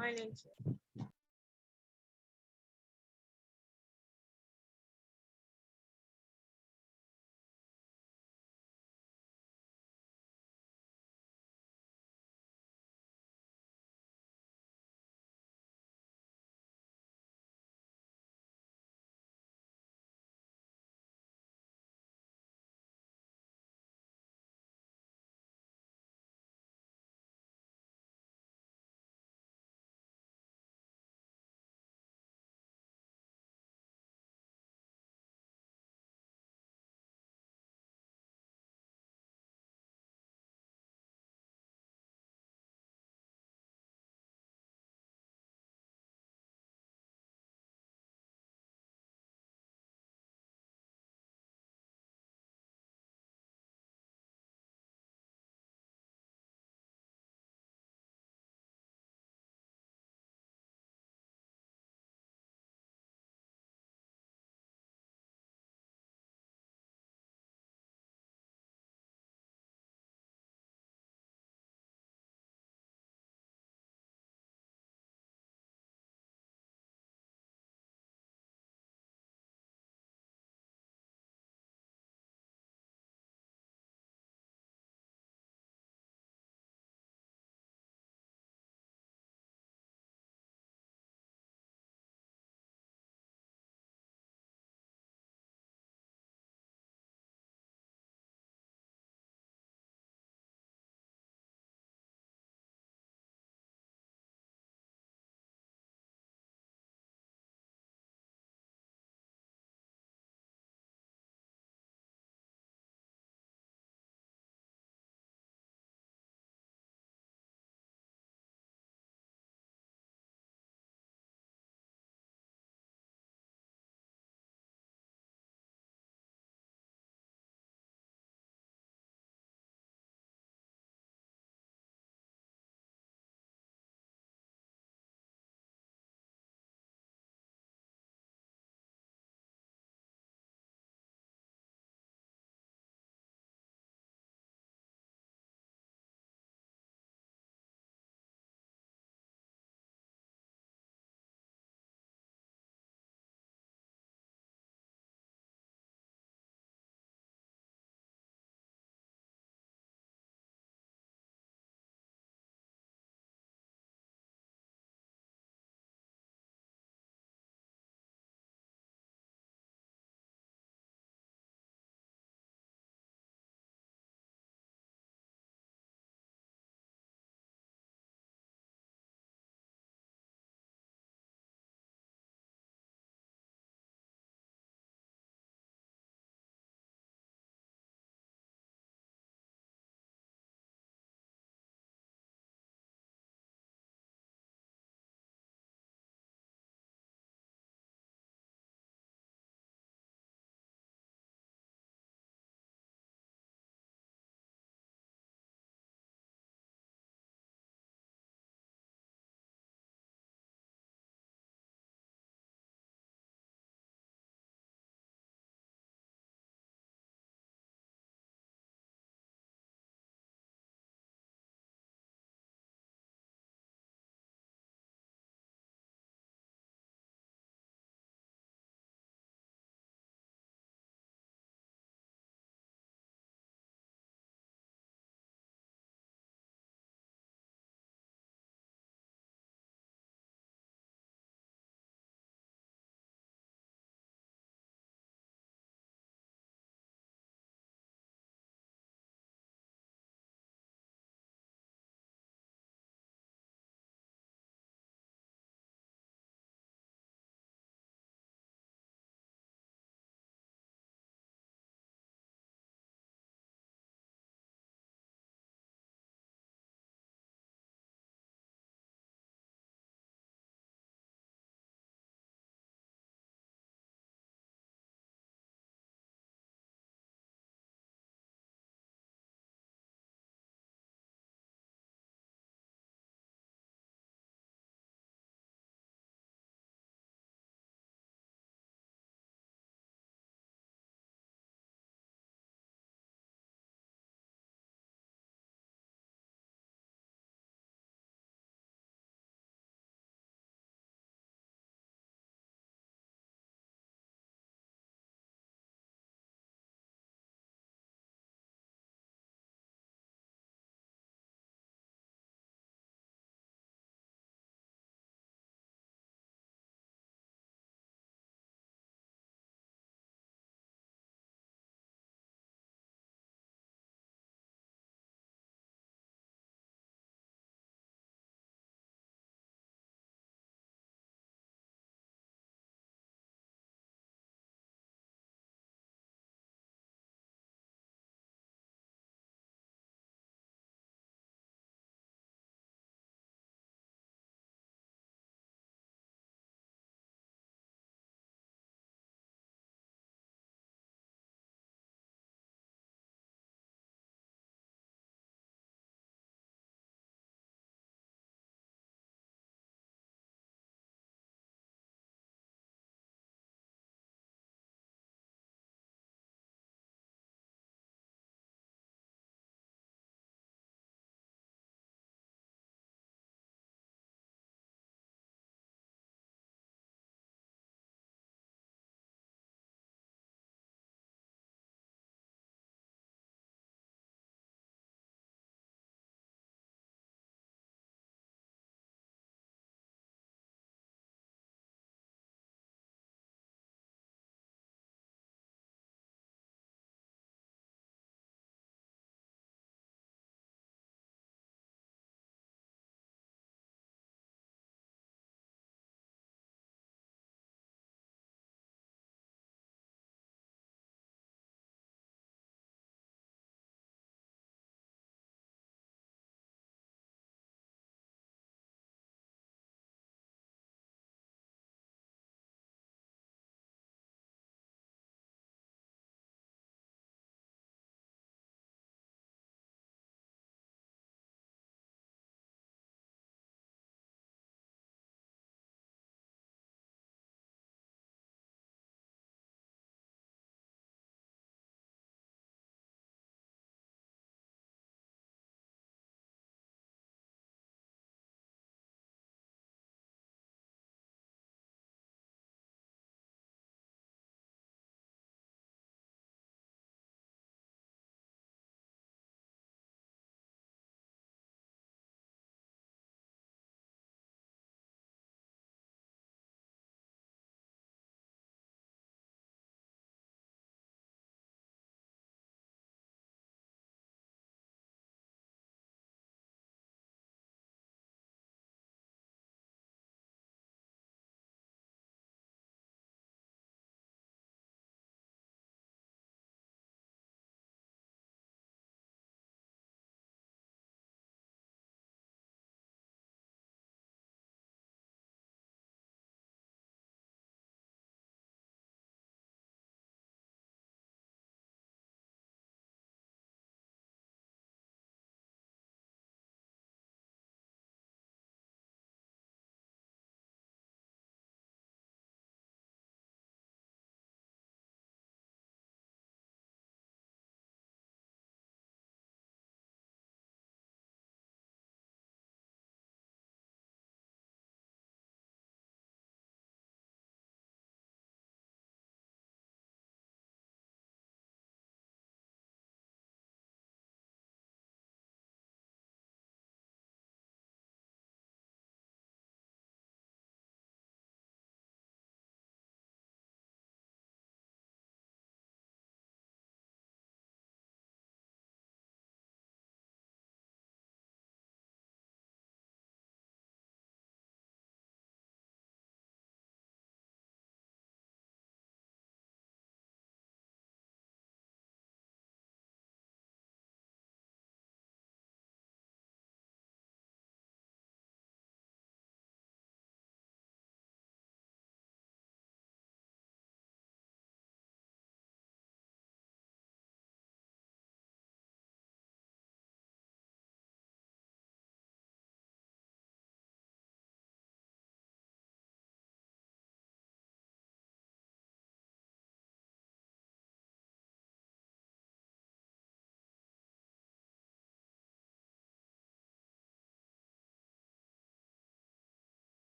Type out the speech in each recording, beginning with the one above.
I need to.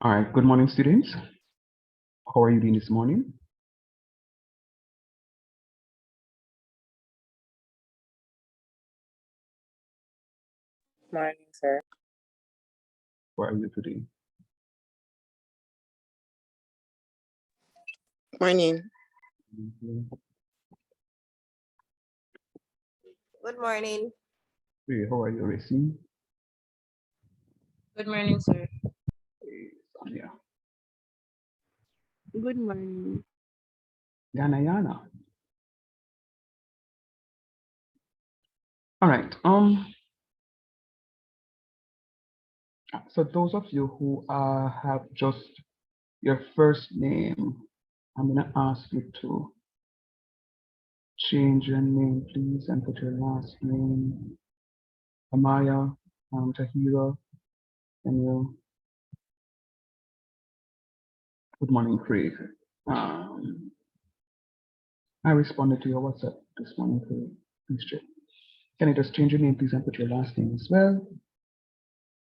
All right, good morning, students. How are you doing this morning? Morning, sir. How are you today? Morning. Good morning. Hey, how are you, Racing? Good morning, sir. Hey, Sonia. Good morning. Yana. All right. So those of you who have just your first name, I'm gonna ask you to change your name, please, and put your last name. Amaya, Tahira, and you. Good morning, Craig. I responded to your WhatsApp this morning, Craig. Please check. Can you just change your name, please, and put your last name as well?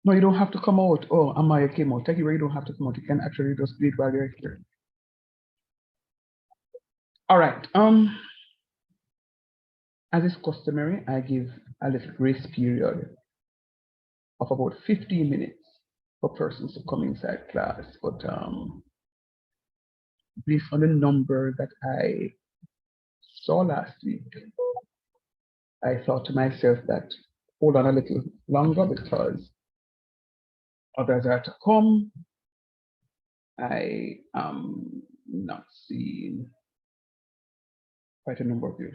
No, you don't have to come out. Oh, Amaya came out. Tahira, you don't have to come out. You can actually just do it while you're here. All right. As is customary, I give a little grace period of about 15 minutes for persons to come inside class. But based on the number that I saw last week, I thought to myself that hold on a little longer because others are to come. I am not seeing quite a number of you.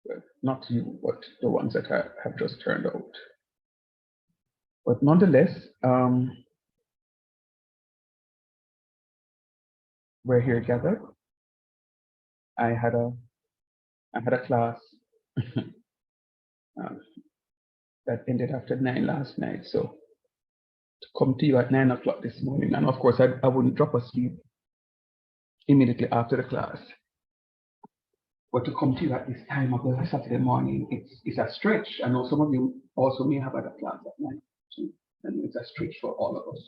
Well, not you, but the ones that have just turned out. But nonetheless, we're here gathered. I had a class that ended after 9 last night. So to come to you at 9 o'clock this morning, and of course I wouldn't drop asleep immediately after the class. But to come to you at this time of the Saturday morning, it's a stretch. I know some of you also may have had a class at night too, and it's a stretch for all of us.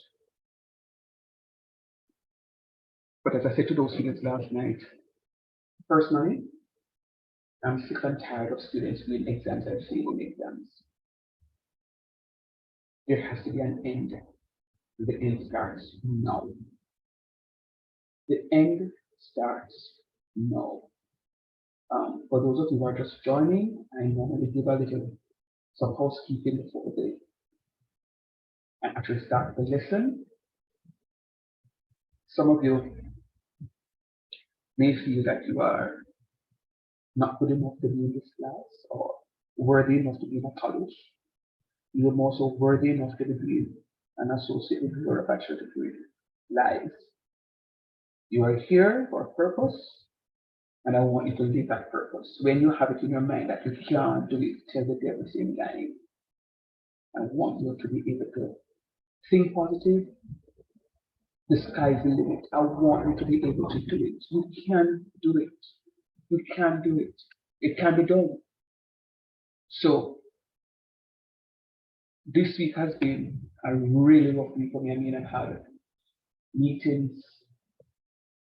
But as I said to those students last night, personally, I'm sick and tired of students doing exams and failing exams. There has to be an end. The end starts now. The end starts now. For those of you who are just joining, I normally give a little some housekeeping before they and actually start the lesson. Some of you may feel that you are not good enough to be in this class or worthy enough to be in a college. You're more so worthy enough to be an associate with your bachelor degree. Lies. You are here for a purpose, and I want you to live that purpose. When you have it in your mind that you can't do it, tell the devil the same lie. I want you to be able to think positive. The sky's the limit. I want you to be able to do it. You can do it. You can do it. It can be done. So this week has been a really rough week for me. I mean, I've had meetings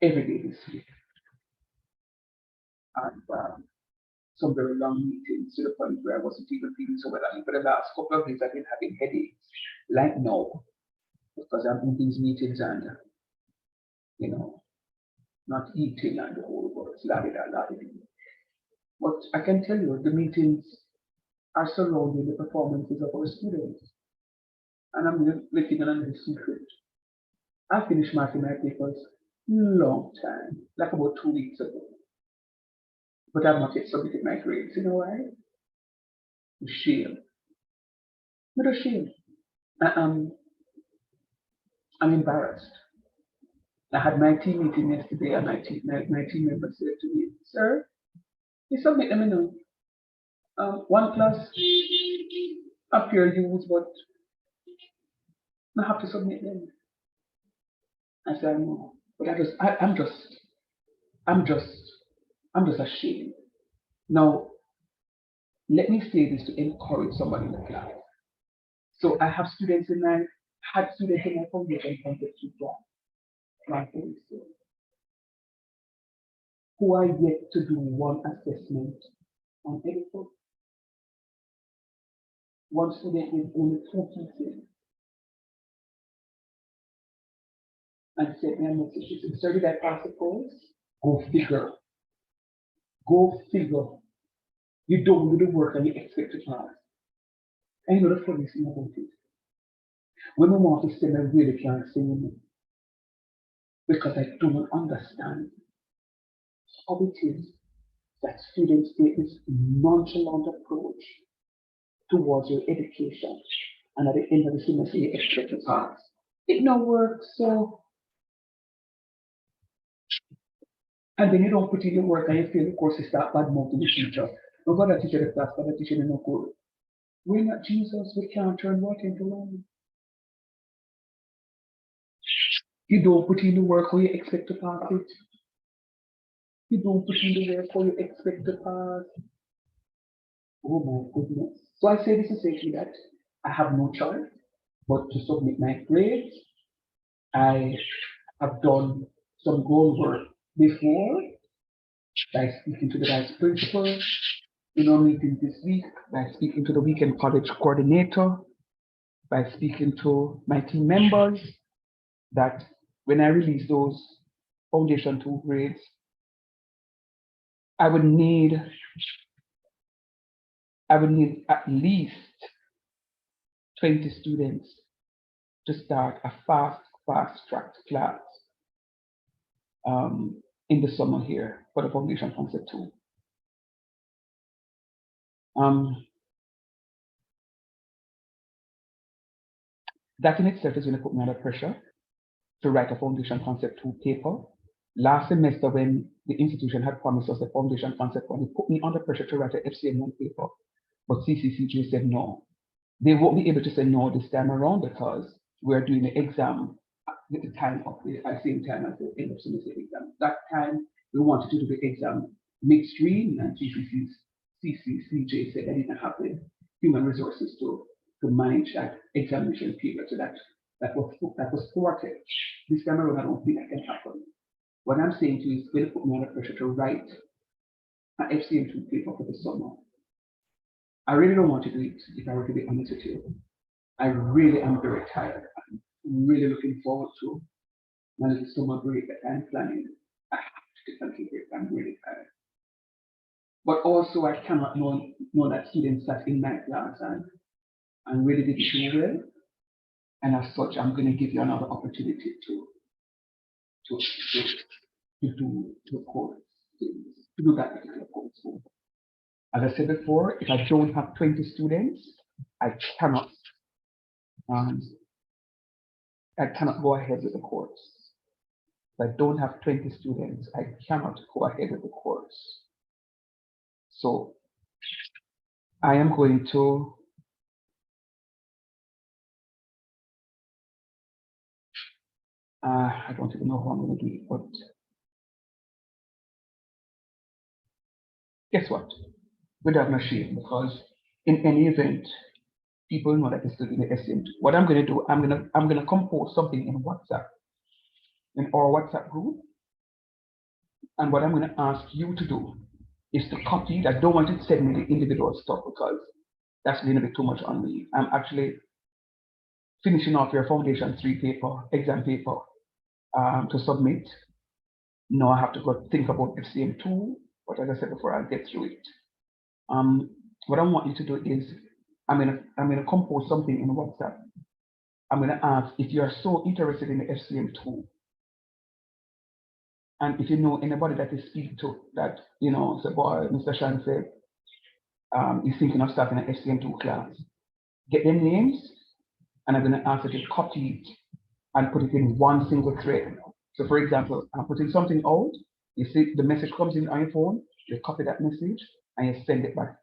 every day this week. And some very long meetings to the point where I wasn't even feeling so well. I mean, for the last couple of days, I've been having headaches, like now, because I'm in these meetings and, not eating and the whole works, But I can tell you, the meetings are surrounding the performances of our students. And I'm letting another secret. I finished marking my papers long time, like about 2 weeks ago. But I've not yet submitted my grades. You know why? Shame. Not a shame. I'm embarrassed. I had my team meeting yesterday, and my team members said to me, "Sir, you submit them in one class appear used, but I have to submit them." I said, "No," but I'm just ashamed. Now, let me say this to encourage somebody in the class. So I have students in my had students in my foundation concept two class, rightfully so, who are yet to do one assessment on editing. One student with only 2 pieces and sent me a message. She said, "Sir, did I pass the course?" Go figure. Go figure. You don't do the work and you expect to pass. And you know the funny thing about it. When we want to send, I really can't send it because I do not understand how it is that students take this nonchalant approach towards your education, and at the end of the semester you expect to pass. It no works, so. And then you don't put in your work and you feel the course is that bad mouth to the teacher. No God, that teacher the class, but the teacher is no good. We're not Jesus, we can't turn work into learning. You don't put in the work or you expect to pass it. You don't put in the work or you expect to pass. Oh my goodness. So I say this to say to you that I have no choice but to submit my grades. I have done some groundwork before by speaking to the vice principal in our meeting this week, by speaking to the weekend college coordinator, by speaking to my team members, that when I release those Foundation 2 grades, I would need at least 20 students to start a fast track class in the summer here for the Foundation Concept 2. That in itself is going to put me under pressure to write a Foundation Concept 2 paper. Last semester, when the institution had promised us the Foundation Concept 1, it put me under pressure to write an FCM 1 paper, but CCCJ said no. They won't be able to say no this time around because we're doing the exam at the time of the same time as the end of semester exam. That time, we wanted to do the exam midstream, and CCCJ said they didn't have the human resources to manage that examination period. So that was thwarted. This time around, I don't think that can happen. What I'm saying to you is going to put me under pressure to write an FCM2 paper for the summer. I really don't want to do it, if I were to be honest with you. I really am very tired. I'm really looking forward to my little summer break that I'm planning. I have to take a little break. I'm really tired. But also, I cannot know that students sat in my class and really did do well. And as such, I'm going to give you another opportunity to do the course, to do that particular course. As I said before, if I don't have 20 students, I cannot go ahead with the course. If I don't have 20 students, I cannot go ahead with the course. So I am going to I don't even know how I'm going to do it, but guess what? We don't have no shame, because in any event, people know that it's still in the SCM. What I'm going to do, I'm going to compose something in WhatsApp, in our WhatsApp group, and what I'm going to ask you to do is to copy it. I don't want you to send me the individual stuff because that's going to be too much on me. I'm actually finishing off your Foundation 3 paper, exam paper, to submit. Now I have to go think about FCM2, but as I said before, I'll get through it. What I want you to do is, I'm gonna compose something in WhatsApp. I'm gonna ask if you are so interested in the FCM2, and if you know anybody that is speak to that, say, boy, Mr. Shan said, he's thinking of starting an FCM2 class. Get their names, and I'm gonna ask you to copy it and put it in one single thread. So for example, I'm putting something out, you see the message comes in on your phone, you copy that message and you send it back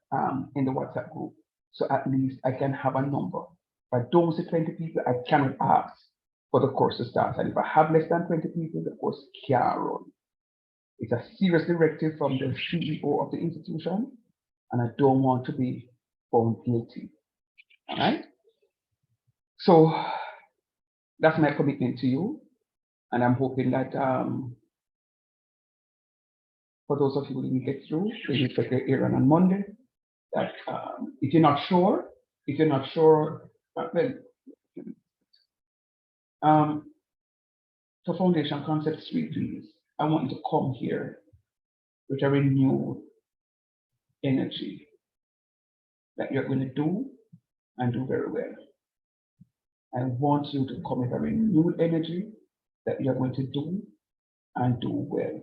in the WhatsApp group. So at least I can have a number. If I don't see 20 people, I cannot ask for the course to start. And if I have less than 20 people, the course can't run. It's a serious directive from the CEO of the institution, and I don't want to be found guilty. All right? So That's my commitment to you. And I'm hoping that for those of you who didn't get through, when you check your hearing on Monday, that if you're not sure, well, for Foundation Concept Suite, please, I want you to come here with a renewed energy that you're going to do and do very well. I want you to come with a renewed energy that you're going to do and do well.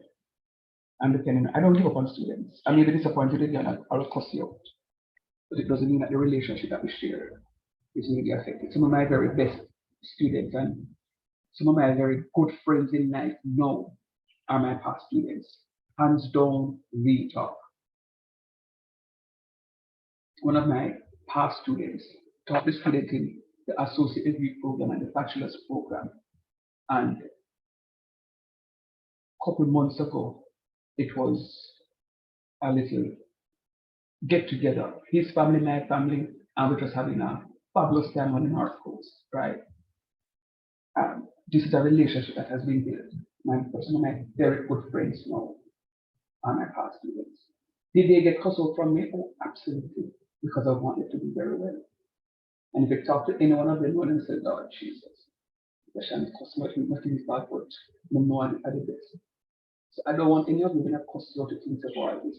And depending, I don't give up on students. I may be disappointed again, I'll cuss you out. But it doesn't mean that the relationship that we share is really affected. Some of my very best students and some of my very good friends in life now are my past students. Hands down, real talk. One of my past students taught the student in the associate degree program and the bachelor's program. And a couple months ago, it was a little get together. His family, my family, and we're just having a fabulous time on the North Coast, right? This is a relationship that has been built. Some of my very good friends now are my past students. Did they get cussed out from me? Oh, absolutely, because I wanted to do very well. And if you talk to any one of them, one of them said, Lord Jesus, the Shan customer, nothing is bad, but no one at the best. So I don't want any of you to cuss you out to things about this.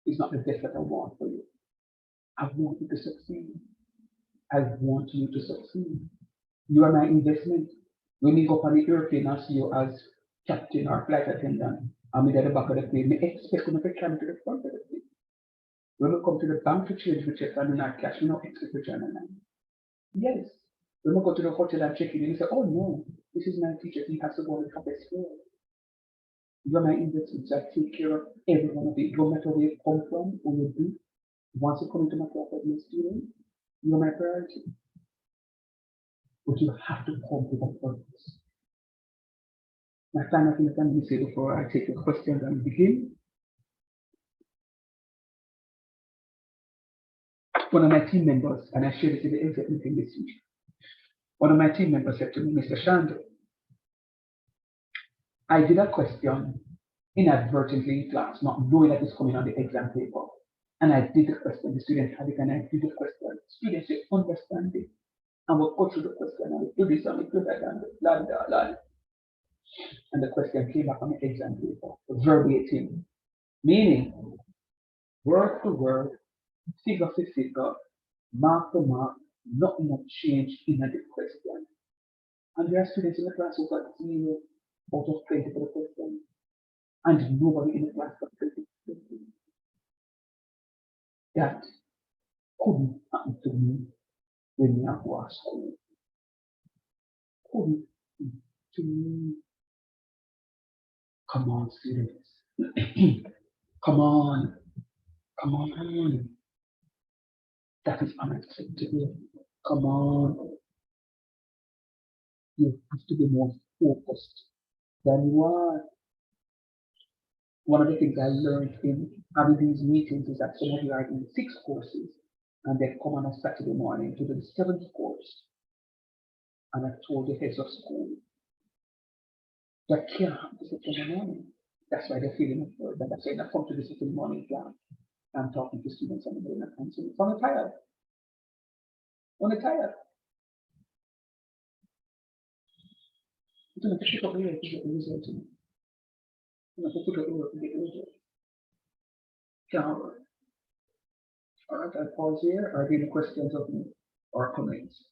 It's not the best that I want for you. I want you to succeed. I want you to succeed. You are my investment. When you go up on the airplane and see you as captain or flight attendant, I'm at the back of the plane, I expect you to climb to the front of the plane. When we come to the bank to change the check and not cash, we don't expect you to join the line. Yes. When we go to the hotel and check in, you say, oh no, this is my teacher, he has to go to the best school. You are my investment, so I take care of every one of you, no matter where you come from, where you be. Once you come into my class as a student, you are my priority. But you have to come with a purpose. My final thing let me say before I take your questions and begin. One of my team members, and I shared this in the exec meeting this week, one of my team members said to me, Mr. Shand, I did a question inadvertently in class, not knowing that it's coming on the exam paper. And I did the question, the student had it, and I did the question. Students should understand it. And we'll go through the question, and we do this, and we do that, and blah, blah, blah. And the question came back on the exam paper, verbatim, meaning word for word, figure for figure, mark for mark, nothing has changed in the question. And there are students in the class who got 0 out of 20 for the question, and nobody in the class got 20. That couldn't happen to me when I was school. Couldn't happen to me. Come on, students. Come on. Come on. That is unacceptable. Come on. You have to be more focused than you are. One of the things I learned in having these meetings is that some of you are in 6 courses and they come on a Saturday morning to do the 7th course. And I told the heads of school that can't happen to Saturday morning. That's why they're feeling afraid. And that's why I come to the Saturday morning class. I'm talking to students and they're not answering. So I'm tired. I'm tired. You don't have to pick up the work to get the result. You don't have to pick up the work to get the result. Can't work. All right, I'll pause here. Are there any questions of me or comments?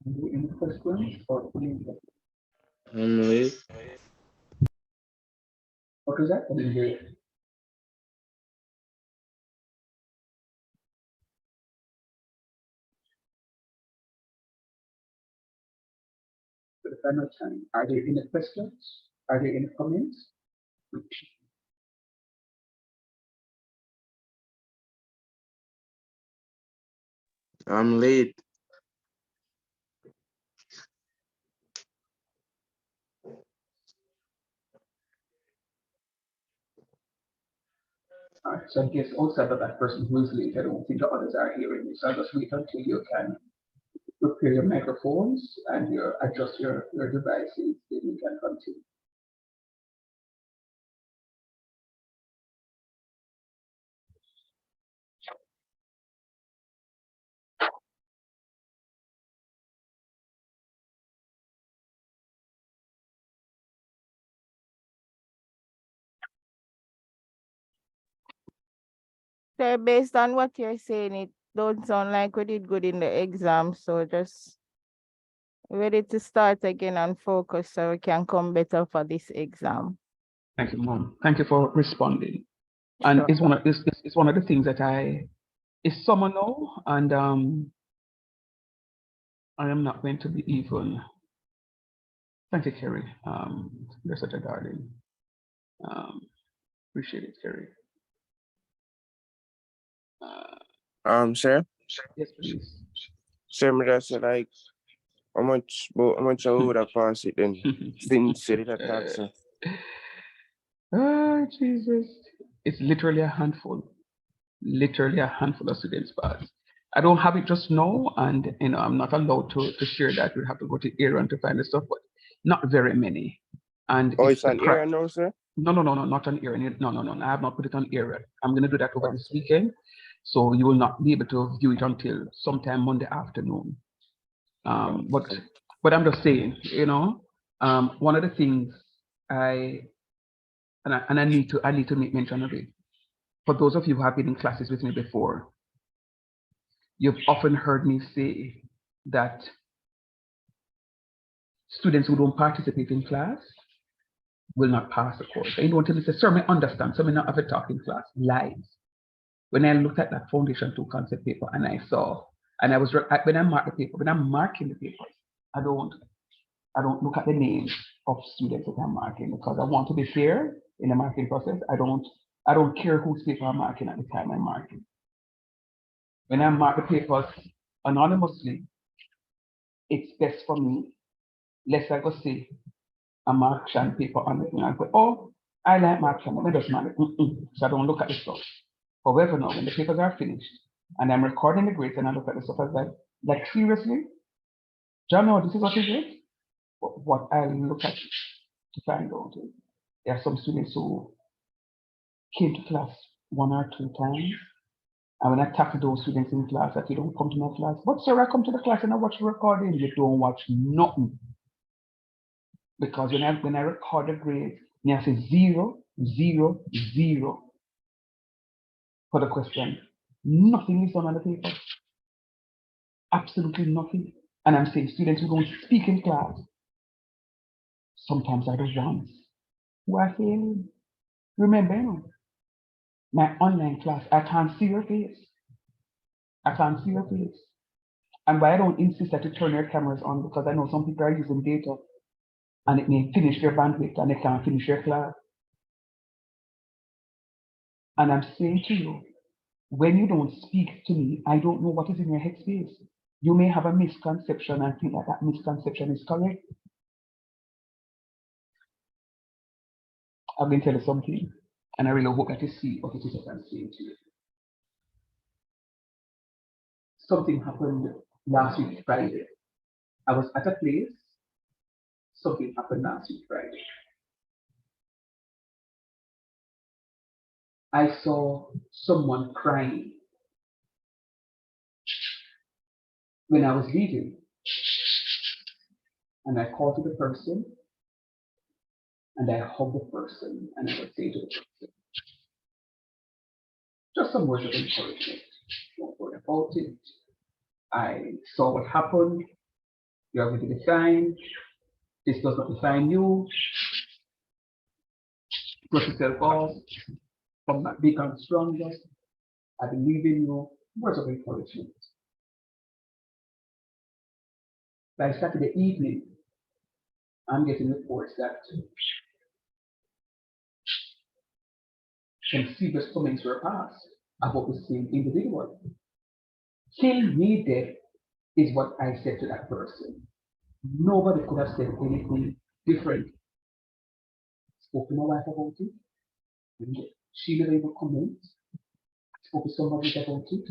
Any questions or comments? What was that? I didn't hear it. For the final time, are there any questions? Are there any comments? I'm late. So I guess outside of that person who is late, I don't think the others are hearing me. So I'll just wait until you can prepare your microphones and adjust your devices, then you can continue. So based on what you're saying, it don't sound like we did good in the exam. So just ready to start again and focus so we can come better for this exam. Thank you, Mom. Thank you for responding. And Sure. it's one of the things that it's summer now, and I am not going to be even. Thank you, Kerry. You're such a darling. Appreciate it, Kerry. Sir, Yes, please. sir, me just say like, how much I would have passed it then? Since you did attack, sir. Oh, Jesus. It's literally a handful. Literally a handful of students pass. I don't have it just now, and I'm not allowed to share that. We have to go to Aaron to find the stuff, but not very many. And Oh, it's the an area now, sir? No, not on Aaron. No. I have not put it on Aaron. I'm going to do that over this weekend. So you will not be able to view it until sometime Monday afternoon. But I'm just saying, one of the things I need to make mention of it. For those of you who have been in classes with me before, you've often heard me say that students who don't participate in class will not pass the course. And you don't tell me, say, sir, I understand, so I not have a talk in class. Lies. When I looked at that Foundation 2 concept paper and I saw, and I was, when I mark the paper, when I'm marking the papers, I don't look at the names of students that I'm marking because I want to be fair in the marking process. I don't care whose paper I'm marking at the time I'm marking. When I mark the papers anonymously, it's best for me, lest I go say a mark-shan paper on it and I go, oh, I like mark-shan, it doesn't matter. So I don't look at the stuff. However, now when the papers are finished and I'm recording the grades and I look at the stuff, I was like seriously? John, no, this is what you did? What I look at to find out is there are some students who came to class 1 or 2 times. And when I talk to those students in class that you don't come to my class, but sir, I come to the class and I watch the recording. You don't watch nothing. Because when I record the grades, I say 0, 0, 0 for the question. Nothing is done on the paper. Absolutely nothing. And I'm saying students who don't speak in class, sometimes are the ones who are failing. Remember, my online class, I can't see your face. I can't see your face. And why I don't insist that you turn your cameras on, because I know some people are using data and it may finish their bandwidth and they can't finish your class. And I'm saying to you, when you don't speak to me, I don't know what is in your headspace. You may have a misconception and think that that misconception is correct. I'm going to tell you something, and I really hope that you see what it is that I'm saying to you. Something happened last week, Friday. I was at a place. Something happened last week, Friday. I saw someone crying when I was leaving. And I called to the person, and I hugged the person, and I would say to the person, just some words of encouragement. Don't worry about it. I saw what happened. You are going to be fine. This does not define you. Brush yourself off. Come back big and stronger. I believe in you. Words of encouragement. By Saturday evening, I'm getting reports that some serious comments were passed about the same individual. Kill me dead is what I said to that person. Nobody could have said anything different. Spoke to my wife about it. She didn't even comment. spoke to somebody about it.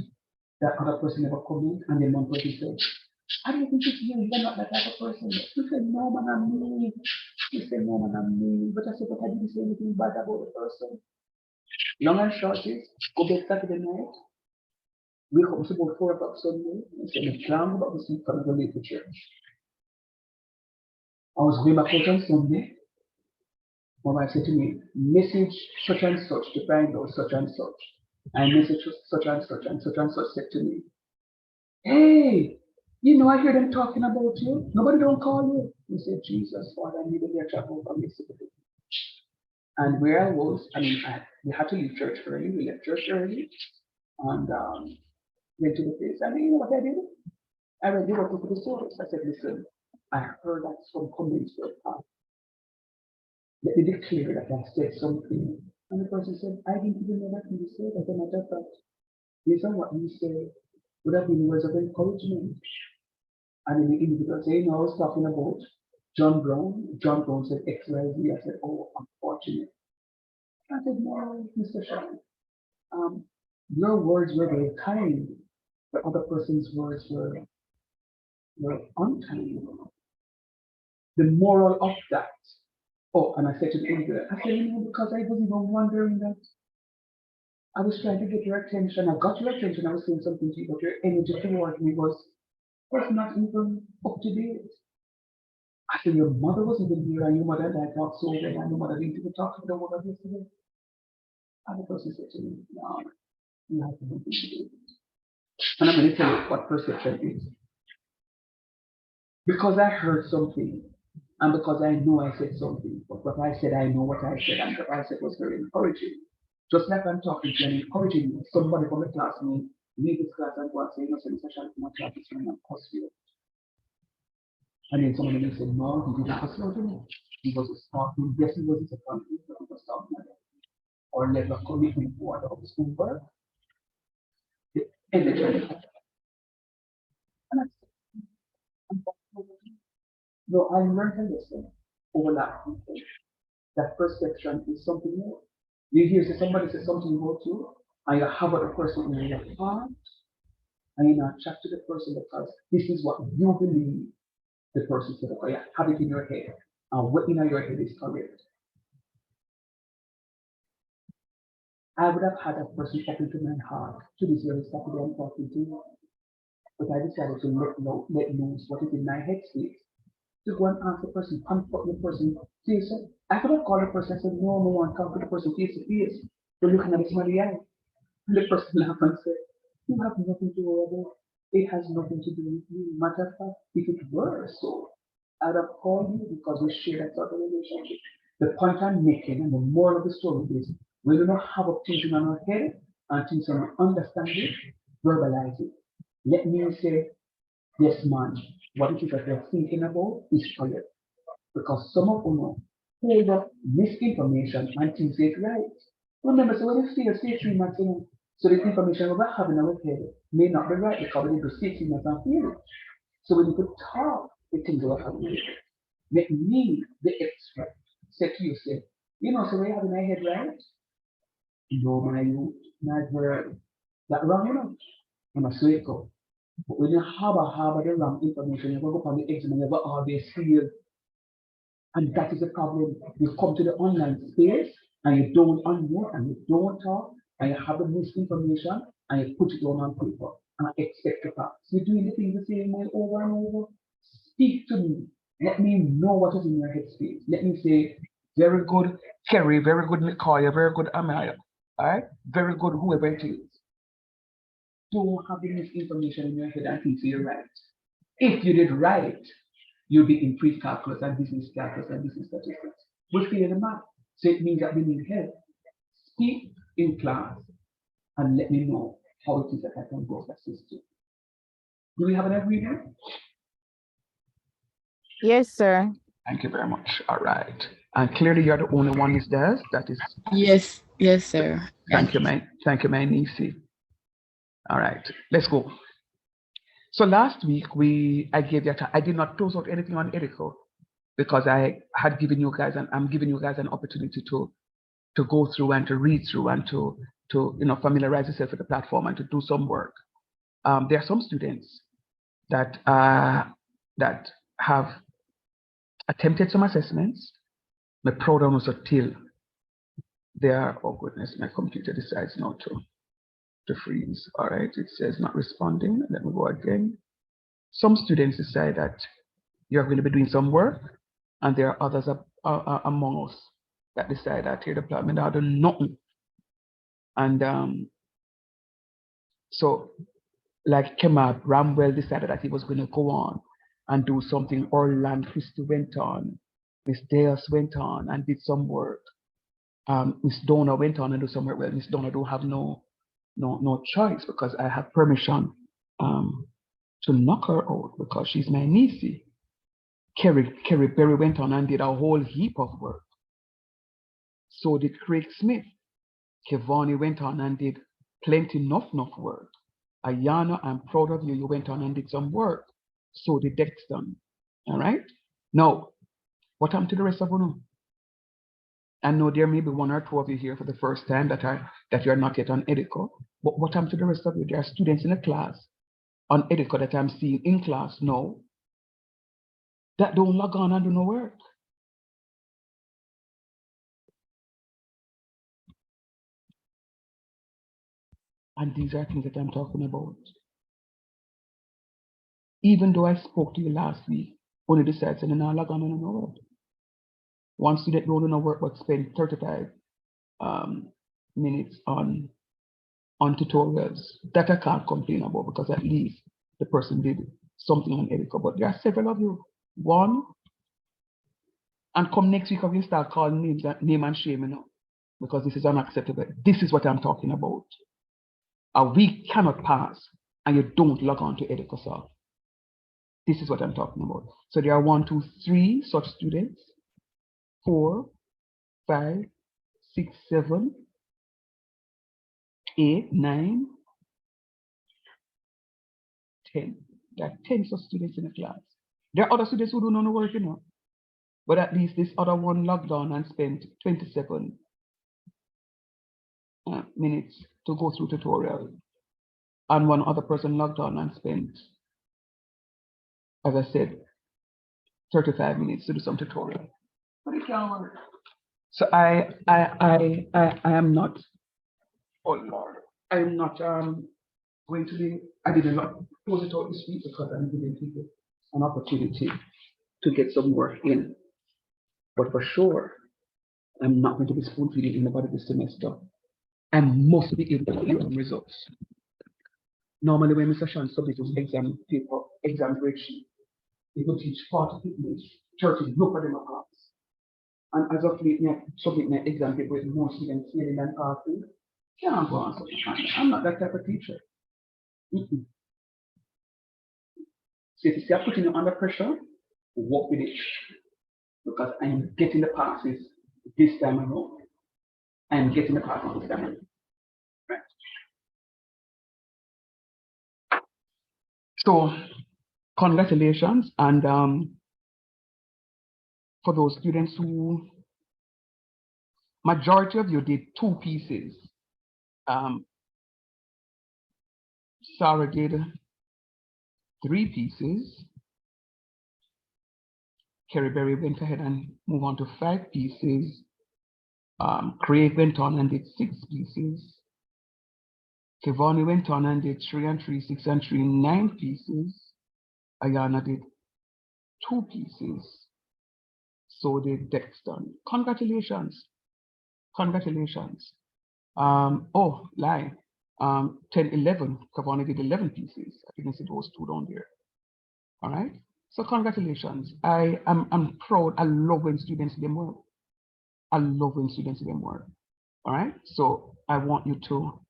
That other person never comment, and then one person said, I don't think it's you, you're not that type of person. He said, no man, I'm me. He said, no man, I'm me. But I said, but I didn't say anything bad about the person. Long and short is, go back Saturday night, wake up about 4 o'clock Sunday, and said, the plan about this week, I'm going to to church. I was going back out on Sunday. My wife said to me, message such and such to find out such and such. I messaged such and such, and such and such said to me, hey, you know, I hear them talking about you. Nobody don't call you. We said, Jesus, Father, I need to get travel from Mississippi. And where I was, I mean, we had to leave church early. We left church early and went to the place. And you know what I did? I went over to the service. I said, listen, I heard that some comments were passed. Let me declare that I said something. And the person said, I didn't even know that you said. As a matter of fact, based on what you said, would have been words of encouragement. And then the individual said, I was talking about John Brown. John Brown said X, Y, Z. I said, oh, unfortunate. I said, no, Mr. Sean, your words were very kind, but other person's words were unkind. The moral of that. Oh, and I said to the individual, I said, because I was even wondering that. I was trying to get your attention. I got your attention. I was saying something to you, but your energy towards me was not even up to date. I said, your mother was even here, and your mother died out so well, and your mother didn't even talk to the woman yesterday. And the person said to me, no, you have nothing to do with it. And I'm going to tell you what perception is. Because I heard something, and because I know I said something, but what I said, I know what I said, and what I said was very encouraging. Just like I'm talking to you and encouraging you, somebody from the class may leave this class and go and say, you know, so Mr. Shan, my class is going to cost you. And then somebody may say, no, he didn't cost you. He was a talking, yes, he was a talking, he was talking about or level of commitment for the school work. The energy. No, I learned a lesson over that. That perception is something more. You hear somebody say something about you, and you have the person in your heart, and you not chat to the person because this is what you believe the person said, okay, you have it in your head, and what in your head is correct. I would have had that person up into my heart to this very Saturday I'm talking to you, but I decided to let loose what is in my head space. To go and ask the person, comfort the person, say so. I could have called the person and said, no, no one, come to the person face to face. You're looking at the smiley eye. And the person laughed and said, you have nothing to worry about. It has nothing to do with you. Matter of fact, if it were so, I'd have called you because we share that sort of relationship. The point I'm making and the moral of the story is we do not have a things in our head and things we understand it, verbalize it. Let me say, yes, man, what it is that they're thinking about is correct. Because some of them hold up misinformation and things it right. Remember, so when you say 3 months, so the information we're having our head may not be right because we need to see 3 months and feel it. So when you could talk the things we're having, let me, the expert, say to you, say, you know, so we have in my head right? No, my word, that wrong, you know, I'm a sweet go. But when you have the wrong information, you go up on the exam and you go always feel. And that is the problem. You come to the online space and you don't unmute and you don't talk and you have the misinformation and you put it on paper and expect to pass. You're doing the things the same way over and over. Speak to me. Let me know what is in your head space. Let me say, very good Kerry, very good Nicoya, very good Amaya. All right? Very good whoever it is. Don't have the misinformation in your head and think you're right. If you did right, you'll be in pre-calculus and business calculus and business statistics. We fail the math. So it means that we need help. Speak in class and let me know how it is that I can go assist you. Do we have an agreement? Yes, sir. Thank you very much. All right. And clearly you're the only one is there. That is. Yes, sir. Thank you, my niece. All right, let's go. So last week I gave you I did not toss out anything on ethical because I had given you guys and I'm giving you guys an opportunity to go through and to read through and to familiarize yourself with the platform and to do some work. There are some students that have attempted some assessments. My proud of us till they are, oh goodness, my computer decides not to freeze. All right, it says not responding. Let me go again. Some students decide that you're going to be doing some work, and there are others among us that decide that here the plan I do nothing. And so like Kemab Ramwell decided that he was going to go on and do something. Orland Christie went on. Miss Deus went on and did some work. Miss Donna went on and do some work. Well, Miss Donna don't have no choice because I have permission to knock her out because she's my niece. Kerry Berry went on and did a whole heap of work. So did Craig Smith. Kevani went on and did plenty enough work. Ayana, I'm proud of you. You went on and did some work. So did Dexton. All right. Now, what happened to the rest of you? I know there may be one or two of you here for the first time that you're not yet on Edico. But what happened to the rest of you? There are students in the class on Edico that I'm seeing in class now that don't log on and do no work. And these are things that I'm talking about. Even though I spoke to you last week, only decided to not log on and no work. One student don't do no work but spend 35 minutes on tutorials. That I can't complain about because at least the person did something on Edico. But there are several of you. One, and come next week, we start calling names, name and shame, because this is unacceptable. This is what I'm talking about. A week cannot pass and you don't log on to Edicosoft. This is what I'm talking about. So there are 1, 2, 3 such students. 4, 5, 6, 7, 8, 9, 10. There are 10 such students in the class. There are other students who do not know work, but at least this other one logged on and spent 27 minutes to go through tutorial. And one other person logged on and spent, as I said, 35 minutes to do some tutorial. But it can't work. So I am not, oh Lord, I am not going to be, I did not close it out this week because I'm giving people an opportunity to get some work in. But for sure, I'm not going to be spoon feeding anybody this semester. I must be able to give them results. Normally, when Mr. Shan submits exam paper, exam grade sheet, he will teach 40 people, 30, no for them are pass. And as of late, I submit my exam paper with more students failing than passing. Can't go on such a time. I'm not that type of teacher. So if you see I'm putting you under pressure, work with it. Because I'm getting the passes this time around. I'm getting the passes this time around. Right. So congratulations, and for those students who, majority of you did 2 pieces. Sarah did 3 pieces. Kerry Berry went ahead and moved on to 5 pieces. Craig went on and did 6 pieces. Kevani went on and did 3 and 3, 6 and 3, 9 pieces. Ayana did 2 pieces. So did Dexton. Congratulations. Congratulations. Oh, lie. 10, 11. Kevani did 11 pieces. I didn't see those 2 down there. All right. So congratulations. I'm proud. I love when students do them work. I love when students do them work. All right. So I want you to,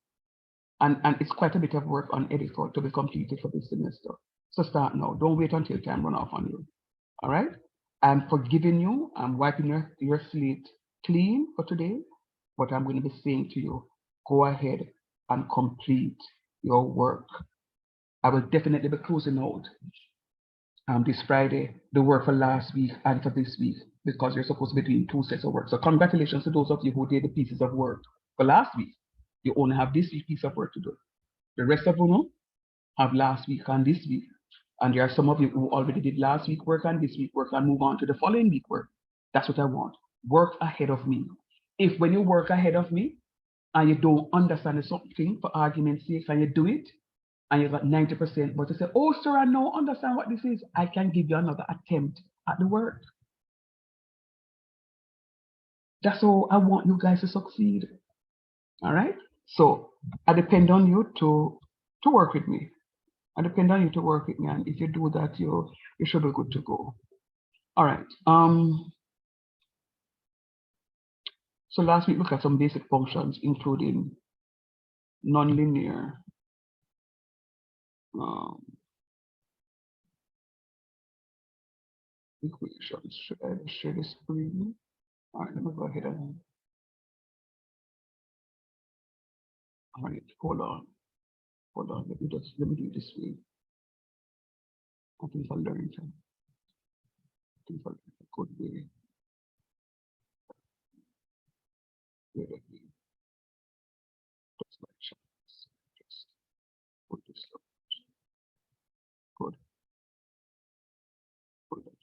and it's quite a bit of work on Edico to be completed for this semester. So start now. Don't wait until time run off on you. All right. I'm forgiving you. I'm wiping your slate clean for today. But I'm going to be saying to you, go ahead and complete your work. I will definitely be closing out this Friday the work for last week and for this week, because you're supposed to be doing 2 sets of work. So congratulations to those of you who did the pieces of work for last week. You only have this week piece of work to do. The rest of you have last week and this week. And there are some of you who already did last week work and this week work and move on to the following week work. That's what I want. Work ahead of me. If when you work ahead of me and you don't understand something for argument's sake and you do it and you got 90%, but you say, oh, sir, I don't understand what this is, I can give you another attempt at the work. That's how I want you guys to succeed. All right? So I depend on you to work with me. I depend on you to work with me, and if you do that, you should be good to go. All right. So last week we looked at some basic functions, including nonlinear equations. Should I share the screen? All right, let me go ahead and. All right, hold on. Let me do it this way. I think I'll learn it. I think I'll learn a good way. Just like just put this up. Good. Put that.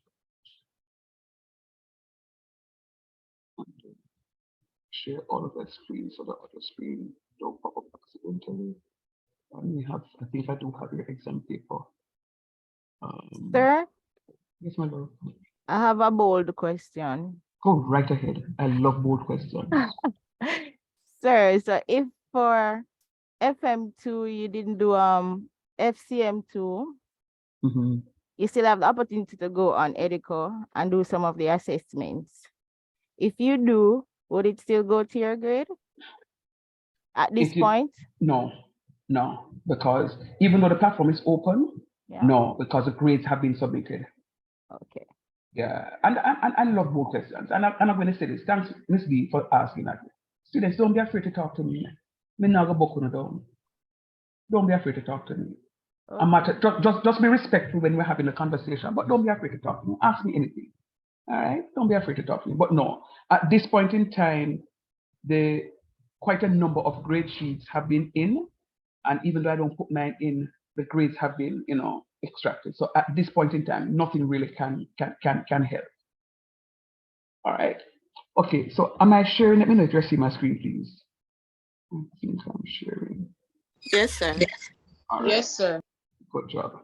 And share all of that screen so that other screen don't pop up accidentally. And we have, I think I do have your exam paper. Sir, Yes, my lord. I have a bold question. Go right ahead. I love bold questions. Sir, so if for FM2 you didn't do FCM2, Mhm. you still have the opportunity to go on Edico and do some of the assessments. If you do, would it still go to your grade at this point? No, because even though the platform is open, Yeah. no, because the grades have been submitted. Okay. Yeah, and I love both questions. And I'm going to say this. Thanks, Miss B, for asking that. Students, don't be afraid to talk to me. Me now go book on down. Don't be afraid to talk to me. Okay. Just be respectful when we're having a conversation, but don't be afraid to talk to me. Ask me anything. All right? Don't be afraid to talk to me. But no, at this point in time, quite a number of grade sheets have been in, and even though I don't put mine in, the grades have been, extracted. So at this point in time, nothing really can help. All right. Okay. So am I sharing? Let me know if you see my screen, please. I think I'm sharing. Yes, sir. All right. Yes, sir. Good job.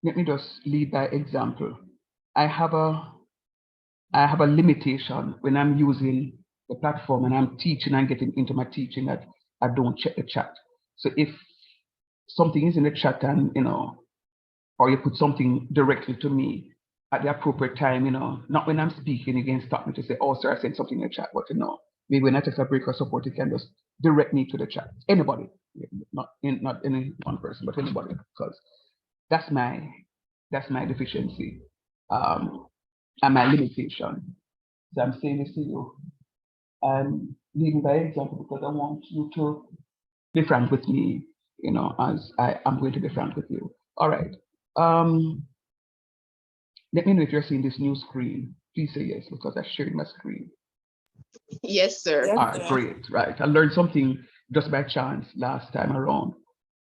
Let me just lead by example. I have a limitation when I'm using the platform and I'm teaching and getting into my teaching that I don't check the chat. So if something is in the chat and, or you put something directly to me at the appropriate time, not when I'm speaking, you can stop me to say, oh, sir, I sent something in the chat, but maybe when I take a break or support, you can just direct me to the chat. Anybody, not any one person, but anybody, because that's my deficiency and my limitation. So I'm saying this to you. I'm leading by example because I want you to be frank with me, as I am going to be frank with you. All right. Let me know if you're seeing this new screen. Please say yes, because I'm sharing my screen. Yes, sir. All right, great. Right. I learned something just by chance last time around.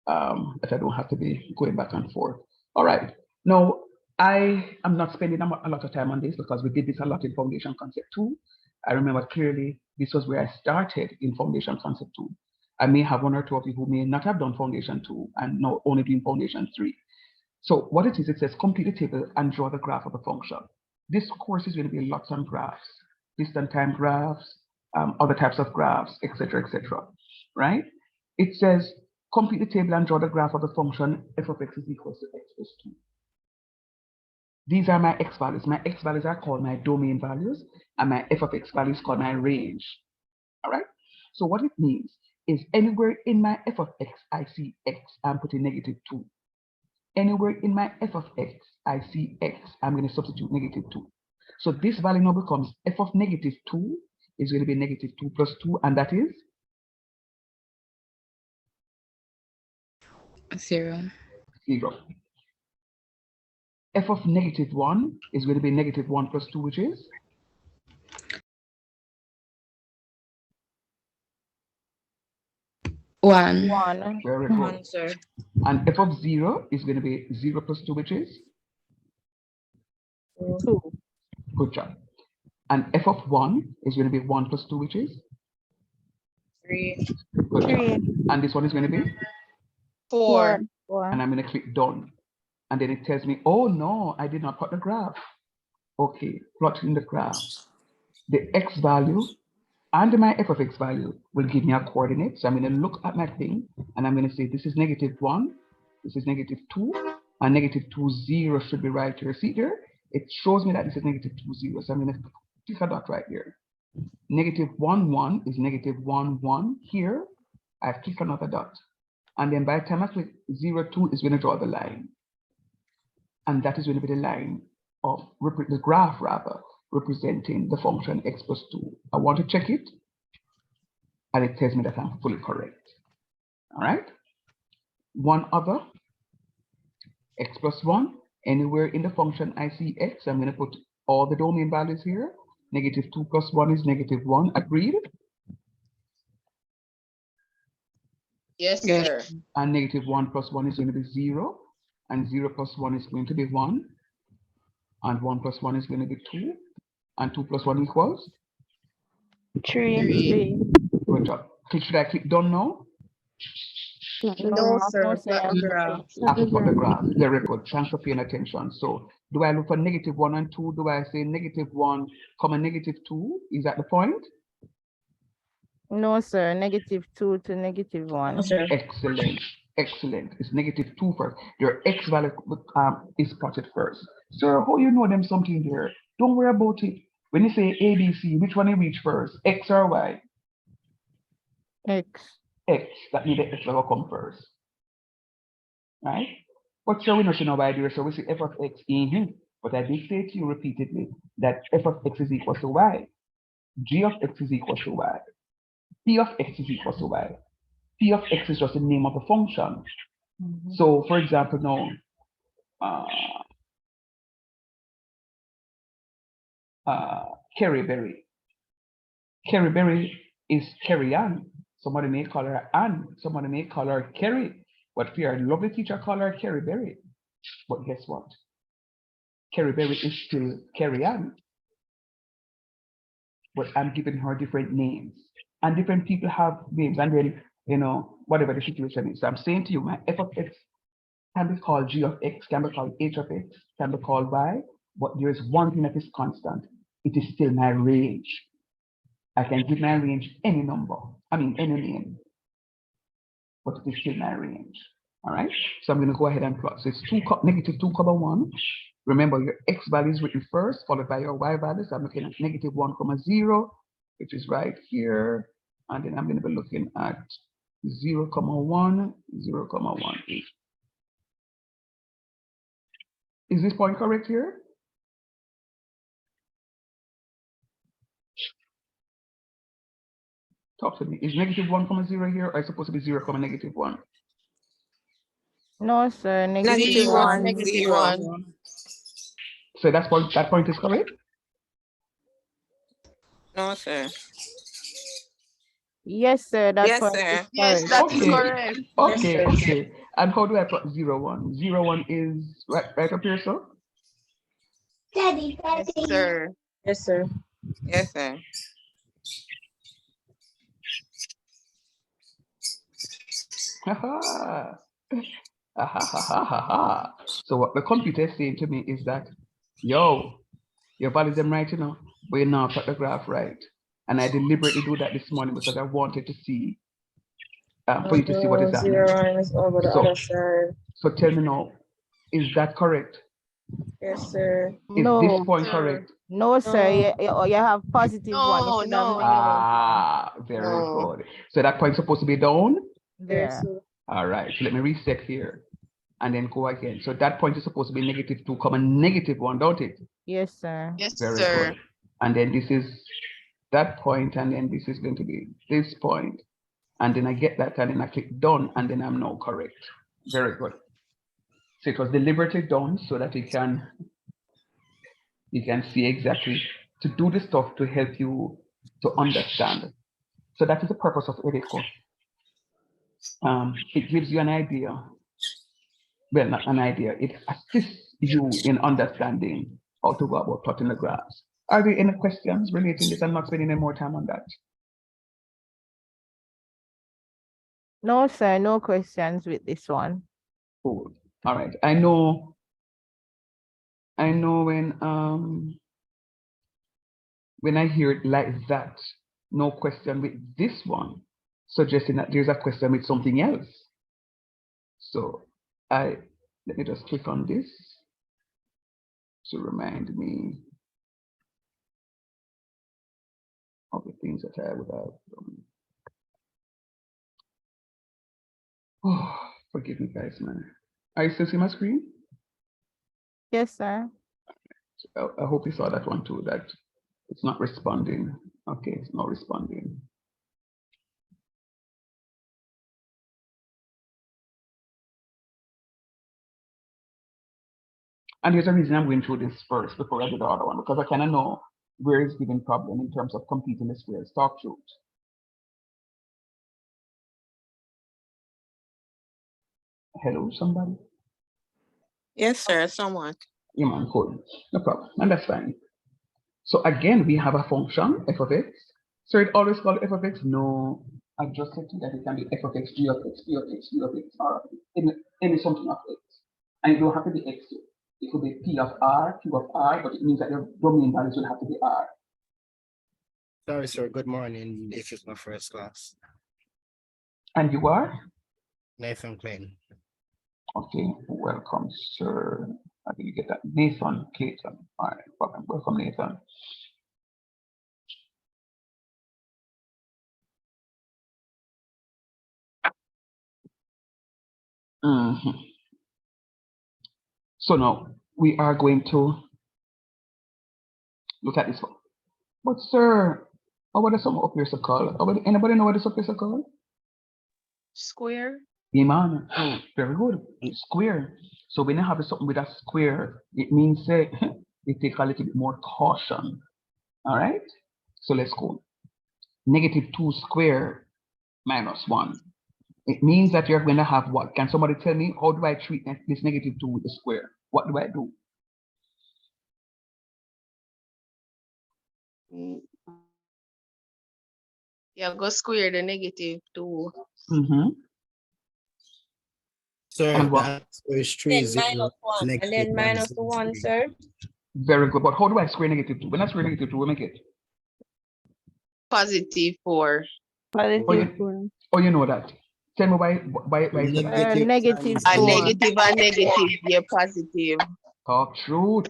That I don't have to be going back and forth. All right. Now, I am not spending a lot of time on this because we did this a lot in Foundation Concept 2. I remember clearly this was where I started in Foundation Concept 2. I may have one or two of you who may not have done Foundation 2 and now only doing Foundation 3. So what it is, it says complete the table and draw the graph of the function. This course is going to be lots of graphs, distant time graphs, other types of graphs, etc., right? It says complete the table and draw the graph of the function f of x is equal to x plus 2. These are my x values. My x values are called my domain values, and my f of x values called my range. All right? So what it means is anywhere in my f of x, I see x, I'm putting -2. Anywhere in my f of x, I see x, I'm going to substitute -2. So this value now becomes f of -2 is going to be -2 plus 2, and that is 0. 0. F of -1 is going to be -1 plus 2, which is 1. 1. Very good. 1, sir. And f of 0 is going to be 0 plus 2, which is? 2. Good job. And f of 1 is going to be 1 plus 2, which is? 3. Good job. 3. And this one is going to be? 4. 4. And I'm going to click done. And then it tells me, oh no, I did not plot the graph. Okay, plot in the graph. The x value and my f of x value will give me a coordinate. So I'm going to look at my thing and I'm going to say this is -1, this is -2, and -2, 0 should be right here. See there? It shows me that this is -2, 0. So I'm going to click a dot right here. -1, 1 is -1, 1 here. I click another dot. And then by the time I click 0, 2 is going to draw the line. And that is going to be the line of the graph rather, representing the function x plus 2. I want to check it, and it tells me that I'm fully correct. All right. One other, x plus 1. Anywhere in the function I see x, I'm going to put all the domain values here. -2 plus 1 is -1. Agreed? Yes, Yes. sir. And -1 plus 1 is going to be 0. And 0 plus 1 is going to be 1. And 1 plus 1 is going to be 2. And 2 plus 1 equals? 3. 3. Good job. Should I click done now? No, sir. sir. Plot the graph. I have to plot the graph. Very good. Thanks for paying attention. So do I look for -1 and 2? Do I say -1, comma -2? Is that the point? No, sir. -2 to -1. No, sir. Excellent. Excellent. It's -2 first. Your x value is plotted first. Sir, how you know them something there? Don't worry about it. When you say A, B, C, which one you reach first? X or Y? X. X. That means the x will come first. Right? But so we know why there, so we see f of x. But I did say to you repeatedly that f of x is equal to y. G of x is equal to y. P of x is equal to y. P of x is just the name of the function. So, for example, now, Kerry Berry. Kerry Berry is Kerry Ann. Somebody may call her Ann. Somebody may call her Kerry. But if you're a lovely teacher, call her Kerry Berry. But guess what? Kerry Berry is still Kerry Ann. But I'm giving her different names. And different people have names. And then, you know, whatever the situation is. So I'm saying to you, my f of x can be called g of x, can be called h of x, can be called y. But there is one thing that is constant. It is still my range. I can give my range any number. I mean, any name. But it is still my range. All right. So I'm going to go ahead and plot. So it's -2, 1. Remember, your x value is written first, followed by your y value. So I'm looking at -1, 0, which is right here. And then I'm going to be looking at 0, 1, 0, 1. Is this point correct here? Talk to me. Is -1, 0 here, or is it supposed to be 0, -1? No, sir. -1, -1. -1. So that point is correct? No, sir. Yes, sir. That Yes, point sir. is Yes, correct. that is Okay. correct. Okay, Yes, sir. okay. And how do I plot 0, 1? 0, 1 is right up here, so? Yes, sir. Yes, sir. Yes, sir. Ha ha. So what the computer is saying to me is that, yo, your values them right, you know, but you now plot the graph right. And I deliberately do that this morning because I wanted to see, for you to see what is happening. 0 is over the other side. So tell me now, is that correct? Yes, sir. Is No. this point Sir. correct? No, sir. You have positive one. No, You should have no. negative Very No. good. So that point's supposed to be down? there. All right, so let me reset here and then go again. So that point is supposed to be -2, -1, don't it? Yes, sir. Yes, Very sir. good. And then this is that point, and then this is going to be this point. And then I get that, and then I click done, and then I'm now correct. Very good. So it was deliberately done so that you can see exactly to do the stuff to help you to understand. So that is the purpose of edit course. it gives you an idea. Well, not an idea. It assists you in understanding how to go about plotting the graphs. Are there any questions relating to this? I'm not spending any more time on that. No, sir, no questions with this one. Cool. All right. I know when I hear it like that, no question with this one, suggesting that there's a question with something else. So let me just click on this to remind me of the things that I would have done. Oh, forgive me, guys, man. Are you still seeing my screen? Yes, sir. I hope you saw that one too, that it's not responding. Okay, it's not responding. And there's a reason I'm going through this first before I do the other one, because I kind of know where it's giving problem in terms of completing the squares. Talk through it. Hello, somebody? Yes, sir, somewhat. Yeah, man, cool. No problem. And that's fine. So again, we have a function, f of x. So it always called f of x. No, I just said that it can be f of x, g of x, p of x, q of x, r of x, any something of x. And it don't have to be x. It could be p of r, q of r, but it means that your domain values will have to be r. Sorry, sir. Good morning. This is my first class. And you are? Nathan Clayton. Okay, welcome, sir. How did you get that? Nathan Clayton. All right, welcome, Nathan. So now we are going to look at this one. But sir, what are some up here so called? Anybody know what this up here so called? Square. Yeah, man. Very good. Square. So when you have something with a square, it means it takes a little bit more caution. All right. So let's go. -2 squared minus 1. It means that you're going to have what? Can somebody tell me how do I treat this -2 with the square? What do I do? Yeah, go square the -2. Sir, And the what? answer is 3, 0, And then minus the 1, sir. Very good. But how do I square -2? When I square -2, we make it. +4. Oh, you know that. Tell me why is that? Negative A 4. negative and negative, you're positive. Talk truth.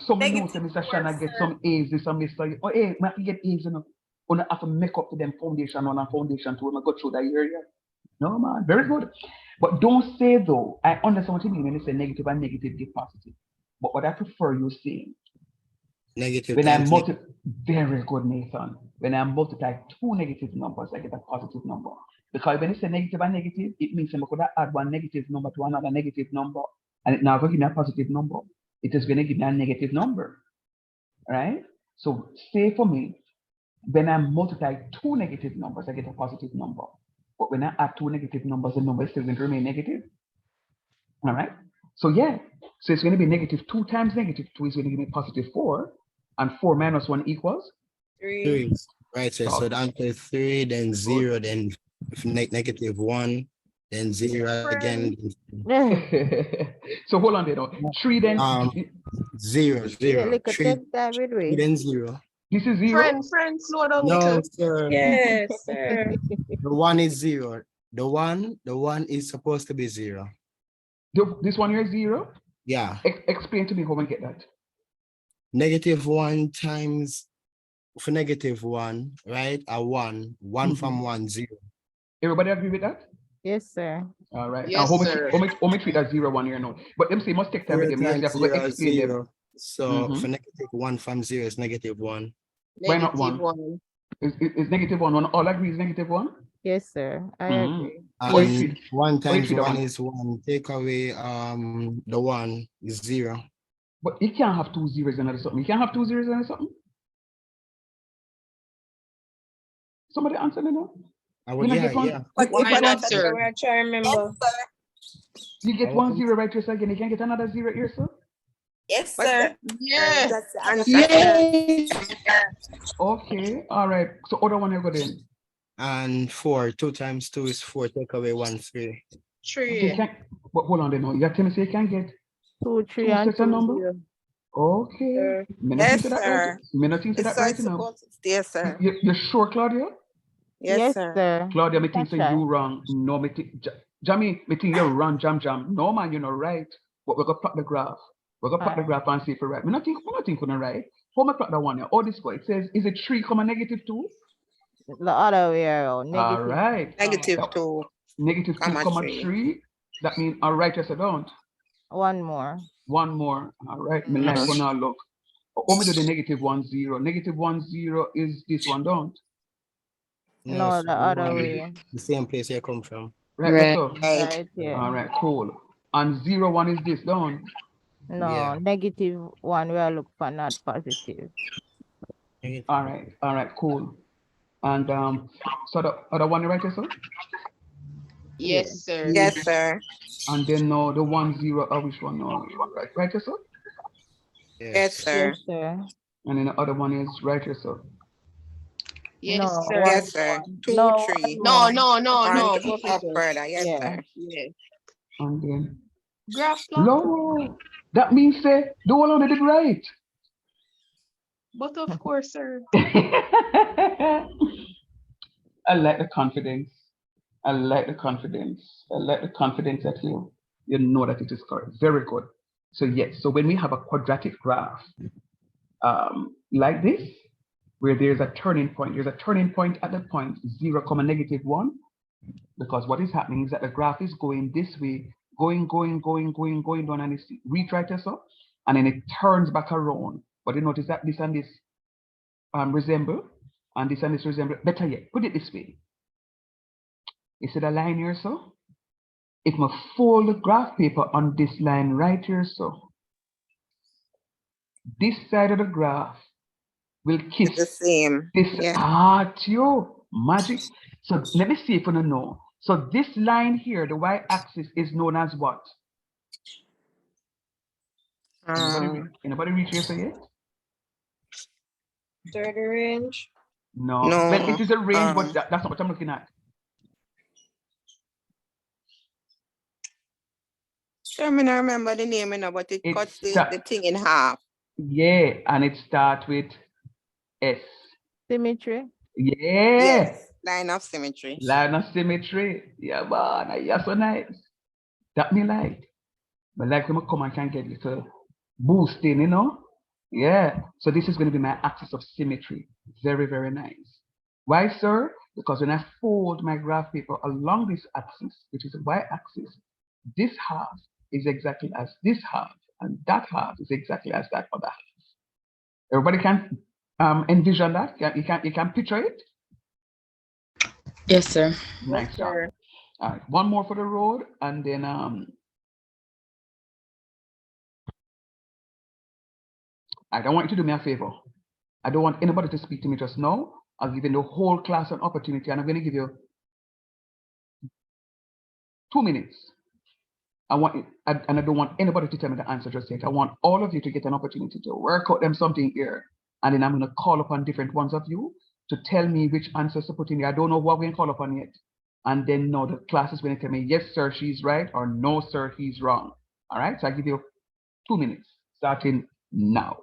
Some know Negative Mr. 4, Shanna get sir. some A's, this and Mr. Oh, hey, man, you get A's, you know. You have to make up to them foundation on a foundation to go through that area. No, man, very good. But don't say though, I understand what you mean when you say negative and negative give positive. But what I prefer you saying, negative when I times multiply, very good, Nathan. When I multiply two negative numbers, I get a positive number. Because when you say negative and negative, it means I could add one negative number to another negative number, and it now going to give me a positive number. It is going to give me a negative number, right? So say for me, when I multiply two negative numbers, I get a positive number. But when I add two negative numbers, the number is still going to remain negative. All right. So yeah, so it's going to be -2 times -2 is going to give me +4, and 4 minus 1 equals 3. Right, sir. So the answer is 3, then 0, then -1, then 0 again. so hold on there now. 3 then 0, 0. 3, then 0. this is 0. Friend, slow down No, little. sir. Yes, sir. The 1 is 0. The one is supposed to be 0. This one here is 0. Yeah. Explain to me how we get that. -1 times for -1, right? A 1 from 1, 0. Everybody agree with that? Yes, sir. All right. Yes, how sir. much treat that 0 1 here now? But them say must take time with 0 them. Yes, you times have to 0 is explain them. 0. So for -1 from 0 is -1. Why not one? -1. Is -1 1? All agree is -1? Yes, sir. I agree. Or you And 1 times treat that 1 one? is 1. Take away the 1 is 0. But it can't have 2 zeros and something. You can't have 2 zeros and something. Somebody answer me now. I You would, know, yeah, get one, yeah. But you Why get not, one, sir? I try to remember. you get I one would- zero right here, so again, you can get another zero here, sir. Yes, But sir. yeah, That's the answer, sir. Okay, all right. So other one you go then. And 4, 2 times 2 is 4, take away 1, 3. So you 3. can, but hold on then. No, you have to say you can get 2, 3, two and sets of 2, number. 0. Okay. Sir. Me not think Yes, of that right. sir. Me not think of that right It's now. supposed to yes, sir. You sure, Claudia? Yes, sir. sir. Claudia, me You think can say try. you wrong. No, me think Jamie, me think you're wrong, jam. No man, you're not right. But we're gonna plot the graph. We're gonna plot the graph and see if we're right. Me not think we're not right. How me plot that one here? Oh, this way. It says, is it 3, -2? The other way around. All Negative. right. Negative That- 2, -2, 3. 3. That means all right, yes, I don't. One more. One more. All right. Me like for now look. Oh, me do the -1, 0. -1, 0 is this one, don't? No, sir, the you other want way. the same place you come from. Right, Right. so. Right. Right here. All right, cool. And 0, 1 is this, don't? No, Yeah. -1 we are look for not positive. All right, cool. And so the other one right here, so? Yes, sir. Yes, sir. And then no, the 1, 0, which one? No, right here, so? Yes, sir. Yes, sir. And then the other one is right here, so. Yes, No, sir. Yes, sir. 2, No, 3. No, one no, On no, up Professor. further. Yes, Yeah. sir. Yeah. And then, Graph plot. no, that means say, the one on it did right. But of course, sir. I like the confidence. I like the confidence. I like the confidence that you know that it is correct. Very good. So yes, so when we have a quadratic graph like this, where there's a turning point at the point 0, -1, because what is happening is that the graph is going this way, going down, and it's reach right here, so, and then it turns back around. But you notice that this and this resemble, and this resemble. Better yet, put it this way. You see the line here, so? If I fold the graph paper on this line right here, so this side of the graph will kiss It's the same. this Yeah. yo, magic. So let me see if you know. So this line here, the y-axis, is known as what? Anybody reach here so yet? Third range. No. No, Well, it is a range, but that's not what I'm looking at. Sure, me not remember the name, but it It's cuts the thing in half. Yeah, and it starts with S. Symmetry. Yeah. Yes. Line of symmetry. Line of symmetry. Yeah, man. Yeah, so nice. That me like. But like when I come, I can get little boosting, you know? Yeah. So this is going to be my axis of symmetry. Very, very nice. Why, sir? Because when I fold my graph paper along this axis, which is the y-axis, this half is exactly as this half, and that half is exactly as that other half. Everybody can envision that? You can picture it? Yes, sir. Nice Yes, job. sir. All right, one more for the road, and then I don't want you to do me a favor. I don't want anybody to speak to me just now. I'll give you the whole class an opportunity, and I'm going to give you 2 minutes. And I don't want anybody to tell me the answer just yet. I want all of you to get an opportunity to work out them something here. And then I'm going to call upon different ones of you to tell me which answers to put in here. I don't know what we're going to call upon yet. And then no, the class is going to tell me, yes, sir, she's right, or no, sir, he's wrong. All right, so I give you 2 minutes, starting now.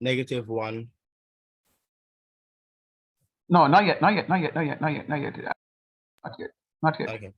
-1. No, not yet, not yet, not yet, not yet, not yet, not yet, not yet, not yet. Okay.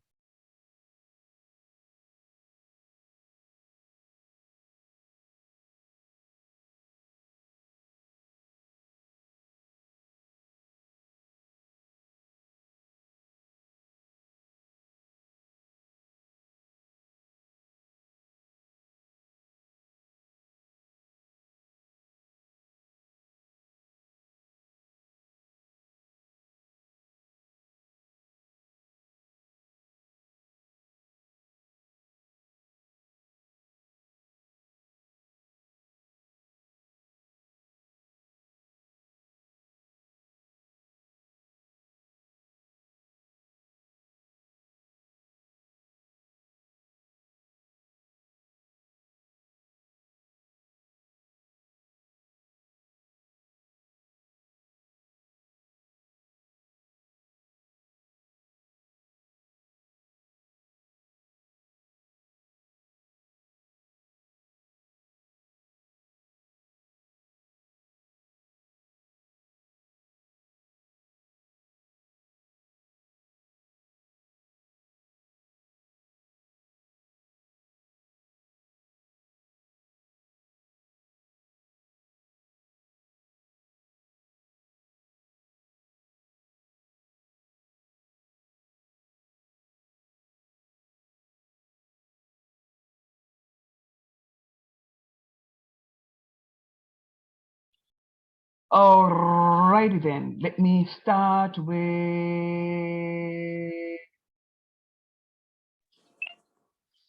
Alrighty then, let me start with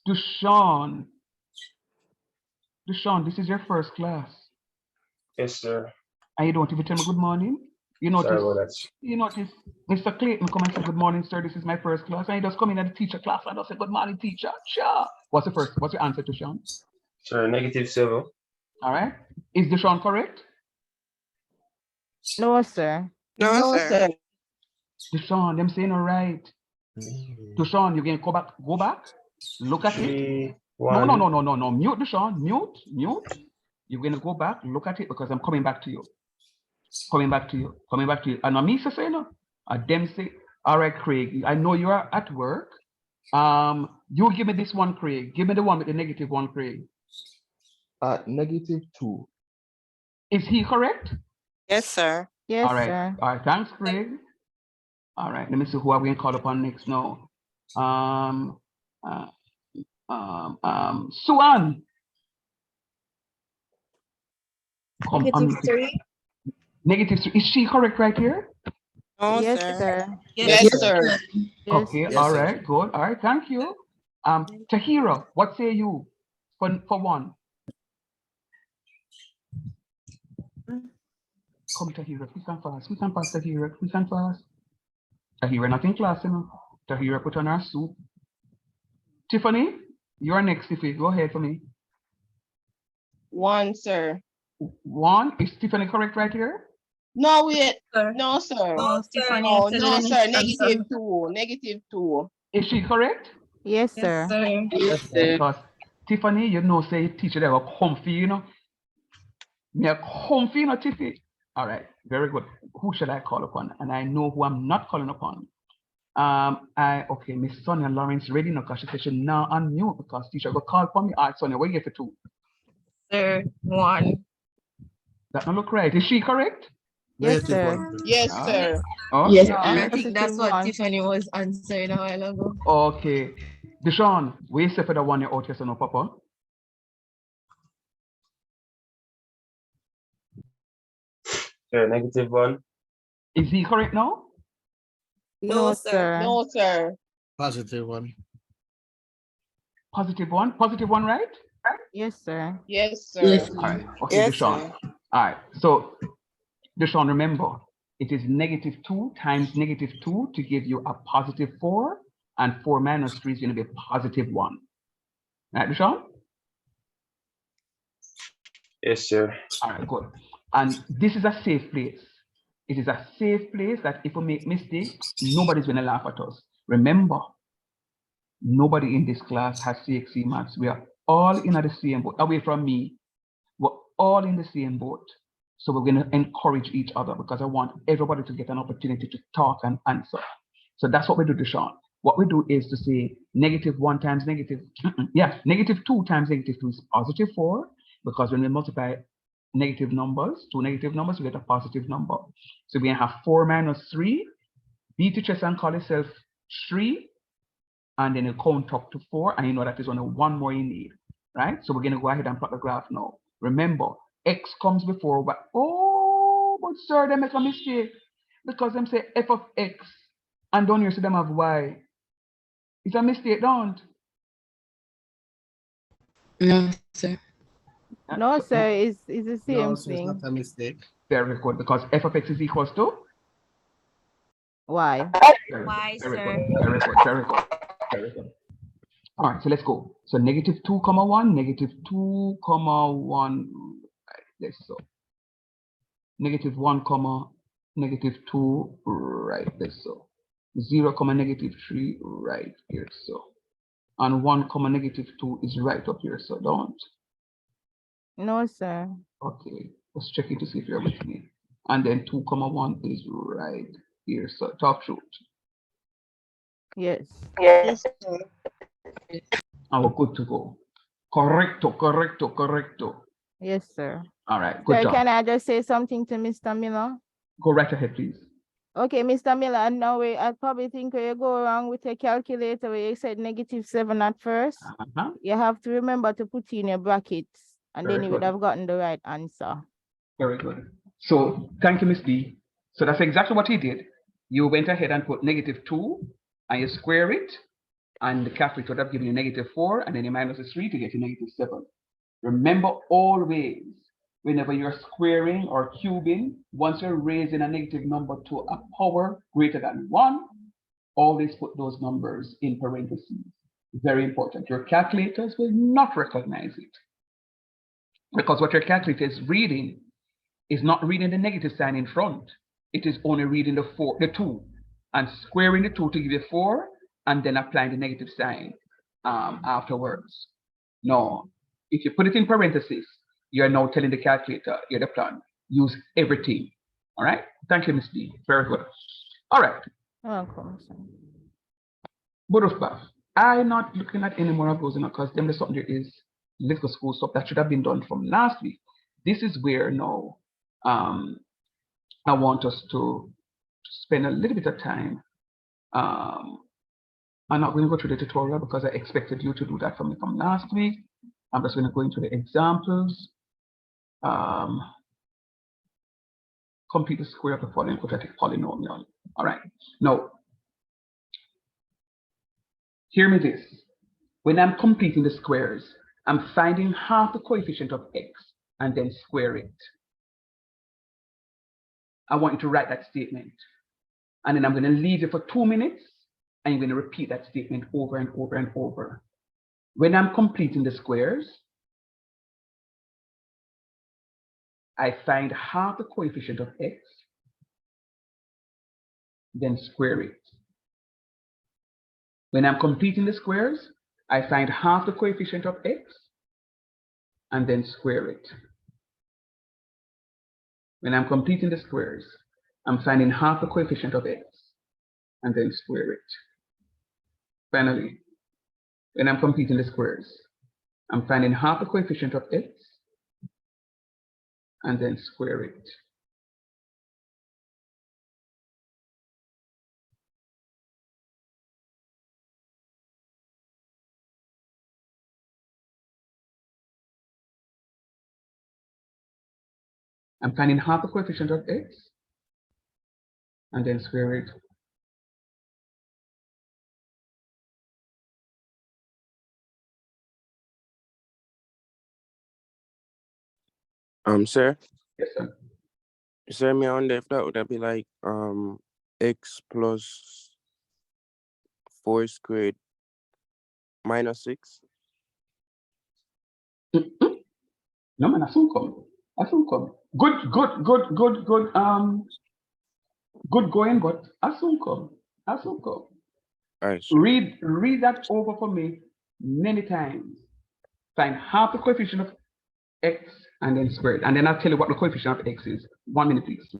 Dushan. Dushan, this is your first class. Yes, sir. And you don't even tell me good morning. You Sorry notice, about that. you notice Mr. Clayton come and say good morning, sir. This is my first class. And he just come in at the teacher class and just say good morning, teacher. Sure. What's your answer, Dushan? Sir, -7. All right. Is Dushan correct? No, sir. No, sir. Dushan, them saying all right. Dushan, you can go back, look at it. 3, No, 1. mute Dushan, mute. You're gonna go back, look at it because I'm coming back to you. Coming back to you. And Amisa say no. Them say, all right, Craig, I know you are at work. You give me this one, Craig. Give me the one with the -1, Craig. -2. Is he correct? Yes, sir. Yes, All right. sir. All right. Thanks, Craig. All right. Let me see who are we going to call upon next now. Suan. -3. -3. Is she correct right here? No, Yes, sir. sir. Yes, sir. Yes, Okay. Yes, All sir. right. Good. All right. Thank you. Tahira, what say you for one? Come, Tahira. We can fast. Tahira. We can fast. Tahira, not in class, you know. Tahira put on her suit. Tiffany, you're next, Tiffany. Go ahead for me. 1, sir. 1. Is Tiffany correct right here? No, wait. Sir. No, sir. No, Tiffany. Oh, said no, the sir. next answer. -2. Is she correct? yes, Yes, sir. sir. Yes, sir. Because Tiffany, you know, say teacher they were comfy, you know. Me are comfy, you know, Tiffany. All right, very good. Who should I call upon? And I know who I'm not calling upon. Okay, Miss Sonia Lawrence ready now because she said she now unmute because teacher go call for me. All right, Sonia, what you get for 2? Sir. 1. That don't look right. Is she correct? Yes, -1, sir. Yes, Ah. sir. Okay, Yes, all I right. think that's Positive what 1. Tiffany was answering a while ago. Okay. Deshaun, we say for the one you're out here, so no, Papa. Sir, -1. Is he correct now? No, sir. No, sir. +1. +1, right? Yes, sir. Yes, sir. yes, All right. Okay, Yes, Deshaun. sir. All right. So, Deshaun, remember, it is -2 times -2 to give you a +4, and 4 minus 3 is going to be +1. Right, Deshaun? Yes, sir. All right, good. And this is a safe place. It is a safe place that if we make mistakes, nobody's going to laugh at us. Remember, nobody in this class has CXC maths. We are all in the same boat. Away from me, we're all in the same boat. So we're going to encourage each other because I want everybody to get an opportunity to talk and answer. So that's what we do, Deshaun. What we do is to say -1 times -2 times -2 is +4, because when we multiply negative numbers, 2 negative numbers, we get a positive number. So we have 4 minus 3, beat your chest and call yourself 3, and then you count up to 4, and you know that there's only 1 more you need, right? So we're going to go ahead and plot the graph now. Remember, x comes before, but sir, they make a mistake because them say f of x, and down here see them have y. It's a mistake, don't? no, sir. No, sir. It's the same No, so it's thing. not a mistake. Very good, because f of x is equals to? Why? Why, Very sir? good, very good, very good, very good. All right, so let's go. So -2, 1, -2, 1, right, this so. -1, -2, right, this so. 0, -3, right here, so. And 1, -2 is right up here, so don't. No, sir. Okay, let's check it to see if you're with me. And then 2, 1 is right here, so talk truth. Yes. Yes, sir. And we're good to go. Correcto. Yes, sir. All right, good Sir, job. can I just say something to Mr. Miller? Go right ahead, please. Okay, Mr. Miller, now I probably think where you go wrong with your calculator where you said -7 at first. You have to remember to put in your brackets, and Very then you would good. have gotten the right answer. Very good. So thank you, Miss D. So that's exactly what he did. You went ahead and put -2 and you square it, and the calculator would have given you -4, and then you minus the 3 to get you -7. Remember always, whenever you're squaring or cubing, once you're raising a negative number to a power greater than 1, always put those numbers in parentheses. Very important. Your calculators will not recognize it, because what your calculator is reading is not reading the negative sign in front. It is only reading the 2, and squaring the 2 to give you 4, and then applying the negative sign afterwards. No, if you put it in parentheses, you're now telling the calculator, you're the plan. Use everything. All right. Thank you, Miss D. Very good. All right. Welcome, sir. Budufbaf. I'm not looking at any more of those, because them the something there is little school stuff that should have been done from last week. This is where now I want us to spend a little bit of time. I'm not going to go through the tutorial because I expected you to do that for me from last week. I'm just going to go into the examples. Complete the square of the following quadratic polynomial. All right. Now, hear me this. When I'm completing the squares, I'm finding half the coefficient of x and then square it. I want you to write that statement. And then I'm going to leave it for 2 minutes, and you're going to repeat that statement over and over and over. When I'm completing the squares, I find half the coefficient of x, then square it. When I'm completing the squares, I find half the coefficient of x, and then square it. When I'm completing the squares, I'm finding half the coefficient of x, and then square it. Finally, when I'm completing the squares, I'm finding half the coefficient of x, and then square it. I'm finding half the coefficient of x, and then square it. Sir, Yes, sir. sir, me on if that would that be like x plus 4 squared minus 6? No, man, I soon come. I soon come. Good, good, good, good, good. Good going, but I soon come. I soon come. All right, sir. Read that over for me many times. Find half the coefficient of x and then square it. And then I'll tell you what the coefficient of x is. 1 minute, please.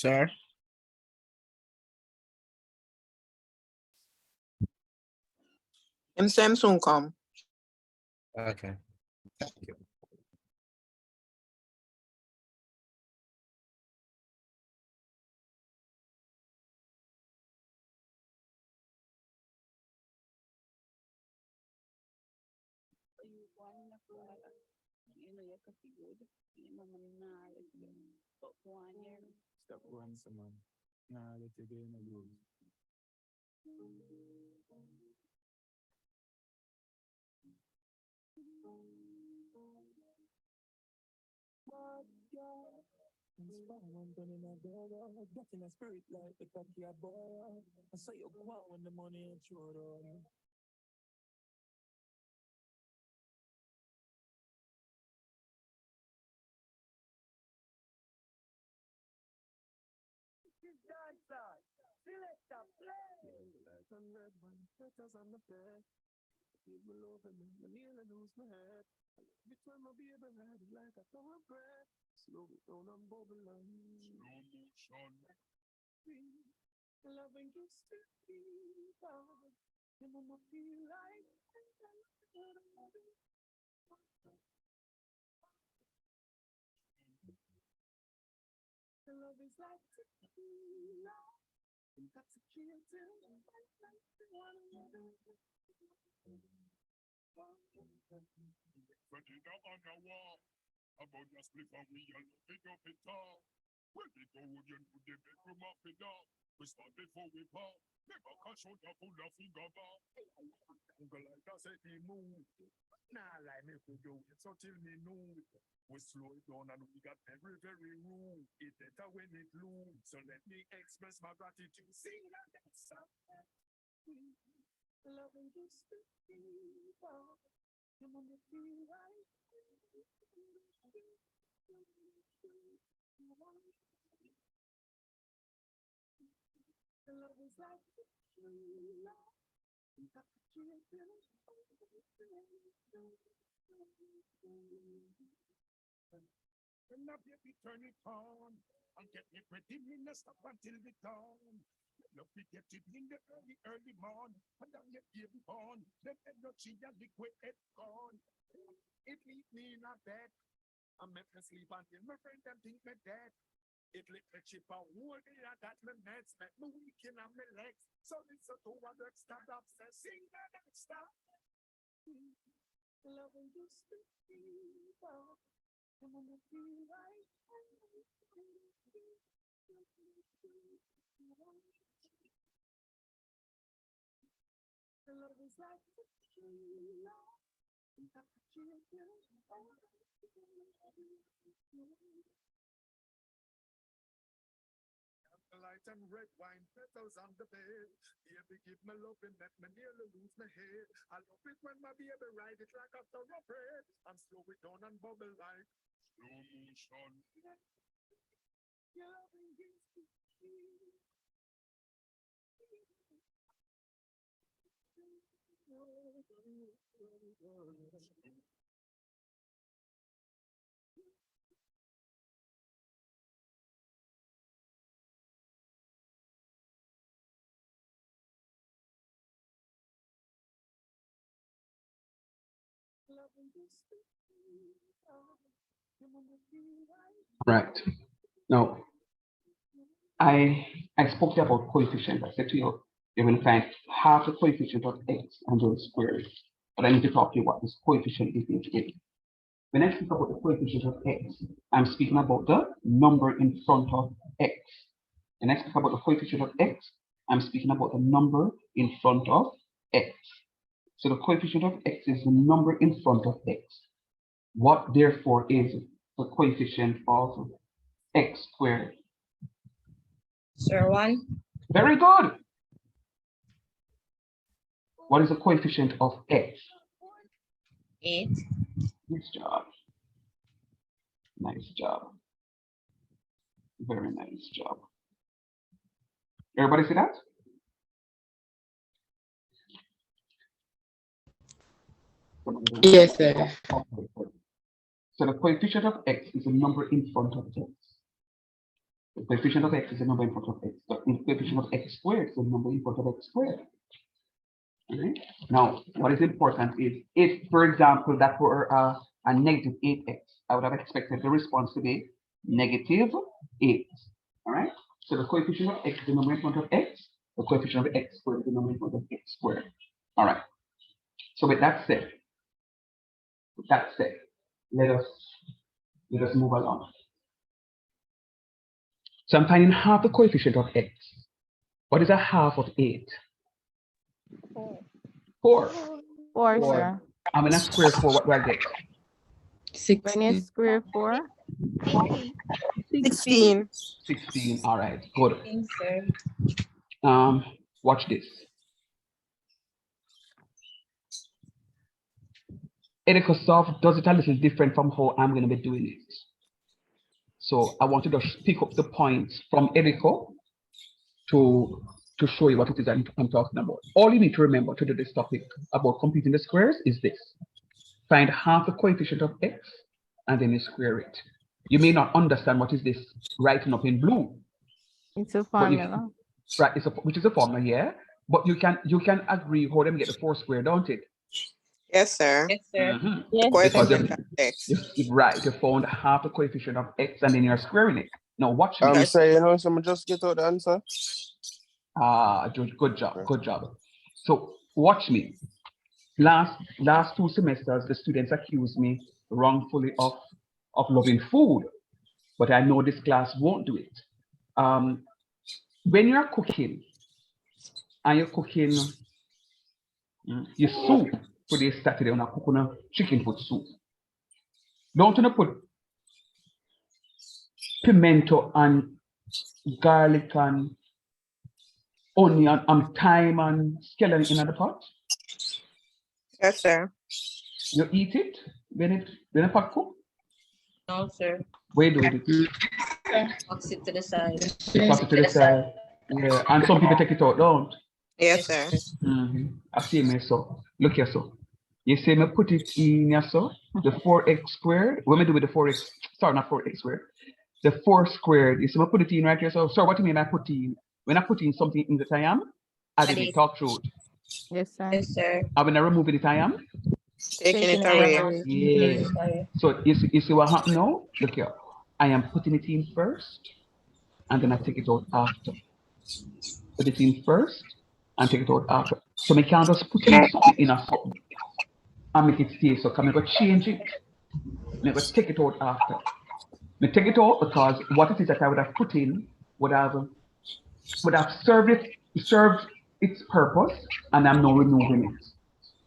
Sir? Him soon come. Okay. Thank you. Stop one someone. Nah, let it go in the room. Getting a spirit like the cocky boy. I say you go out when the money ain't short on. People over me, I nearly lose my head. Every time I be able to ride it like a thoroughbred. Slow it down and bubble on. Slow motion. Loving you still deep out. You mama feel like the love is like tequila. Intoxicating. About your split and we all pick up it all. When we go again to the bedroom of the dog. We start before we pop. Never catch out a full of figure bar. Uncle like I said he move. Nah, like me could do it so till me know. We slow it down and we got very, very rude. It better when it lose. So let me express my gratitude. Sing that song. Loving this people. You want to feel right. The love is like tequila. When the baby turn it on and get me pretty in the stop until the dawn. Love me get it in the early morn. And then get baby born. Then energy and liquid head gone. It leave me in a bed. I make me sleep until my friend them think me dead. It lit me chip a whole day and that me meds make me weak in on my legs. So this a two other stand up say sing the next stop. Loving you sweet people. You wanna feel right. The love is like tequila. Light and red wine petals on the bed. Baby, give me love and let me nearly lose my head. I love it when my baby ride it like a thoroughbred. And slow it down and bubble like slow motion. You're loving this. Right. Now, I spoke to you about coefficient. I said to you, you're going to find half the coefficient of x and those squares. But I need to talk to you about this coefficient difference is. When I speak about the coefficient of x, I'm speaking about the number in front of x. When I speak about the coefficient of x, I'm speaking about the number in front of x. So the coefficient of x is the number in front of x. What therefore is the coefficient of x squared? Sir, 1. Very good. What is the coefficient of x? 8. Nice job. Nice job. Very nice job. Everybody see that? Yes, sir. Okay. So the coefficient of x is the number in front of x. The coefficient of x is the number in front of x. The coefficient of x squared is the number in front of x squared. Okay. Now, what is important is if, for example, that were a negative 8x, I would have expected the response to be negative 8. All right. So the coefficient of x is the number in front of x. The coefficient of x squared is the number in front of x squared. All right. So with that said, let us move along. So I'm finding half the coefficient of x. What is a half of 8? 4. 4, sir. I'm gonna square 4. What do I get? When you 16. square 4, 16. 16. All right. Good. Thanks, sir. Watch this. Ericosoft does it a little different from how I'm going to be doing it. So I want to just pick up the points from Erico to show you what it is I'm talking about. All you need to remember to do this topic about completing the squares is this. Find half the coefficient of x and then you square it. You may not understand what is this writing up in blue. it's a But formula. right, which is a formula, yeah. But you can agree how them get the 4 square, don't it? Yes, sir. Yes, sir. Mhm. Yes, Because sir. Coefficient of x. right, you found half the coefficient of x and then you're squaring it. Now watch me. Yes. Say, you know, someone just get out the answer. Good job. So watch me. Last 2 semesters, the students accused me wrongfully of loving food, but I know this class won't do it. When you're cooking and you're cooking your soup for this Saturday, when I'm cooking a chicken foot soup, don't you put pimento and garlic and onion and thyme and skeleton in the pot? Yes, sir. You eat it when a pot cook? No, sir. Where do it? Box it to the side. Toss it to the side. Yeah, and some people take it out, don't? Yes, sir. I see me so. Look here, so. You see me put it in here, so. The 4x squared. What me do with the 4x? Sorry, not 4x squared. The 4 squared. You see me put it in right here, so. So what do you mean I put in? When I put in something in that I am, I didn't talk through it. Yes, sir. Yes, sir. And when I remove it, I am. Taking it Taking it away. away. Yeah. Sorry. So you see what happened now? Look here. I am putting it in first, and then I take it out after. Put it in first, and take it out after. So I can't just put in something in a something and make it stay. So I'm going to change it. I'm going to take it out after. I take it out because what it is that I would have put in would have served its purpose, and I'm now removing it.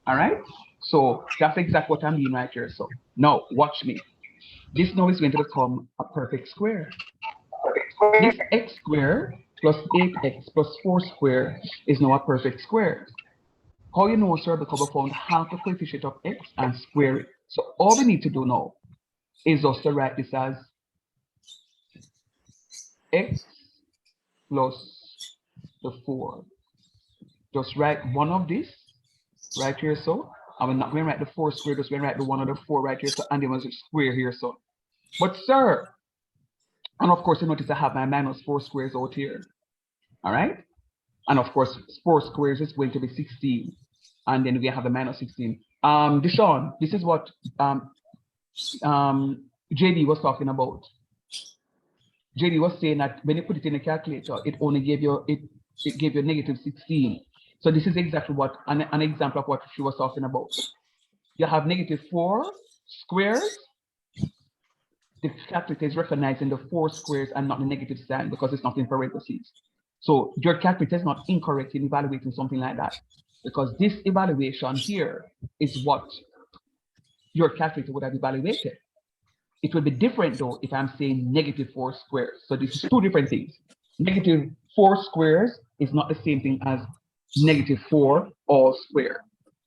All right. So that's exactly what I'm doing right here. So now watch me. This now is going to become a perfect square. This x squared plus 8x plus 4 squared is now a perfect square. How you know, sir? Because we found half the coefficient of x and square it. So all we need to do now is just to write this as x plus the 4. Just write one of this right here, so. And we're not going to write the 4 square, just going to write the 1 of the 4 right here, so, and then was a square here, so. But sir, and of course you notice I have my minus 4 squares out here. All right. And of course 4 squares is going to be 16. And then we have the minus 16. Deshaun, this is what JD was talking about. JD was saying that when you put it in a calculator, it only gave you it gave you negative 16. So this is exactly what an example of what she was talking about. You have negative 4 squares. The calculator is recognizing the 4 squares and not the negative sign because it's not in parentheses. So your calculator is not incorrect in evaluating something like that, because this evaluation here is what your calculator would have evaluated. It would be different though if I'm saying negative 4 squares. So this is 2 different things. Negative 4 squares is not the same thing as negative 4 all square,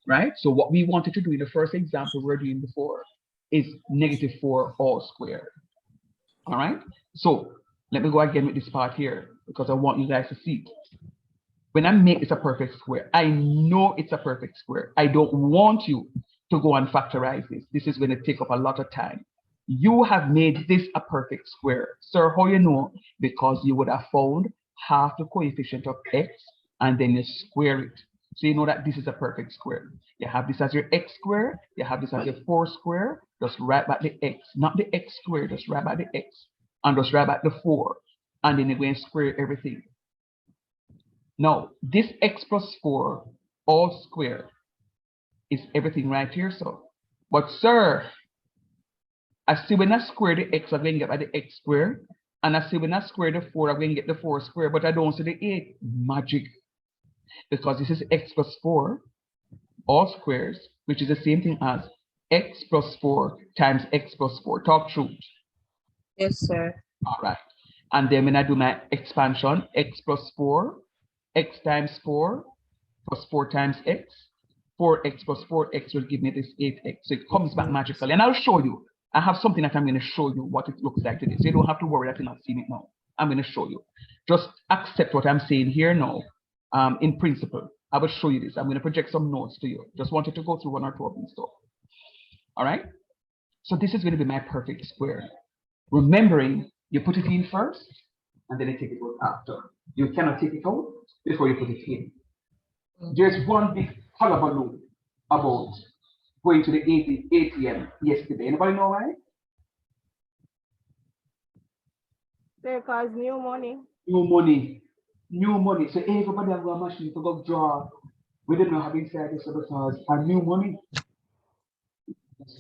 right? So what we wanted to do in the first example we're doing before is negative 4 all square. All right. So let me go again with this part here because I want you guys to see. When I make this a perfect square, I know it's a perfect square. I don't want you to go and factorize this. This is going to take up a lot of time. You have made this a perfect square. Sir, how you know? Because you would have found half the coefficient of x and then you square it. So you know that this is a perfect square. You have this as your x square, you have this as your 4 square, just write back the x, not the x square, just write back the x, and just write back the 4, and then you're going to square everything. Now, this x plus 4 all square is everything right here, so. But sir, I see when I square the x, I'm going to get by the x square, and I see when I square the 4, I'm going to get the 4 square, but I don't see the 8. Magic. Because this is x plus 4, all squares, which is the same thing as x plus 4 times x plus 4. Talk truth. Yes, sir. All right. And then when I do my expansion, x plus 4, x times 4 plus 4 times x, 4x plus 4x will give me this 8x. So it comes back magically. And I'll show you. I have something that I'm going to show you what it looks like today. So you don't have to worry that you're not seeing it now. I'm going to show you. Just accept what I'm saying here now. In principle, I will show you this. I'm going to project some notes to you. Just wanted to go through 1 or 2 of these stuff. All right. So this is going to be my perfect square. Remembering, you put it in first, and then you take it out after. You cannot take it out before you put it in. There's one big hullabaloo about going to the ATM yesterday. Anybody know why? Because new money. New money. New money. So everybody have a machine to go draw. We didn't know how inside this because a new money.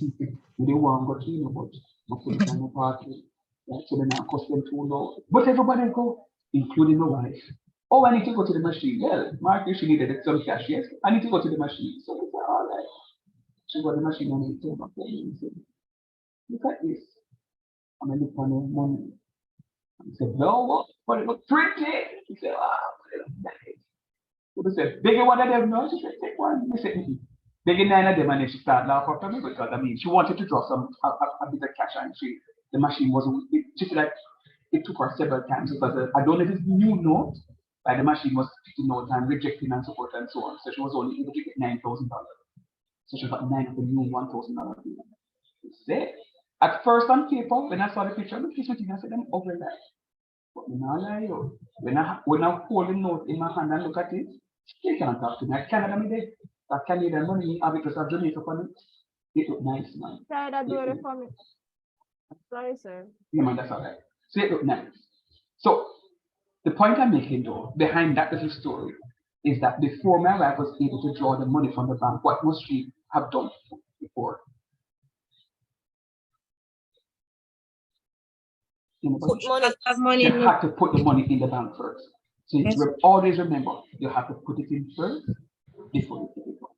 We didn't want to go clean about my put it on the party. Right? So then I cost them too low. But everybody go, including my wife. Oh, I need to go to the machine. Well, Mark, she needed some cash. Yes, I need to go to the machine. So we said, all right. She got the machine and he came up there and he said, look at this. I'm going to look on the money. He said, no, what? But it look pretty. He said, it looks nice. So they said, bigger one of them, no? She said, take one. He said, bigger 9 of them, and then she started laughing at me because, I mean, she wanted to draw a bit of cash and the machine wasn't, she said like, it took her several times because I don't know if it's new note, but the machine was picking notes and rejecting and so forth and so on. So she was only able to get $9,000. So she got 9 of the new $1,000. Say, at first on paper, when I saw the picture, look, this I said, I'm over that. But when I hold the note in my hand and look at it, you can't talk to me. I Canada me there. That Canadian money, I have it just have Jamaica on it. It look nice, man. Try that door for me. Sorry, sir. Yeah, man, that's all right. So it look nice. So the point I'm making though, behind that little story, is that before my wife was able to draw the money from the bank, what must she have done before? Put money, have money You in have to put the money in the bank first. So Yes. always remember, you have to put it in first before you take it out.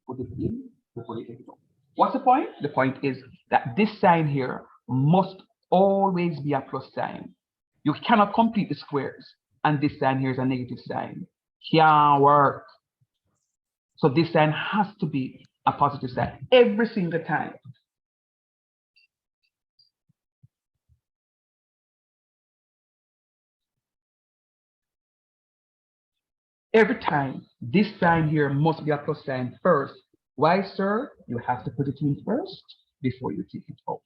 Put it in before you take it out. What's the point? The point is that this sign here must always be a plus sign. You cannot complete the squares, and this sign here is a negative sign. Can't work. So this sign has to be a positive sign every single time. Every time, this sign here must be a plus sign first. Why, sir? You have to put it in first before you take it out.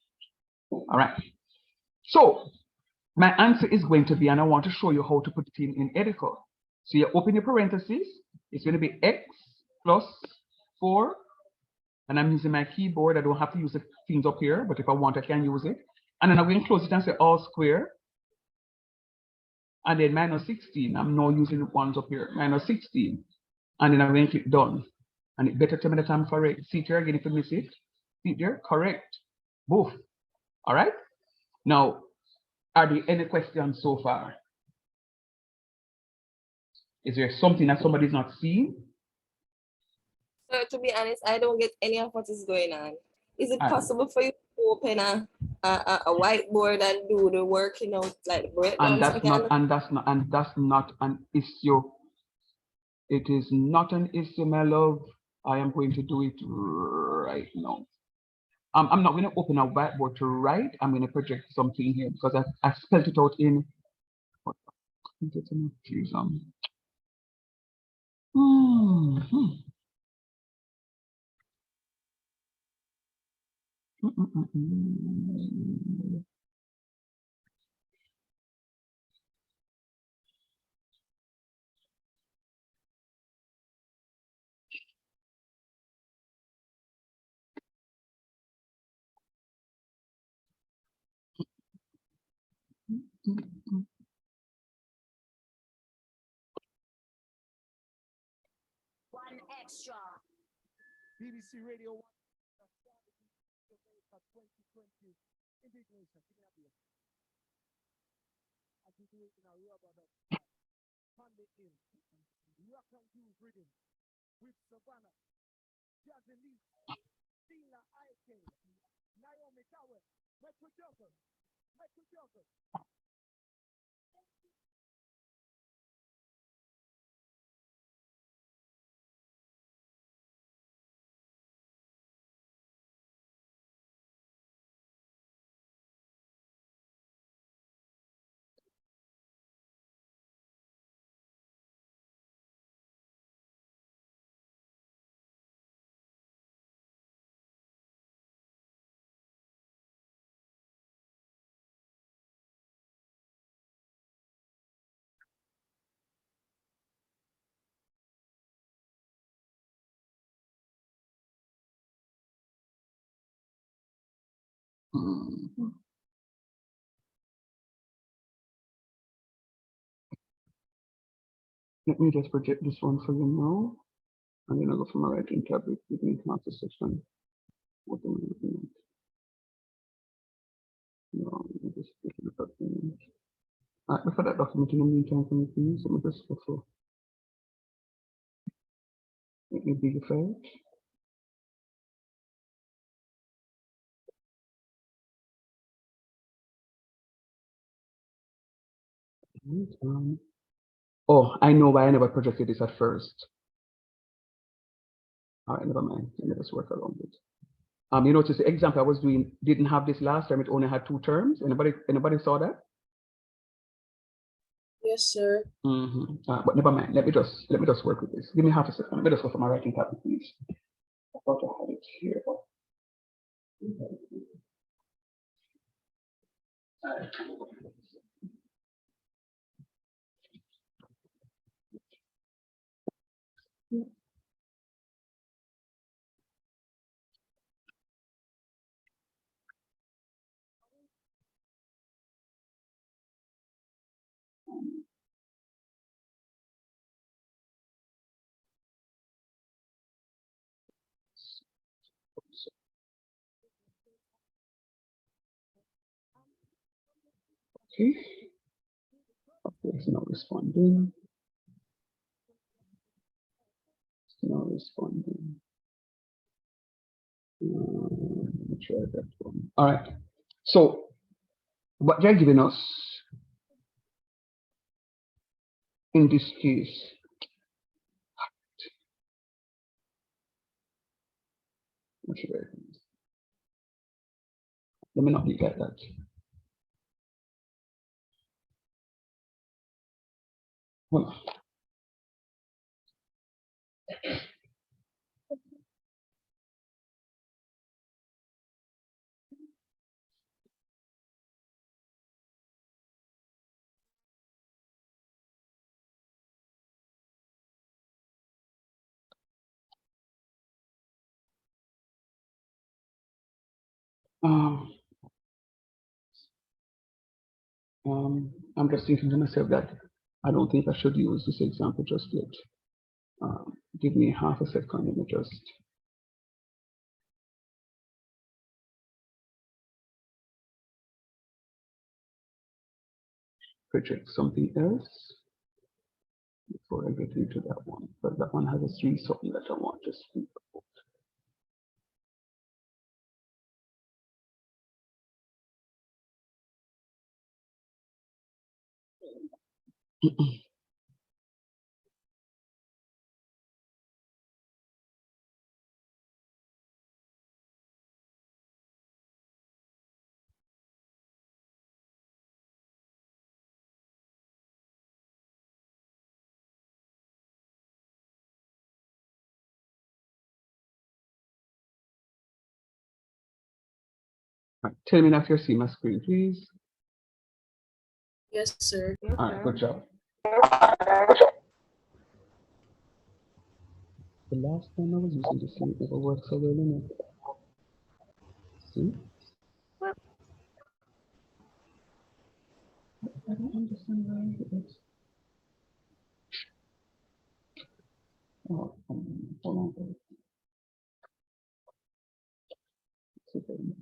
All right. So my answer is going to be, and I want to show you how to put it in Edical. So you open your parentheses. It's going to be x plus 4. And I'm using my keyboard. I don't have to use the things up here, but if I want, I can use it. And then I'm going to close it and say all square. And then minus 16. I'm now using the ones up here, minus 16. And then I'm going to click done. And it better tell me that I'm correct. See it here again if you miss it. See it there? Correct. Both. All right. Now, are there any questions so far? Is there something that somebody's not seeing? So to be honest, I don't get any of what is going on. Is it Alright. possible for you to open a whiteboard and do the working out like breakdowns? And that's not an issue. It is not an issue, my love. I am going to do it right now. I'm not going to open a whiteboard to write. I'm going to project something here because I spelled it out in. BBC Radio 1. 2020 integration. As we do it in a rubber dub. Monday in. Rock and groove rhythm. With Savannah. Jazzy Tina IK. Naomi Tower. Metro Jogger. Metro Jogger. Let me just project this one for you now. I'm gonna go from my writing tablet within master section. What am I looking at? No, let me just look at the document. Look at that document in the meantime for me, please. Let me just go for. Let me bigify it. Oh, I know why I never projected this at first. All right, never mind. Let me just work around it. You notice the example I was doing didn't have this last term. It only had 2 terms. Anybody saw that? Yes, sir. But never mind. Let me just work with this. Give me half a second. Let me just go for my writing tablet, please. I thought I had it here. Okay. Okay, it's not responding. It's not responding. Let me try that one. All right. So what they're giving us in this case, what should I do? Let me not be like that. Hold on. I'm just thinking to myself that I don't think I should use this example just yet. Give me half a second. Let me just. Project something else before I get into that one. But that one has a 3 something that I want to speak about. Tell me if you see my screen, please. Yes, sir. All right, good job. The last time I was using this link never worked so well enough. See? I don't understand why it's. Oh, hold on. See if I can-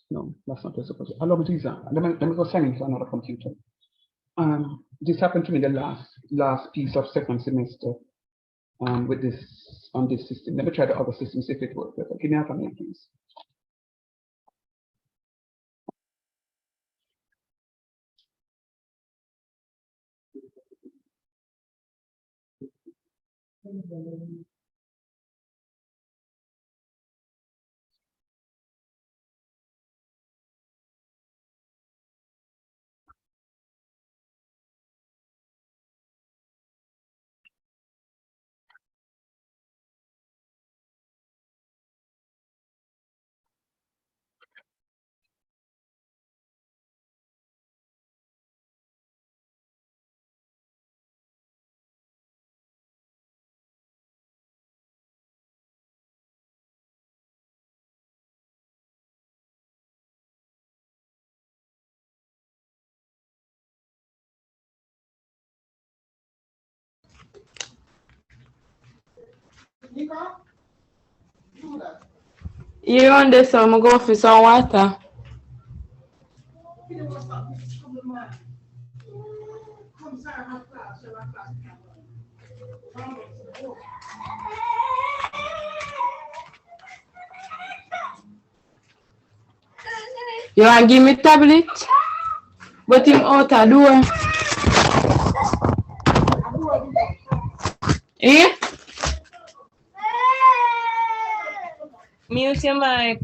No, that's not the supposed. Allow me to use that. Let me go sign into another computer. This happened to me the last piece of second semester. With this on this system. Let me try the other system, see if it works. Give me half a minute, please. You on this, so I'm gonna go for some water. You want give me tablet? But him out a door. Eh? Mute your mic.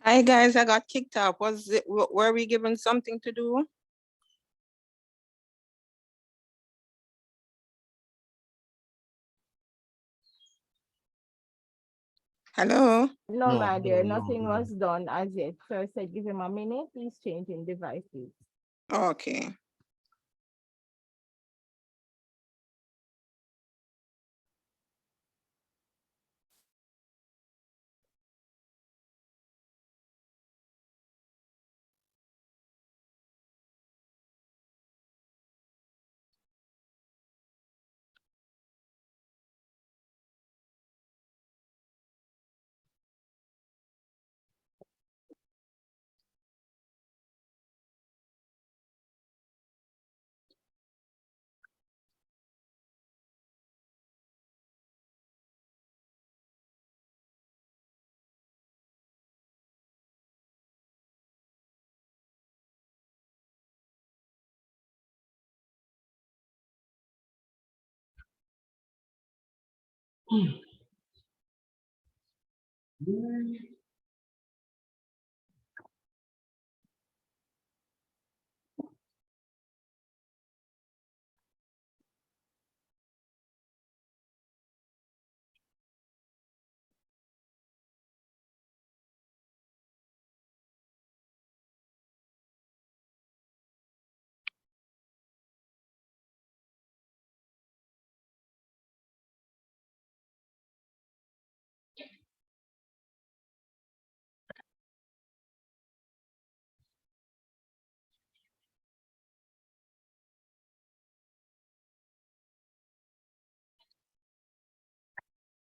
Hi guys, I got kicked out. Were we given something to do? Hello? No, my dear, no, nothing no. was done as yet. So I said, give him a minute. He's changing devices. Okay.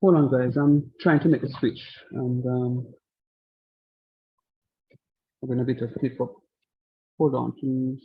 Hold on, guys. I'm trying to make a switch, and I'm gonna bit of flip up. Hold on, please.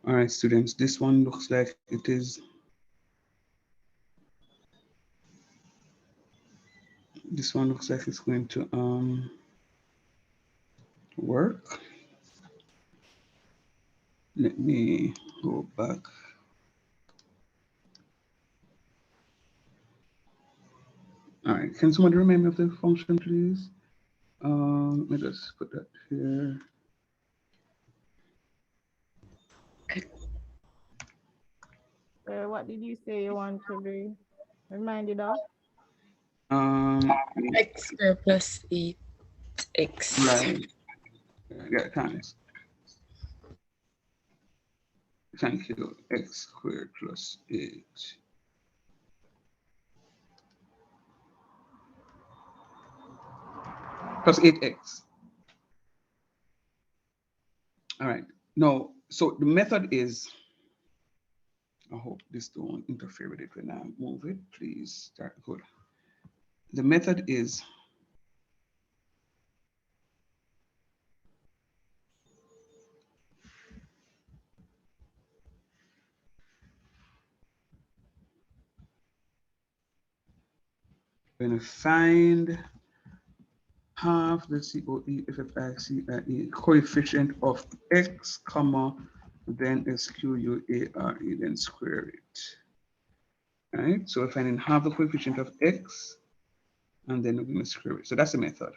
All right, students, this one looks like it is. This one looks like it's going to work. Let me go back. All right, can someone remind me of the function, please? Let me just put that here. What did you say you want to be reminded of? X square plus 8x. Right. Yeah, thanks. Thank you. X squared plus 8. Plus 8x. All right. No, so the method is, I hope this don't interfere with it when I move it. Please start good. The method is going to find half the COE coefficient of x, comma, then SQUARE, then square it. All right, so we're finding half the coefficient of x, and then we're going to square it. So that's the method.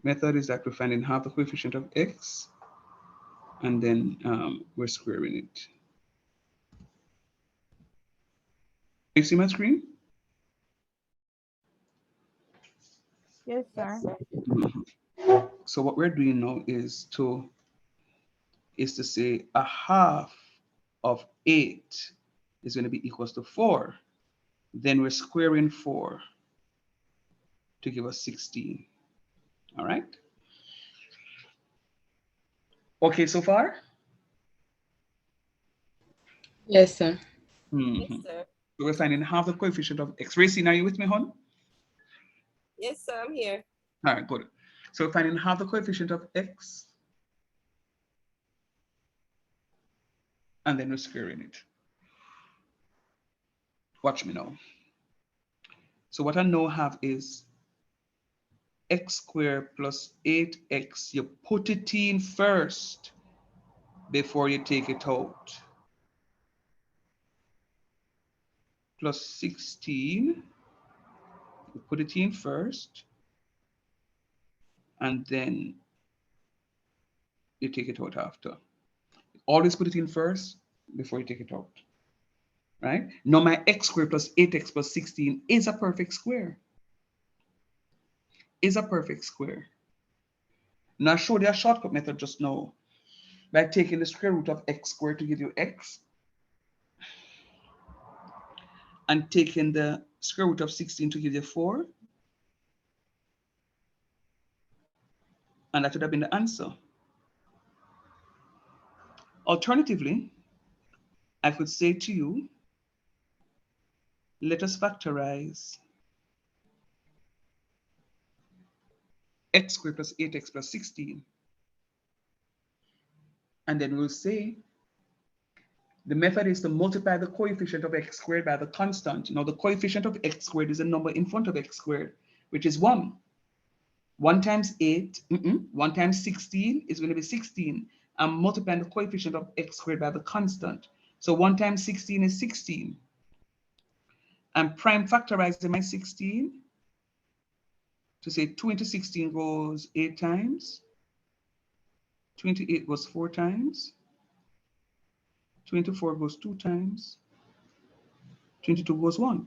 Method is that we're finding half the coefficient of x, and then we're squaring it. You see my screen? Yes, sir. So what we're doing now is to say a half of 8 is going to be equals to 4. Then we're squaring 4 to give us 16. All right. Okay, so far? Yes, sir. Yes, sir. So we're finding half the coefficient of x. Racine, are you with me, hon? Yes, sir, I'm here. All right, good. So we're finding half the coefficient of x, and then we're squaring it. Watch me now. So what I now have is x squared plus 8x. You put it in first before you take it out. Plus 16. You put it in first, and then you take it out after. Always put it in first before you take it out. Right? Now my x squared plus 8x plus 16 is a perfect square. Is a perfect square. Now I showed you a shortcut method just now by taking the square root of x squared to give you x, and taking the square root of 16 to give you 4. And that would have been the answer. Alternatively, I could say to you, let us factorize x squared plus 8x plus 16. And then we'll say the method is to multiply the coefficient of x squared by the constant. Now the coefficient of x squared is a number in front of x squared, which is 1. 1 times 8, 1 times 16 is going to be 16. I'm multiplying the coefficient of x squared by the constant. So 1 times 16 is 16. I'm prime factorizing my 16 to say 2 into 16 goes 8 times. 28 goes 4 times. 24 goes 2 times. 22 goes 1.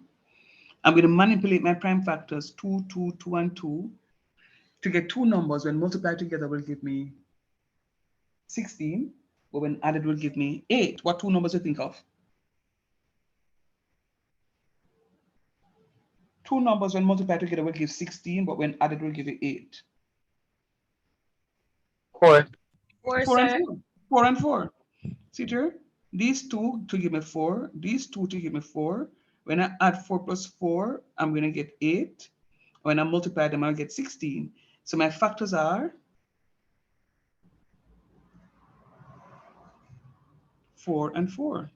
I'm going to manipulate my prime factors 2, 2, 2, and 2 to get two numbers when multiplied together will give me 16, but when added will give me 8. What two numbers do you think of? Two numbers when multiplied together will give 16, but when added will give you 8. 4. 4 and 4. 4 and 4. See here? These two to give me 4. These two to give me 4. When I add 4 plus 4, I'm going to get 8. When I multiply them, I'll get 16. So my factors are 4, and 4.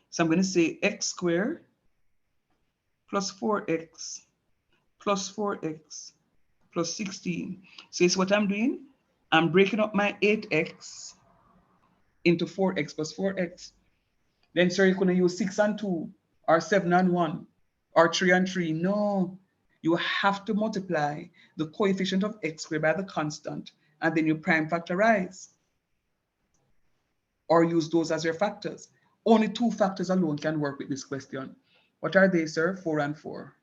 So I'm going to say x squared plus 4x plus 4x plus 16. So it's what I'm doing. I'm breaking up my 8x into 4x plus 4x. Then, sir, you're going to use 6 and 2, or 7 and 1, or 3 and 3. No, you have to multiply the coefficient of x squared by the constant, and then you prime factorize, or use those as your factors. Only 2 factors alone can work with this question. What are they, sir? 4 and 4.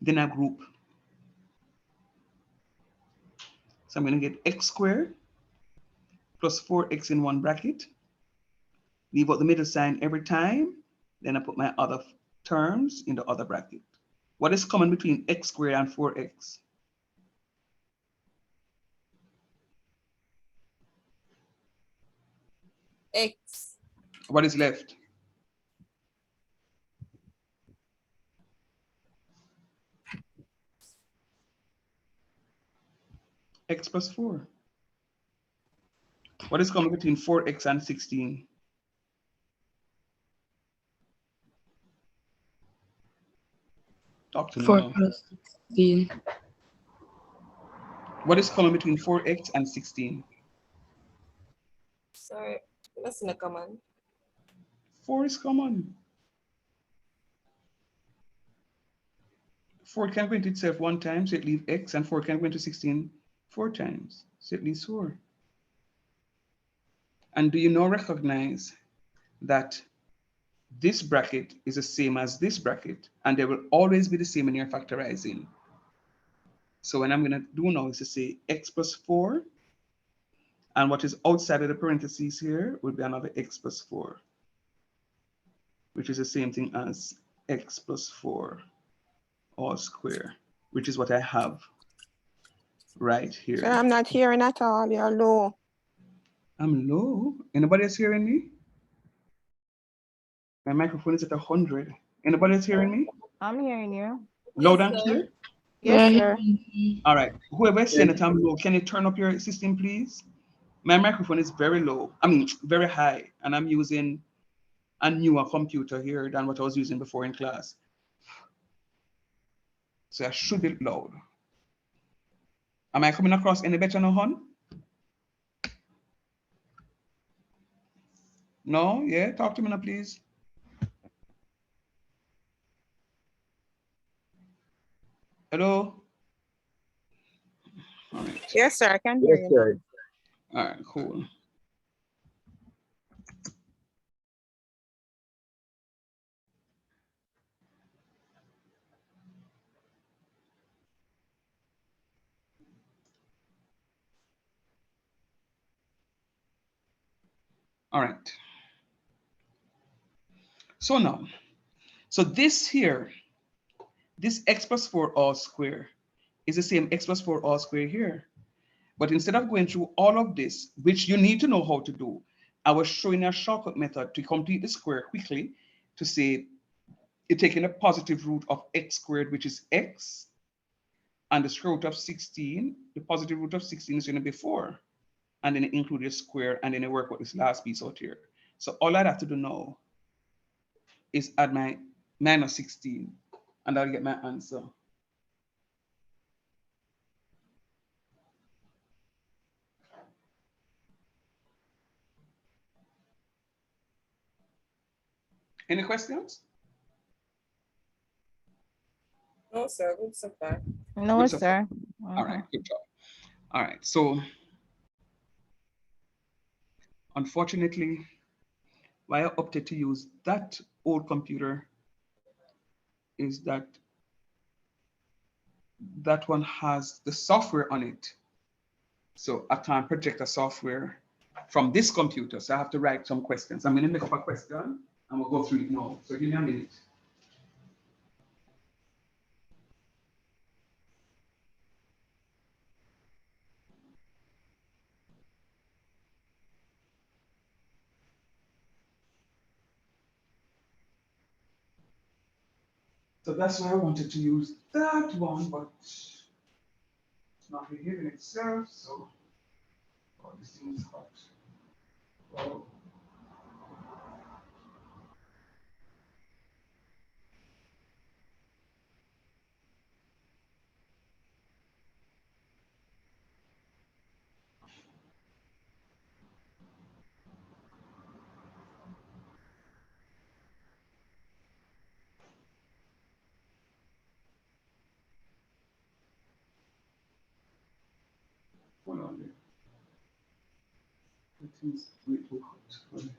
Then I group. So I'm going to get x squared plus 4x in one bracket. Leave out the middle sign every time. Then I put my other terms in the other bracket. What is common between x squared and 4x? X. What is left? X plus 4. What is common between 4x and 16? Talk to me 4 now. plus 16. What is common between 4x and 16? Sorry, that's not common. 4 is common. 4 can go into itself 1 time, so it leaves x, and 4 can go into 16 4 times, so it leaves 4. And do you now recognize that this bracket is the same as this bracket, and they will always be the same when you're factorizing? So what I'm going to do now is to say x plus 4, and what is outside of the parentheses here will be another x plus 4, which is the same thing as x plus 4 all square, which is what I have right here. Sir, I'm not hearing at all. You're low. I'm low. Anybody else hearing me? My microphone is at 100. Anybody else hearing me? I'm hearing you. Loud Yes, and sir. clear? Yes, Yeah, sir. All right. Whoever is saying that I'm low, can you turn up your system, please? My microphone is very low. I mean, very high. And I'm using a newer computer here than what I was using before in class. So I should be loud. Am I coming across any better now, hon? No? Yeah? Talk to me now, please. Hello? All right. Yes, sir, I can hear you now. All right, cool. All right. So now, so this here, this x plus 4 all square is the same x plus 4 all square here. But instead of going through all of this, which you need to know how to do, I was showing a shortcut method to complete the square quickly to say you're taking a positive root of x squared, which is x, and the square root of 16, the positive root of 16 is going to be 4. And then include your square, and then you work with this last piece out here. So all I have to do now is add my minus 16, and I'll get my answer. Any questions? No, sir. Good so far. No, Good so far. sir. All right, good job. All right, so unfortunately, why I opted to use that old computer is that that one has the software on it. So I can't project a software from this computer. So I have to write some questions. I'm going to make up a question and we'll go through it now. So give me a minute. So that's why I wanted to use that one, but it's not behaving itself. So Oh, the scene's hot. Well, hold on there. It is way too hot for me.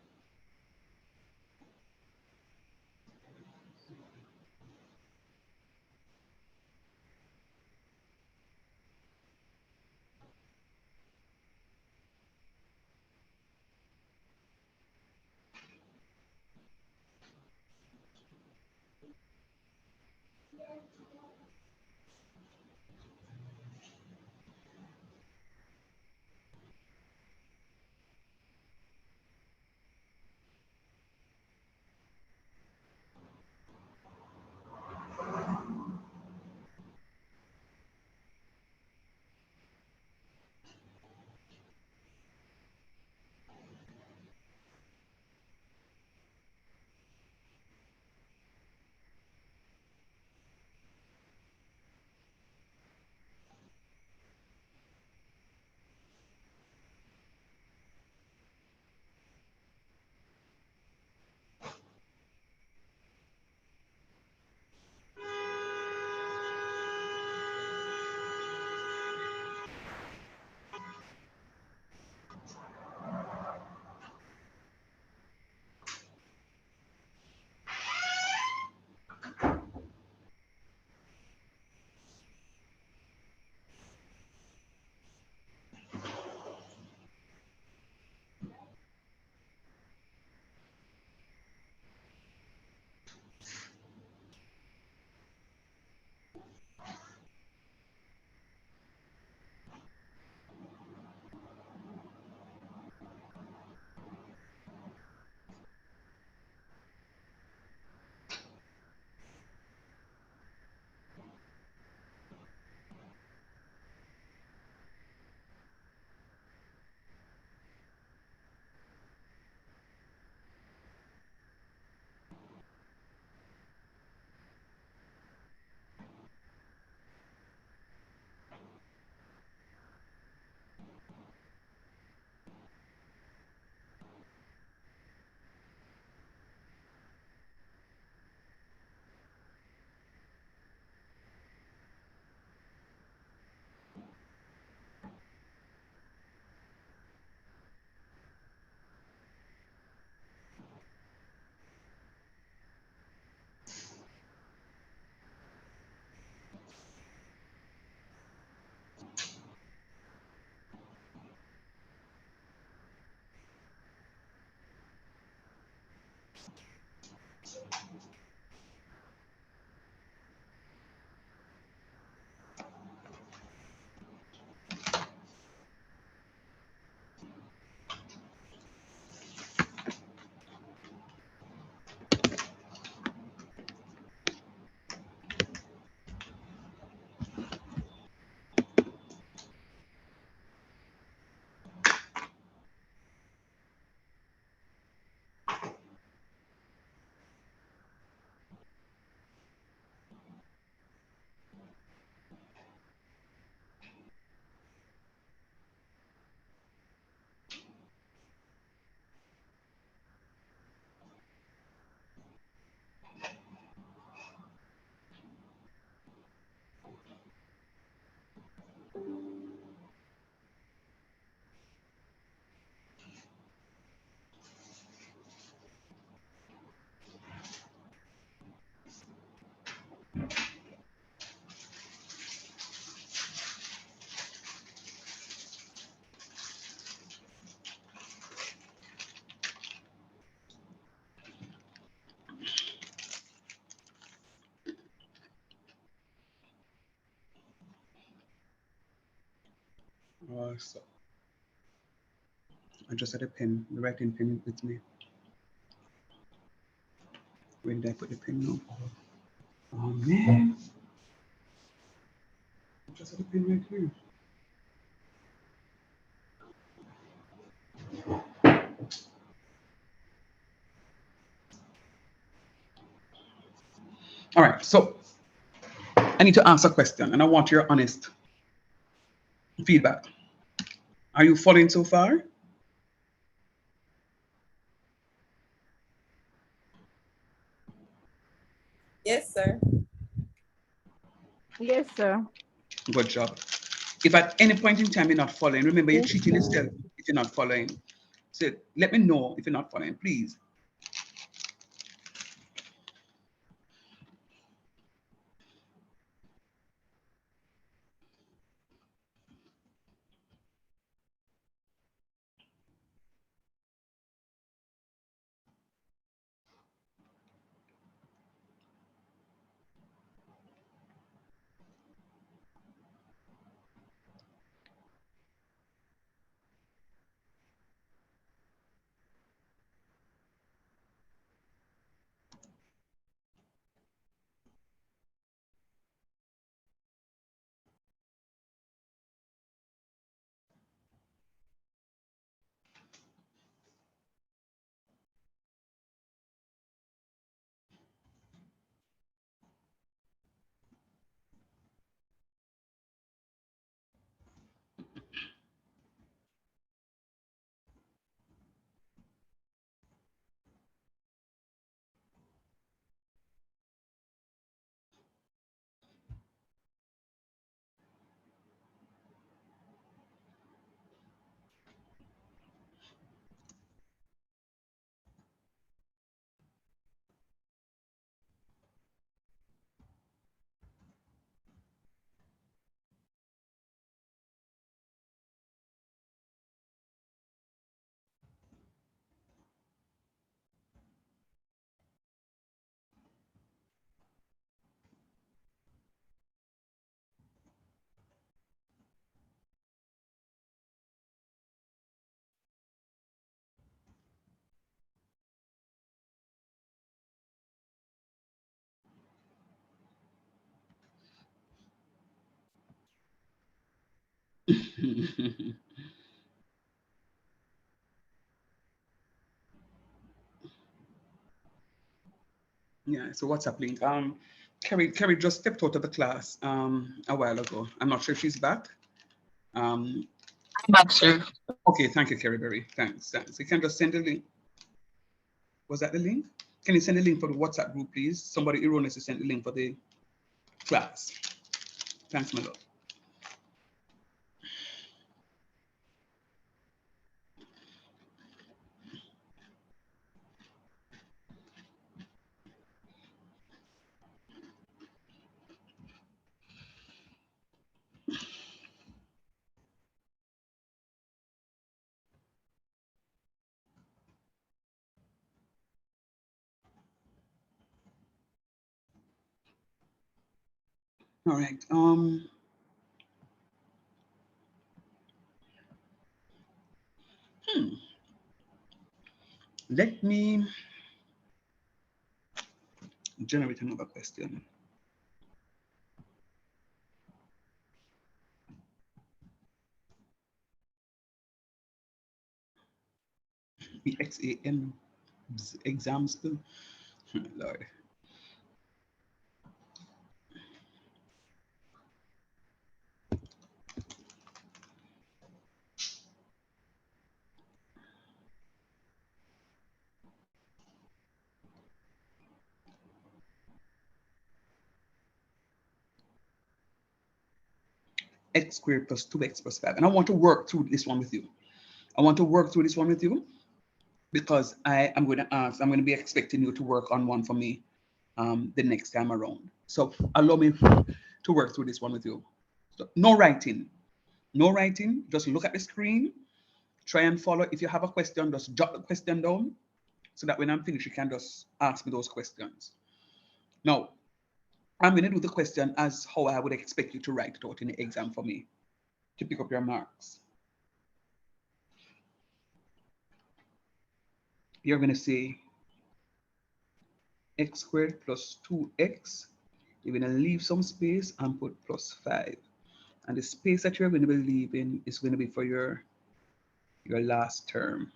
So I just had a pen, the writing pen with me. Where did I put the pen now? Oh man, I just had a pen right here. All right, so I need to ask a question and I want your honest feedback. Are you following so far? Yes, sir. Yes, sir. Good job. If at any point in time you're not following, remember you're Yes, cheating sir. yourself if you're not following. So let me know if you're not following, please. Yeah, so WhatsApp link. Kerry just stepped out of the class a while ago. I'm not sure if she's back. Um, I'm back, sir. okay, thank you, Kerry Berry. Thanks. You can just send the link. Was that the link? Can you send the link for the WhatsApp group, please? Somebody erroneously sent the link for the class. Thanks, my love. All right. Let me generate another question. The XAM exams still. Lord. X squared plus 2x plus 5. And I want to work through this one with you. Because I am going to ask, I'm going to be expecting you to work on one for me the next time around. So allow me to work through this one with you. So, no writing, just look at the screen, try and follow. If you have a question, just jot the question down so that when I'm finished, you can just ask me those questions. Now, I'm going to do the question as how I would expect you to write it out in the exam for me to pick up your marks. You're going to say x squared plus 2x. You're going to leave some space and put plus 5. And the space that you're going to be leaving is going to be for your your last term.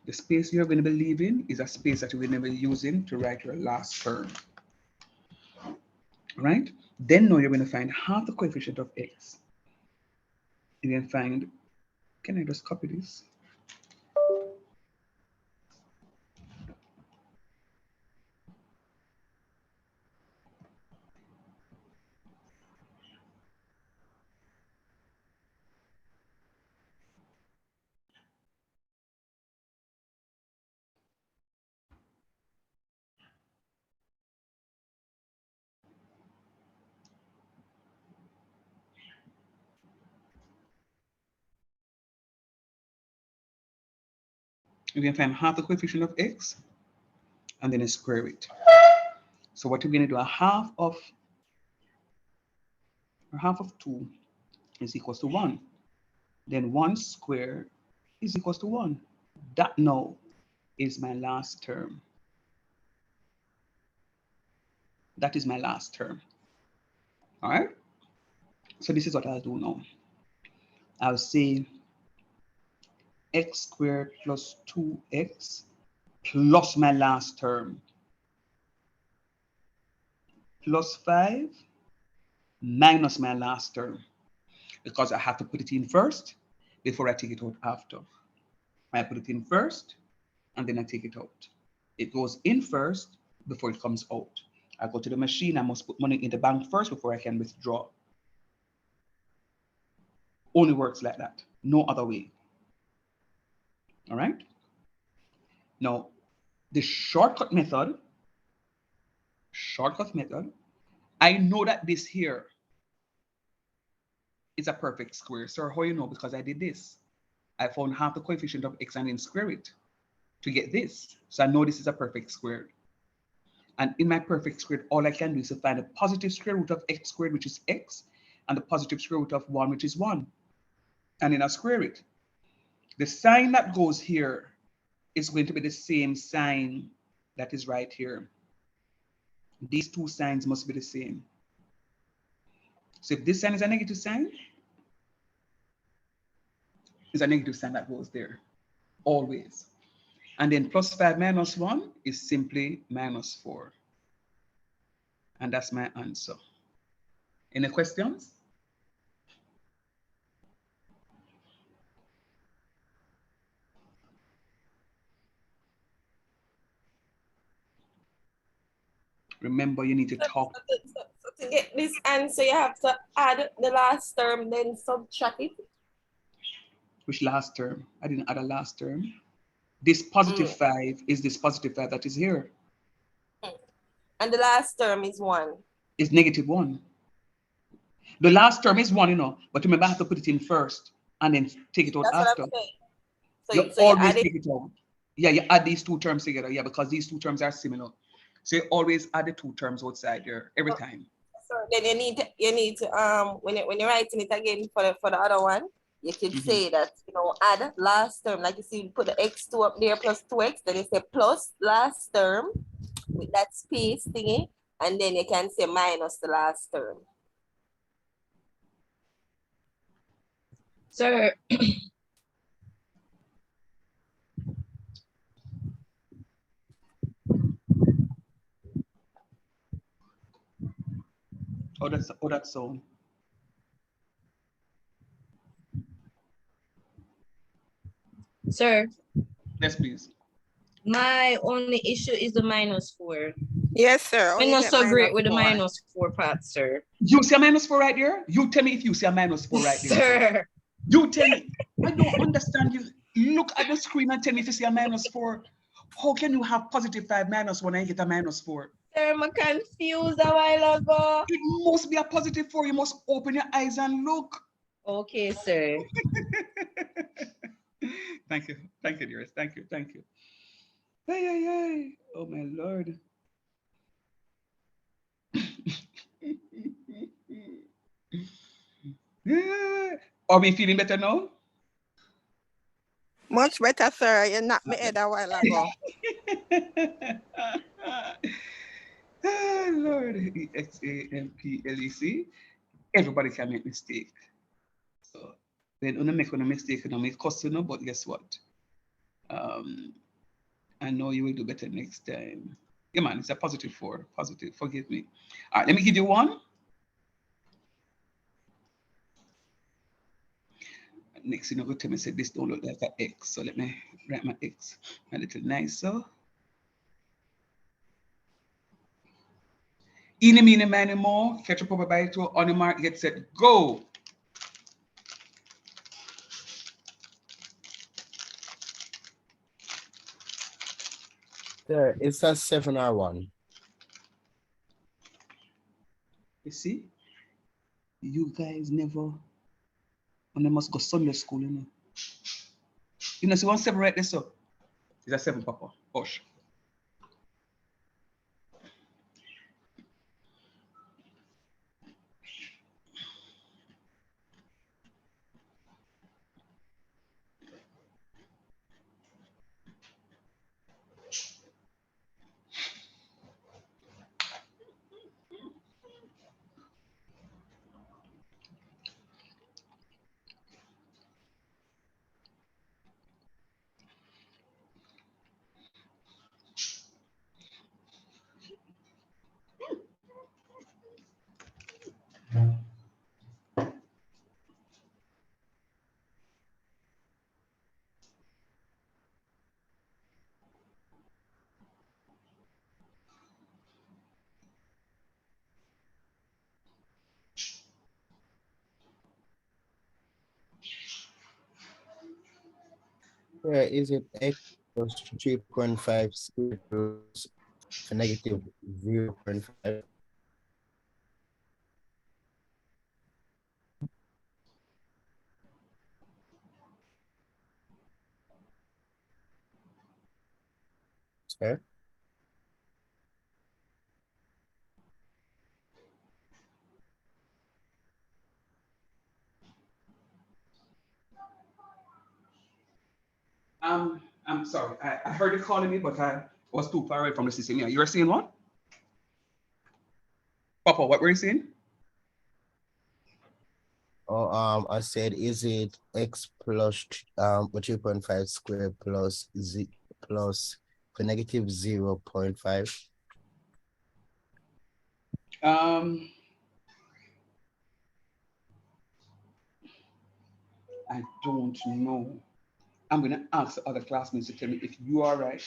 The space you're going to be leaving is a space that you're going to be using to write your last term. Right? Then now you're going to find half the coefficient of x. You can find, can I just copy this? You can find half the coefficient of x and then square it. So what you're going to do, a half of 2 is equals to 1. Then 1 squared is equals to 1. That now is my last term. That is my last term. All right? So this is what I'll do now. I'll say x squared plus 2x plus my last term plus 5 minus my last term, because I have to put it in first before I take it out after. I put it in first and then I take it out. It goes in first before it comes out. I go to the machine, I must put money in the bank first before I can withdraw. Only works like that, no other way. All right? Now, the shortcut method, I know that this here is a perfect square. So how you know? Because I did this. I found half the coefficient of x and then square it to get this. So I know this is a perfect square. And in my perfect square, all I can do is to find the positive square root of x squared, which is x, and the positive square root of 1, which is 1. And then I square it. The sign that goes here is going to be the same sign that is right here. These two signs must be the same. So if this sign is a negative sign, it's a negative sign that goes there, always. And then plus 5 minus 1 is simply minus 4. And that's my answer. Any questions? Remember, you need to talk. So to get this answer, you have to add the last term, then subtract it. Which last term? I didn't add a last term. This positive 5 is this positive 5 that is here. And the last term is 1. It's negative 1. The last term is 1, you know, but remember I have to put it in first and then take it out That's after. what I'm saying. You So you always add it. take it out. Yeah, you add these two terms together. Yeah, because these two terms are similar. So you always add the two terms outside there every time. So then you need to when you're writing it again for the other one, you could say that, you know, add last term, like you see, you put the x2 up there plus 2x, then you say plus last term with that space thingy, and then you can say minus the last term. Sir, That's so. sir, Yes, please. my only issue is the -4. Yes, sir. I'm Only not get so great with the -4. -4 part, sir. You see a -4 right there? You tell me if you see a -4 right there. Sir. You tell me. I don't understand you. Look at the screen and tell me if you see a -4. How can you have positive 5 minus 1 and get a -4? Sir, I'm confused a while ago. It must be a positive 4. You must open your eyes and look. Okay, sir. Thank you. Thank you, dearest. Thank you. Thank you. Hey, hey, hey. Oh, my Lord. Yeah. Are we feeling better now? Much better, sir. You knocked me head a while ago. Ah, Lord, EXAMPLEC. Everybody can make mistake. So Then you make a mistake, you make cost, but guess what? I know you will do better next time. Yeah, man, it's a positive 4. Positive, forgive me. All right, let me give you one. Next, go tell me, say this don't look like an X. So let me write my X a little nicer. Eeny, meeny, miny, more. Catch up over by it, on the mark, get set, go. Sir, it's a 7 or 1. You see? You guys never, and they must go Sunday school, see one 7 right there, so. It's a 7, Papa. Hush. Where is it x plus 3.5 squared plus negative 0.5? Sir? I'm sorry. I heard you calling me, but I was too far away from the system. Yeah, you were saying what? Papa, what were you saying? Oh, I said, is it x plus 3.5 squared plus z plus for negative 0.5? I don't know. I'm gonna ask the other classmates to tell me if you are right.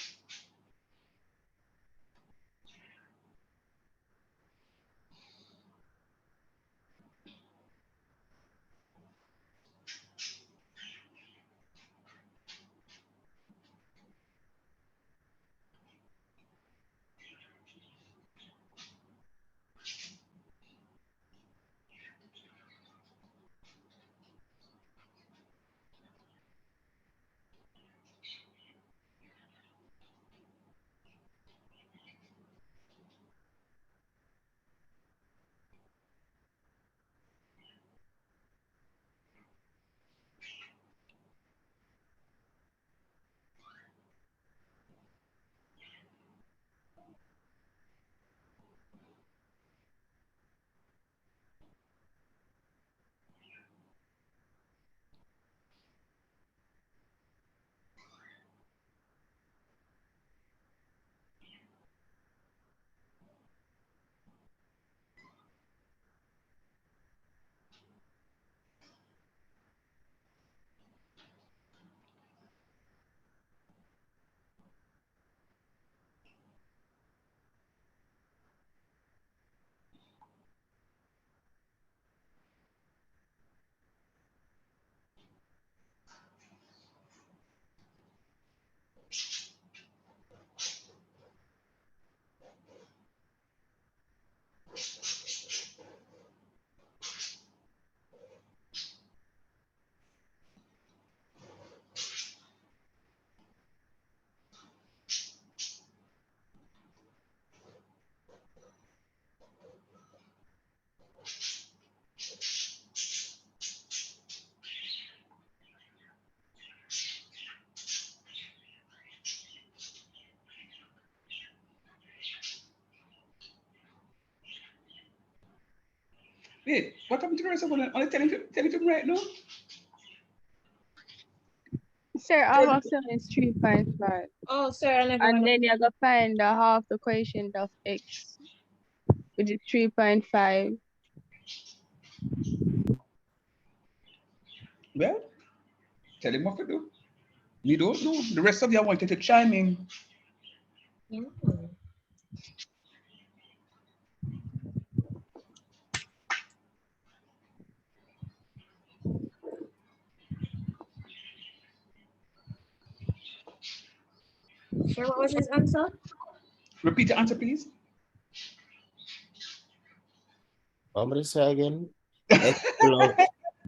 Wait, what happened to the rest of them? Only tell it to me right now. sir, I have 7 is 3.5. Oh, sir, I never And wanna. then you're gonna find the half the quotient of x, which is 3.5. Well, tell him what to do. You don't know. The rest of you, I want you to chime in. Yeah. Sir, what was his answer? Repeat the answer, please. I'm gonna say again. X plus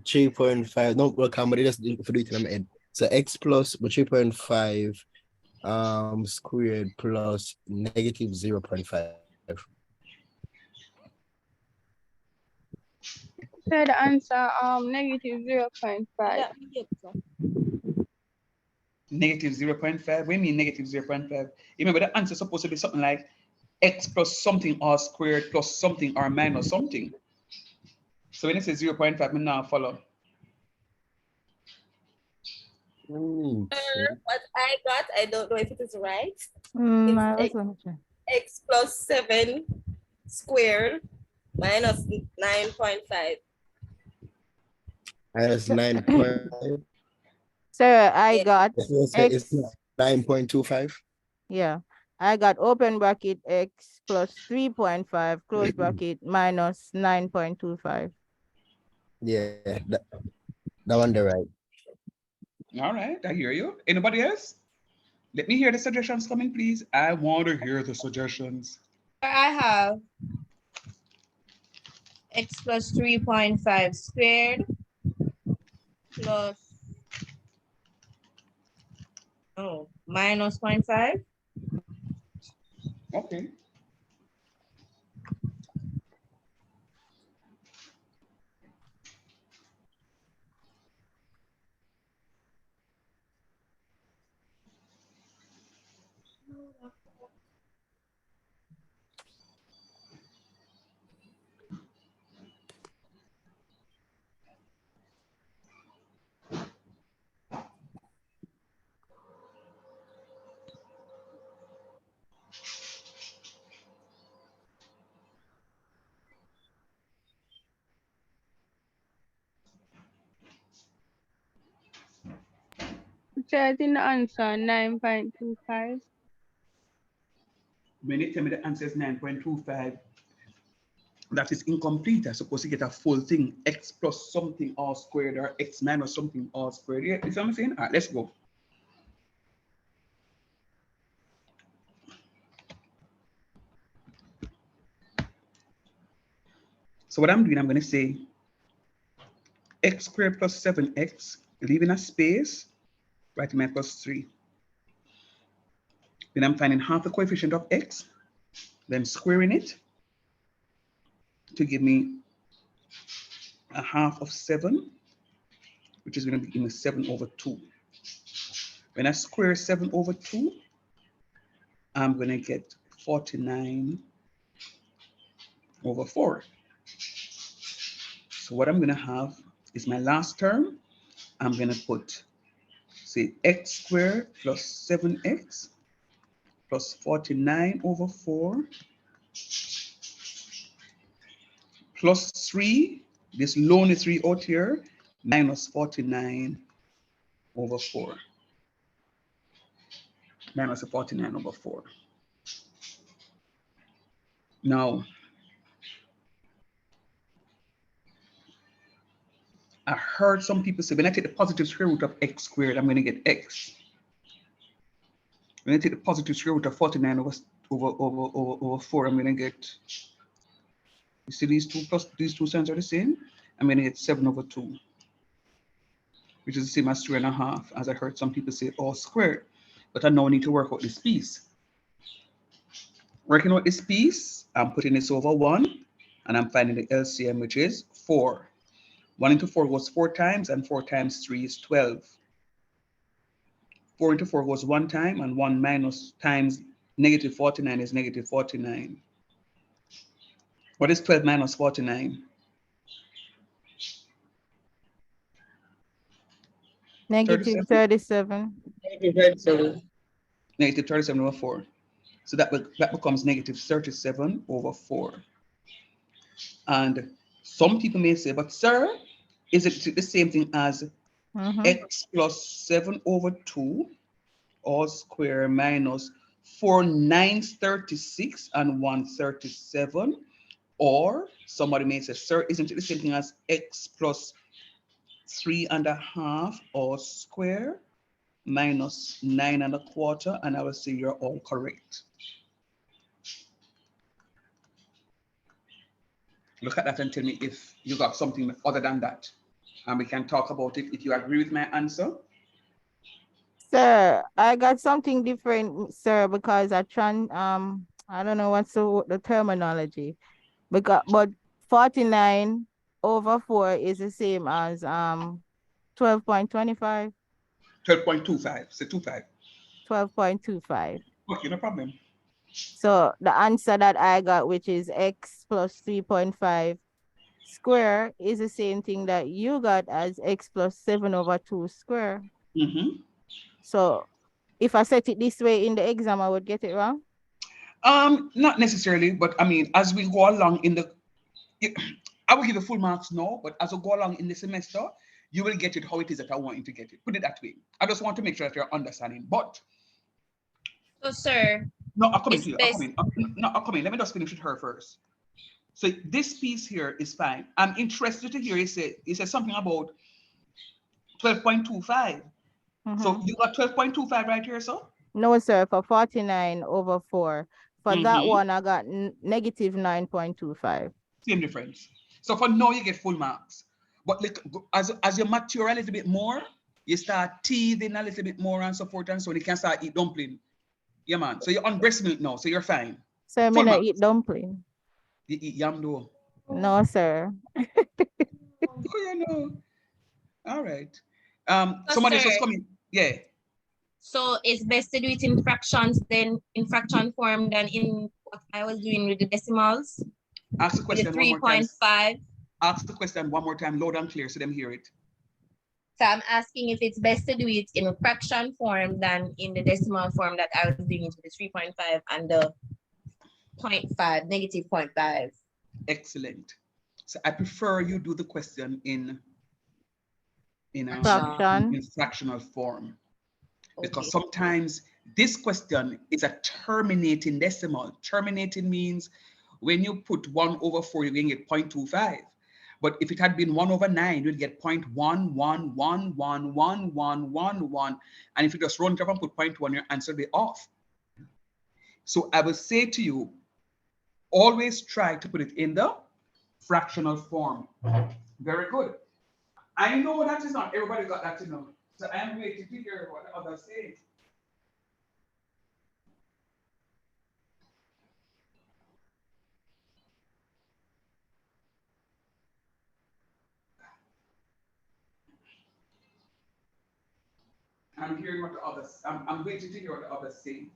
3.5. No, well, come, but just do it in my head. So x plus 3.5 squared plus negative 0.5. So the answer negative 0.5. Yeah, we get that. Negative 0.5. What do you mean negative 0.5? Remember, the answer is supposed to be something like x plus something r squared plus something r minus something. So when it says 0.5, me now follow. What I got, I don't know if it is right. I was It's gonna try. x plus 7 squared minus 9.5. Minus 9.5. Sir, I Yeah. got It's x. 9.25. Yeah, I got open bracket x plus 3.5 close bracket minus 9.25. Yeah, that one the right. All right, I hear you. Anybody else? Let me hear the suggestions coming, please. I want to hear the suggestions. I have x plus 3.5 squared plus minus 0.5. Okay. So I think the answer 9.25. When you tell me the answer is 9.25, that is incomplete. I'm supposed to get a full thing, x plus something r squared or x minus something r squared. Yeah, you see what I'm saying? All right, let's go. So what I'm doing, I'm going to say x squared plus 7x, leaving a space, writing my plus 3. Then I'm finding half the coefficient of x, then squaring it to give me a half of 7, which is going to be in 7 over 2. When I square 7 over 2, I'm going to get 49 over 4. So what I'm going to have is my last term. I'm going to put, say, x squared plus 7x plus 49 over 4 plus 3, this lonely 3 out here, minus 49 over 4. Minus 49 over 4. Now, I heard some people say, when I take the positive square root of x squared, I'm going to get x. When I take the positive square root of 49 over 4, I'm going to get, you see these two signs are the same? I'm going to get 7 over 2, which is the same as 3.5, as I heard some people say all squared. But I now need to work out this piece. Working out this piece, I'm putting this over 1, and I'm finding the LCM, which is 4. 1 into 4 goes 4 times, and 4 times 3 is 12. 4 into 4 goes 1 time, and 1 minus times negative 49 is negative 49. What is 12 minus 49? Negative 37. Negative 37 over 4. So that becomes negative 37 over 4. And some people may say, but sir, is it the same thing as x plus 7 over 2 all square minus 4 9s 36 and 137? Or somebody may say, sir, isn't it the same thing as x plus 3.5 all square minus 9.25? And I will say you're all correct. Look at that and tell me if you got something other than that. And we can talk about it if you agree with my answer. Sir, I got something different, sir, because I don't know what's the terminology. But 49 over 4 is the same as 12.25. 12.25. Say 25. 12.25. Okay, no problem. So the answer that I got, which is x plus 3.5 square, is the same thing that you got as x plus 7 over 2 square. So if I set it this way in the exam, I would get it wrong? Not necessarily, but I mean, as we go along I will give you full marks now, but as we go along in the semester, you will get it how it is that I want you to get it. Put it that way. I just want to make sure that you're understanding. But so sir, no, I'll come in it's to you. best. I'll come in. Let me just finish with her first. So this piece here is fine. I'm interested to hear you say something about 12.25. So you got 12.25 right here, so? No, sir, for 49 over 4. For that one, I got negative 9.25. Same difference. So for now, you get full marks. But like, as you mature a little bit more, you start teething a little bit more and so forth and so on. You can start eat dumpling. Yeah, man. So you're on breast milk now, so you're fine. So I mean, I eat dumpling. You eat yam though? No, sir. Oh, you know. All right. So Somebody sir, just coming. Yeah. So it's best to do it in fractions than in fraction form than in what I was doing with the decimals. Ask the question one more time. 3.5. Ask the question one more time, loud and clear, so them hear it. So I'm asking if it's best to do it in fraction form than in the decimal form that I was doing into the 3.5 and the 0.5, negative 0.5. Excellent. So I prefer you do the question in fractional form. Because sometimes this question is a terminating decimal. Terminating means when you put 1 over 4, you're going to get 0.25. But if it had been 1 over 9, you'd get 0.1111111. And if you just round it up and put 0.1, your answer will be off. So I will say to you, always try to put it in the fractional form. Very good. I know that is not everybody got that to know. So I am waiting to hear what the others say. I'm hearing what the others, I'm waiting to hear what the others say.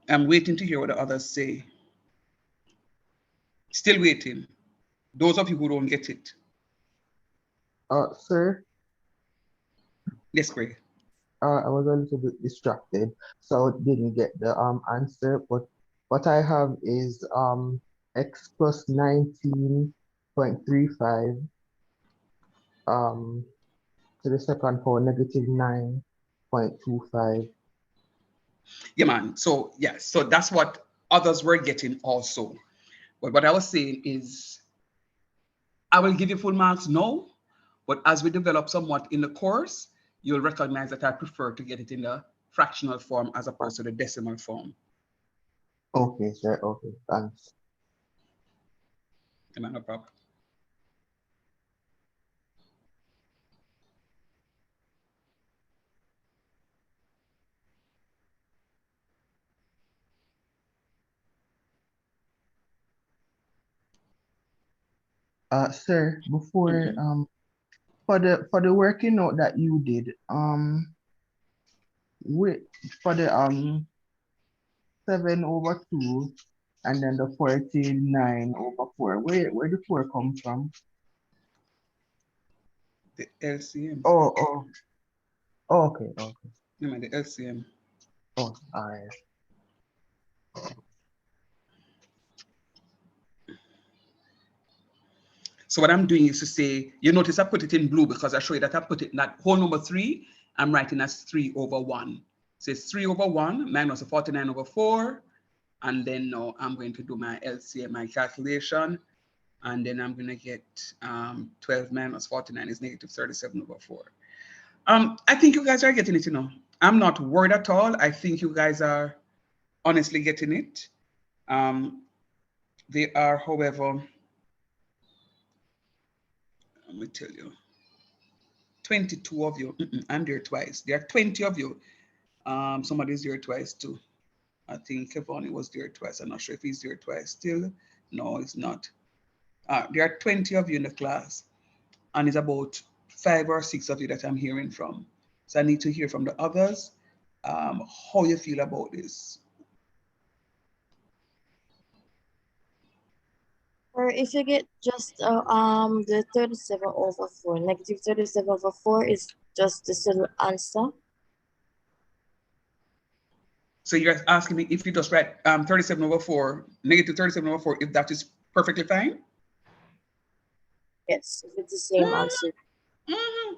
I'm waiting to hear what the others say. Still waiting. Those of you who don't get it. Sir? Yes, Craig. I was a little bit distracted, so I didn't get the answer, but what I have is x plus 19.35 to the second power negative 9.25. Yeah, man. So yeah, so that's what others were getting also. But what I was saying is I will give you full marks now, but as we develop somewhat in the course, you'll recognize that I prefer to get it in the fractional form as opposed to the decimal form. Okay, sir. Okay, thanks. No problem. Sir, before for the working out that you did, for the 7 over 2 and then the 49 over 4. Where the 4 come from? The LCM. Oh, okay. Never mind, the LCM. Oh, all right. So what I'm doing is to say, you notice I put it in blue because I show you that I put it in that whole number 3, I'm writing as 3 over 1. So it's 3 over 1 minus a 49 over 4. And then now I'm going to do my LCM, my calculation. And then I'm going to get 12 minus 49 is negative 37 over 4. I think you guys are getting it, I'm not worried at all. I think you guys are honestly getting it. They are, however, let me tell you, 22 of you. I'm there twice. There are 20 of you. Somebody's there twice too. I think Kevon was there twice. I'm not sure if he's there twice still. No, he's not. There are 20 of you in the class, and it's about 5 or 6 of you that I'm hearing from. So I need to hear from the others how you feel about this. Or if you get just the 37 over 4, negative 37 over 4 is just the simple answer. So you're asking me if you just write 37 over 4, negative 37 over 4, if that is perfectly fine? Yes, if it's the same answer. Mm-hmm.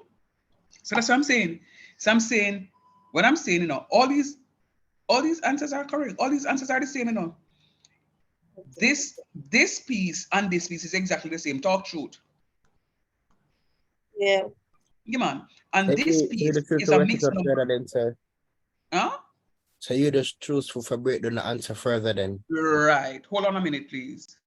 So that's what I'm saying. So I'm saying, what I'm saying, all these answers are correct. All these answers are the same, This piece and this piece is exactly the same. Talk truth. Yeah. Yeah, man. And So this you piece just choose is to a work it mixed out number. further then, sir. Huh? So you just choose to break down the answer further then. Right. Hold on a minute, please.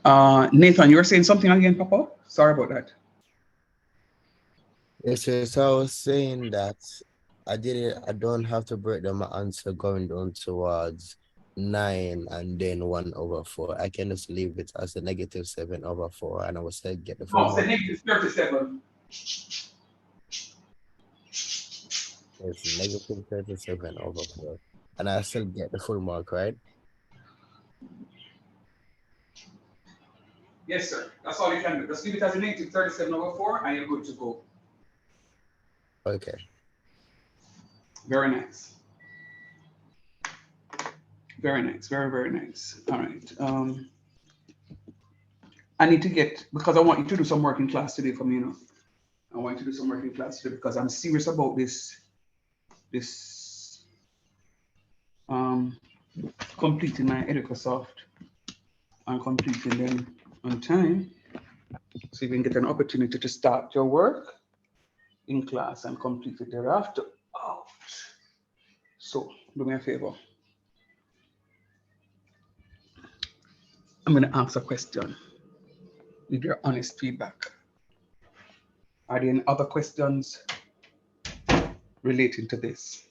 Nathan, you were saying something again, Papa? Sorry about that. Yes, sir. So I was saying that I don't have to break down my answer going down towards 9 and then 1/4. I can just leave it as a -7/4, and I will say get the full No, mark. it's -37. It's -37/4. And I still get the full mark, right? Yes, sir. That's all you can do. Just leave it as a -37/4 and you're good to go. Okay. Very nice. Very nice. Very, very nice. All right. I need to get, because I want you to do some work in class today for me, you know. I want you to do some work in class today because I'm serious about this completing my Educasoft and completing them on time. So you can get an opportunity to start your work in class and complete it thereafter. Ouch. So do me a favor. I'm going to ask a question. Need your honest feedback. Are there any other questions relating to this?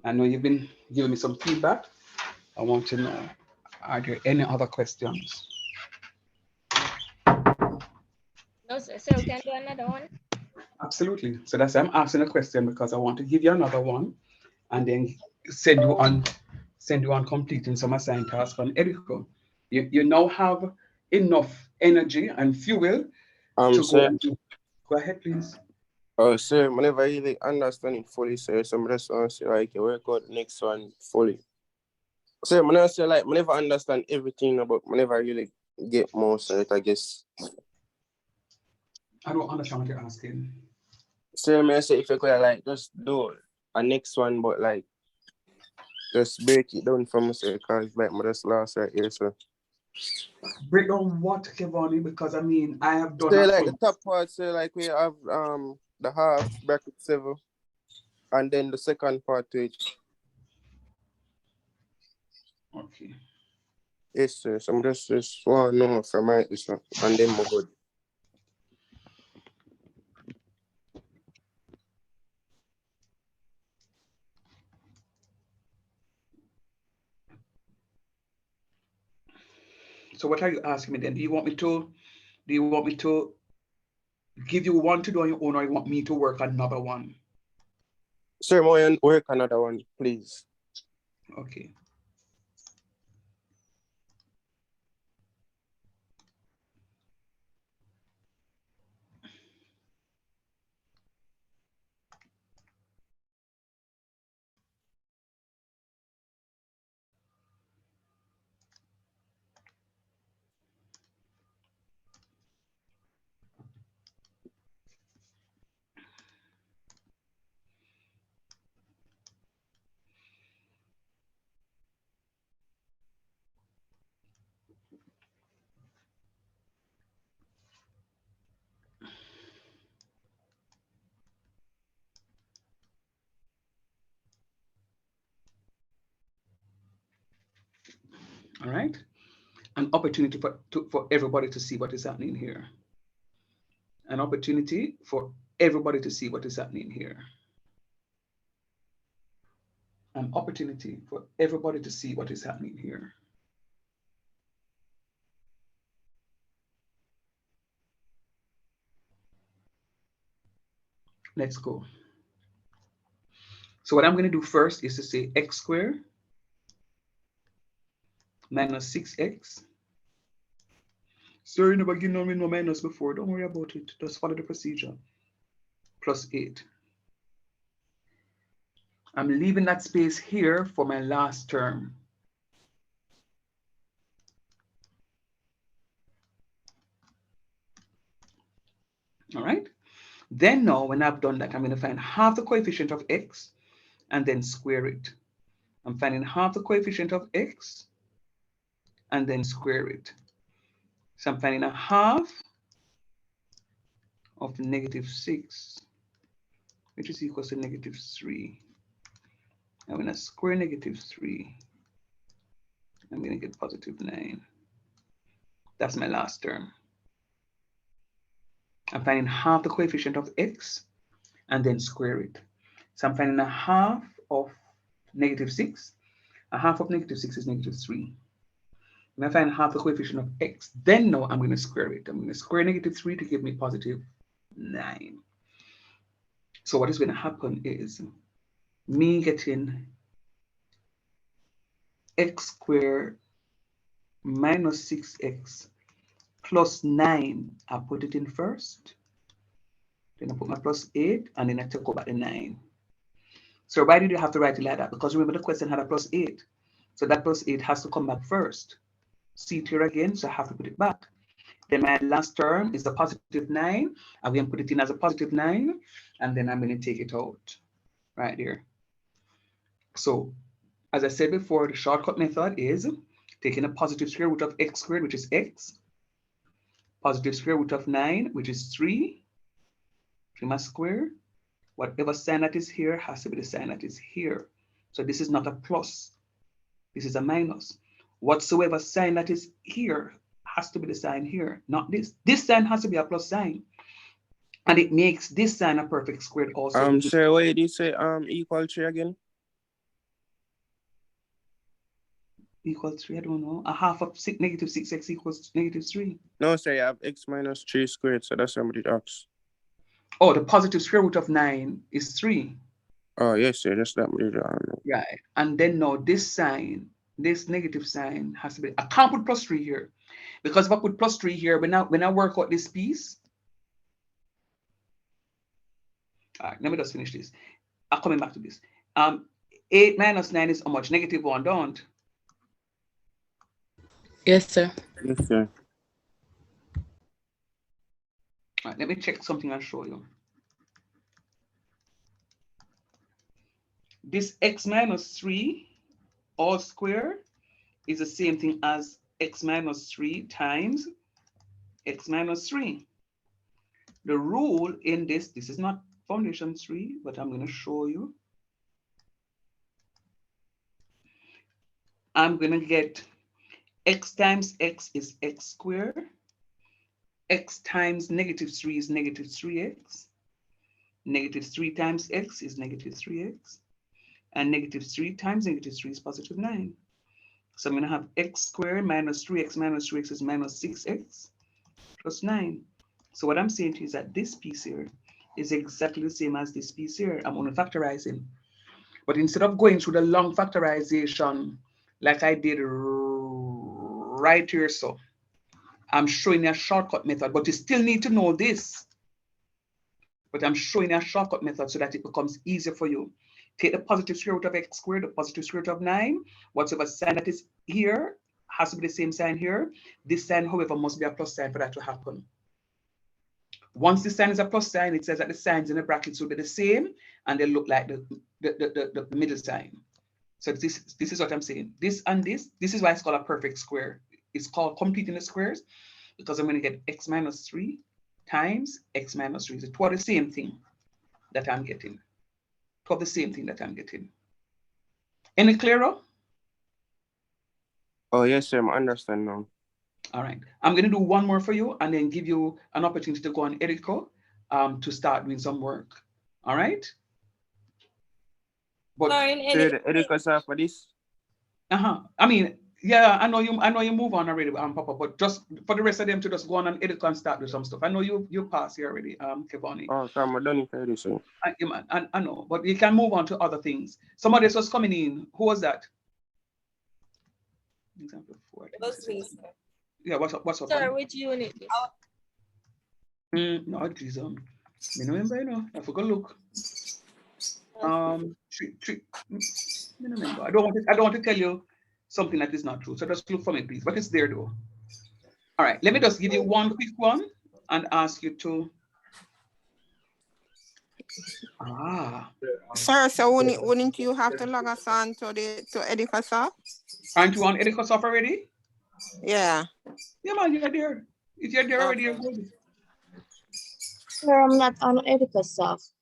I know you've been giving me some feedback. I want to know, are there any other questions? No, sir. So we can do another one. Absolutely. So that's why I'm asking a question, because I want to give you another one and then send you on completing some assigned tasks on Edico. You now have enough energy and fuel to go Sir. and do. Go ahead, please. Oh, sir, whenever you really understand it fully, sir, some just want to say, like, you work out the next one fully. Sir, whenever I say, like, whenever I understand everything about, whenever I really get more, sir, I guess. I don't understand what you're asking. Sir, I say, if you could, like, just do a next one, but, like, just break it down for me, sir, because, like, my just lost right here, sir. Break down what, Kevani? Because I mean, I have done Sir, a like, full. the top part, sir, like, we have, the half bracket 7, and then the second part to it. Okay. Yes, sir. So I'm just want to know from my issue, and then my good. So what are you asking me then? Do you want me to give you one to do on your own, or you want me to work another one? Sir, I work another one, please. Okay. All right. An opportunity for everybody to see what is happening here. An opportunity for everybody to see what is happening here. An opportunity for everybody to see what is happening here. Let's go. So what I'm going to do first is to say x squared minus 6x. Sir, you never given me no minus before. Don't worry about it. Just follow the procedure. Plus 8. I'm leaving that space here for my last term. All right. Then now, when I've done that, I'm going to find half the coefficient of x and then square it. I'm finding half the coefficient of x and then square it. So I'm finding a half of -6, which is equal to -3. I'm going to square -3. I'm going to get +9. That's my last term. I'm finding half the coefficient of x and then square it. So I'm finding a half of -6. A half of -6 is -3. And I find half the coefficient of x. Then now I'm going to square it. I'm going to square -3 to give me +9. So what is going to happen is me getting x squared minus 6x plus 9. I put it in first. Then I put my +8 and then I take over the 9. So why did you have to write it like that? Because remember the question had a +8. So that +8 has to come back first. See it here again, so I have to put it back. Then my last term is a +9. I'm going to put it in as a +9, and then I'm going to take it out right there. So as I said before, the shortcut method is taking a positive square root of x squared, which is x, positive square root of 9, which is 3 my square. Whatever sign that is here has to be the sign that is here. So this is not a plus. This is a minus. Whatsoever sign that is here has to be the sign here, not this. This sign has to be a plus sign. And it makes this sign a perfect square also. Sir, what did you say equal 3 again? Equal 3, I don't know. A half of -6x equals -3. No, sir, you have x minus 3 squared, so that's somebody else. Oh, the positive square root of 9 is 3. Oh, yes, sir, that's that. Right. And then now this sign, this negative sign has to be, I can't put +3 here. Because if I put +3 here, when I work out this piece, all right, let me just finish this. I'm coming back to this. 8 minus 9 is how much? -1, don't? Yes, sir. Yes, sir. All right, let me check something and show you. This x minus 3 all square is the same thing as x minus 3 times x minus 3. The rule in this is not foundation 3, but I'm going to show you. I'm going to get x times x is x squared. X times -3 is -3x. -3 times x is -3x. And -3 times -3 is +9. So I'm going to have x squared minus 3x minus 3x is -6x plus 9. So what I'm saying to you is that this piece here is exactly the same as this piece here. I'm only factorizing. But instead of going through the long factorization like I did right here, so I'm showing you a shortcut method, but you still need to know this. But I'm showing you a shortcut method so that it becomes easier for you. Take the positive square root of x squared, the positive square root of 9. Whatever sign that is here has to be the same sign here. This sign, however, must be a plus sign for that to happen. Once the sign is a plus sign, it says that the signs in the brackets will be the same and they look like the middle sign. So this is what I'm saying. This and this is why it's called a perfect square. It's called completing the squares because I'm going to get x minus 3 times x minus 3. It's toward the same thing that I'm getting. Toward the same thing that I'm getting. Any clearer? Oh, yes, sir, I understand now. All right. I'm going to do one more for you and then give you an opportunity to go on Edico to start doing some work. All right? But Edico for this? I mean, yeah, I know you move on already, Papa, but just for the rest of them to just go on and Edico and start with some stuff. I know you passed here already, Kevani. Oh, so I'm done it already, sir. I know, but you can move on to other things. Somebody else was coming in. Who was that? Example 4. That's me, sir. Yeah, what's up? Sir, which unit? No, geez, I remember, you know, I forgot look. Remember. I don't want to tell you something that is not true. So just look for me, please. But it's there though. All right, let me just give you one quick one and ask you to. Sir, so wouldn't you have to log us on to Edicosoft? Aren't you on Edicosoft already? Yeah. Yeah, man, you're there. If you're there already, you're good. Sir, I'm not on Edicosoft.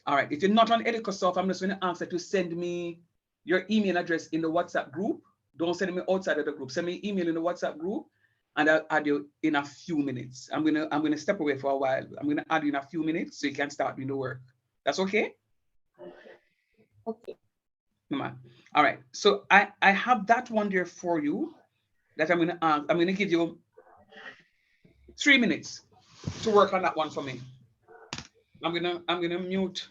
All right, if you're not on Edicosoft, I'm just going to ask that you send me your email address in the WhatsApp group. Don't send me outside of the group. Send me an email in the WhatsApp group, and I'll add you in a few minutes. I'm gonna step away for a while. I'm gonna add you in a few minutes so you can start doing the work. That's okay? Okay. Come on. All right. So I have that one there for you that I'm gonna give you 3 minutes to work on that one for me. I'm gonna mute.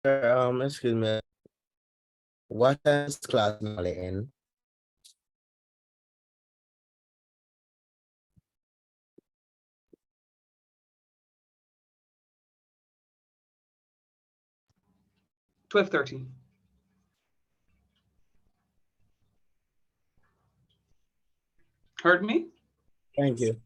Excuse me. What time is class normally in? 12:30. Heard me? Thank you.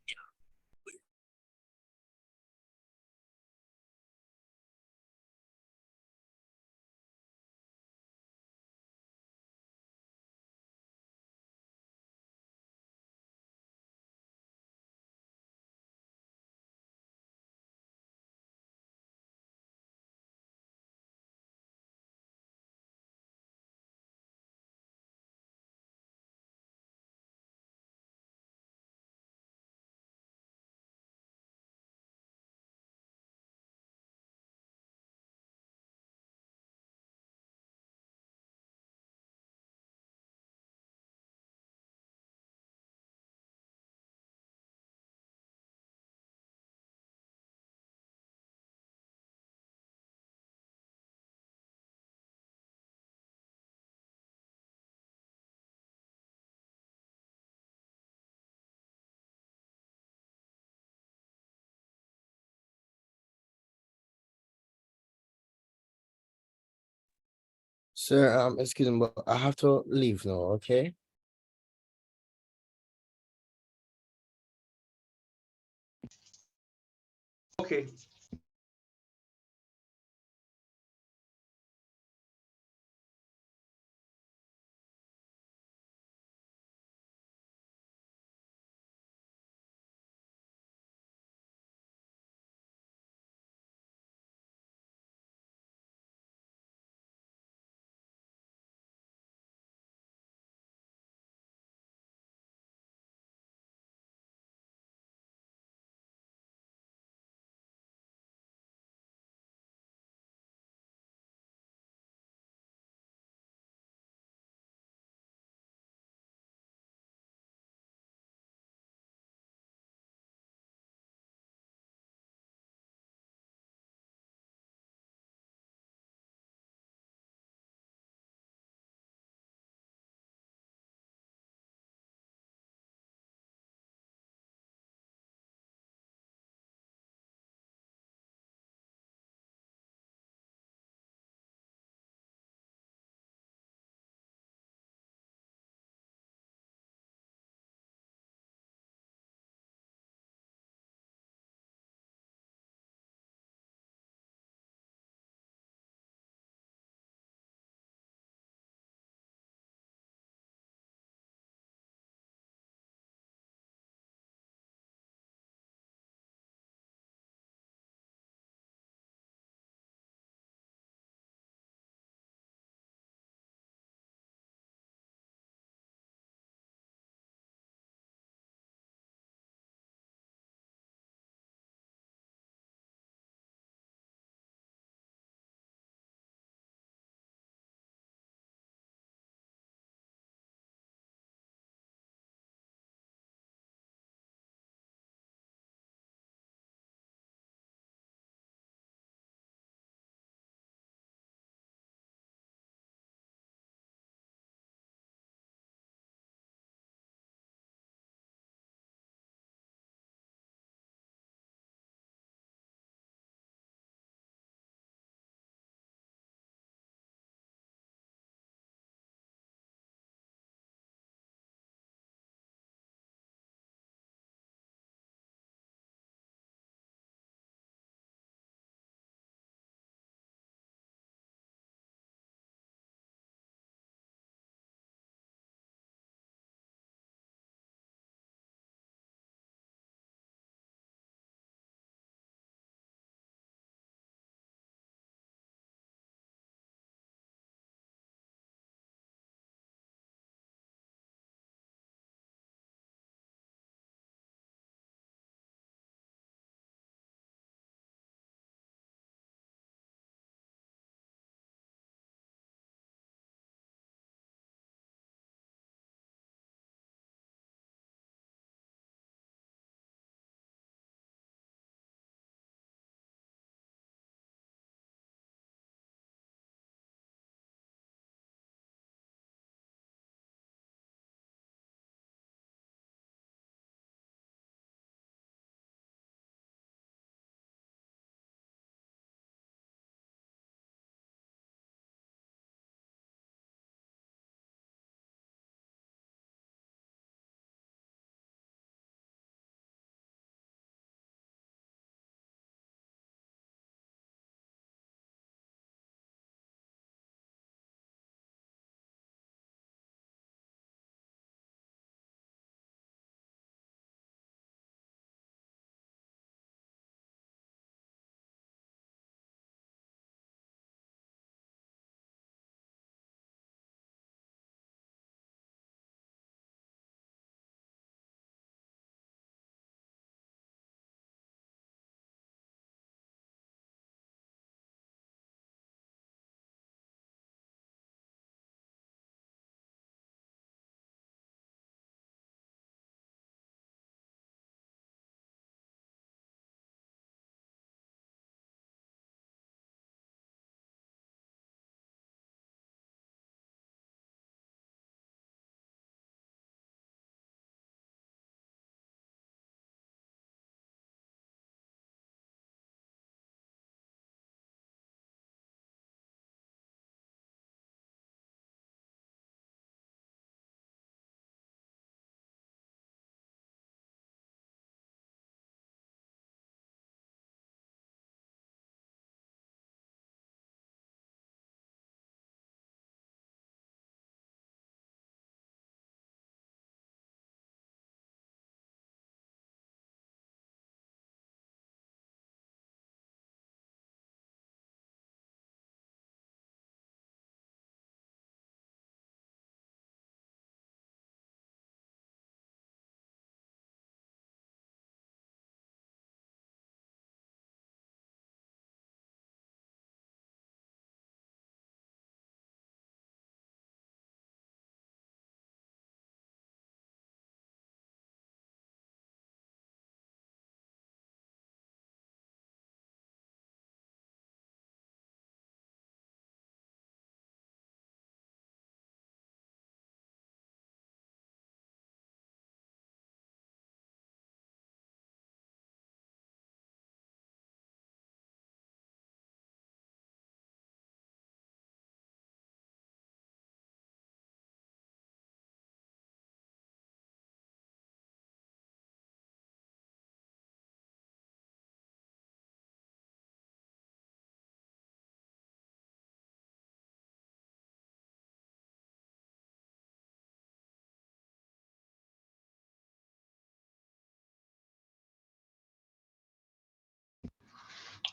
Sir, excuse me, but I have to leave now, okay? Okay.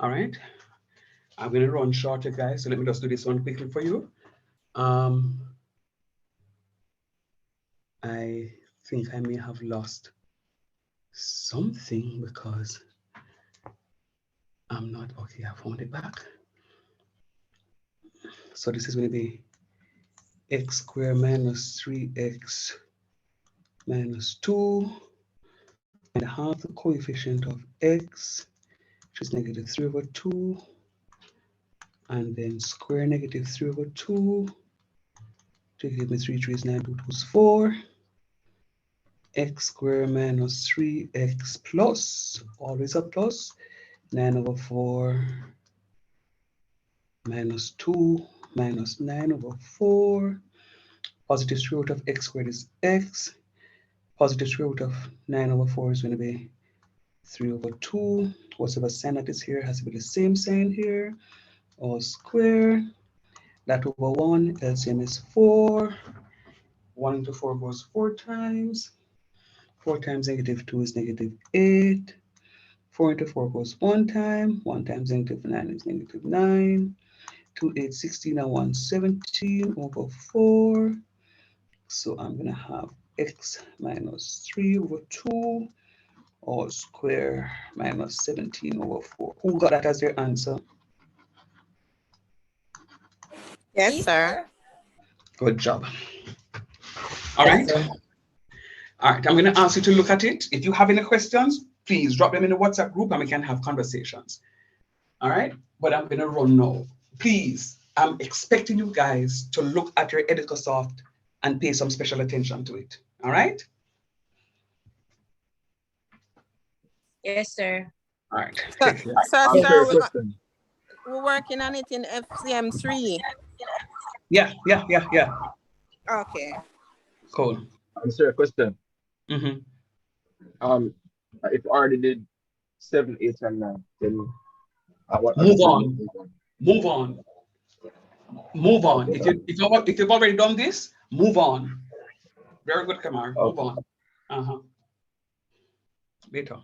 All right. I'm going to run shorter, guys. So let me just do this one quickly for you. I think I may have lost something because I'm not, okay, I found it back. So this is going to be x squared minus 3x minus 2 and half the coefficient of x, which is negative 3 over 2, and then square negative 3 over 2 to give me 3 3 is 9, 2 2 is 4. X squared minus 3x plus, always a plus, 9 over 4 minus 2 minus 9 over 4. Positive square root of x squared is x. Positive square root of 9 over 4 is going to be 3 over 2. Whatever sign that is here has to be the same sign here. All square. That over 1, LCM is 4. 1 into 4 goes 4 times. 4 times negative 2 is negative 8. 4 into 4 goes 1 time. 1 times negative 9 is negative 9. 2, 8, 16, and 1, 17 over 4. So I'm going to have x minus 3 over 2 all square minus 17 over 4. Who got that as their answer? Yes, sir. Good job. All right. All right. I'm going to ask you to look at it. If you have any questions, please drop them in the WhatsApp group and we can have conversations. All right. But I'm going to run now. Please, I'm expecting you guys to look at your EducaSoft and pay some special attention to it. All right. Yes, sir. All right. So, Take care. sir, we're working on it in FCM 3. Yeah. Okay. Cool. Answer a question. Mm-hmm. If I already did 7, 8, and 9, then what? Move on. Move on. Move on. Okay. If you've already done this, move on. Very good, Kamar. Move on. Later.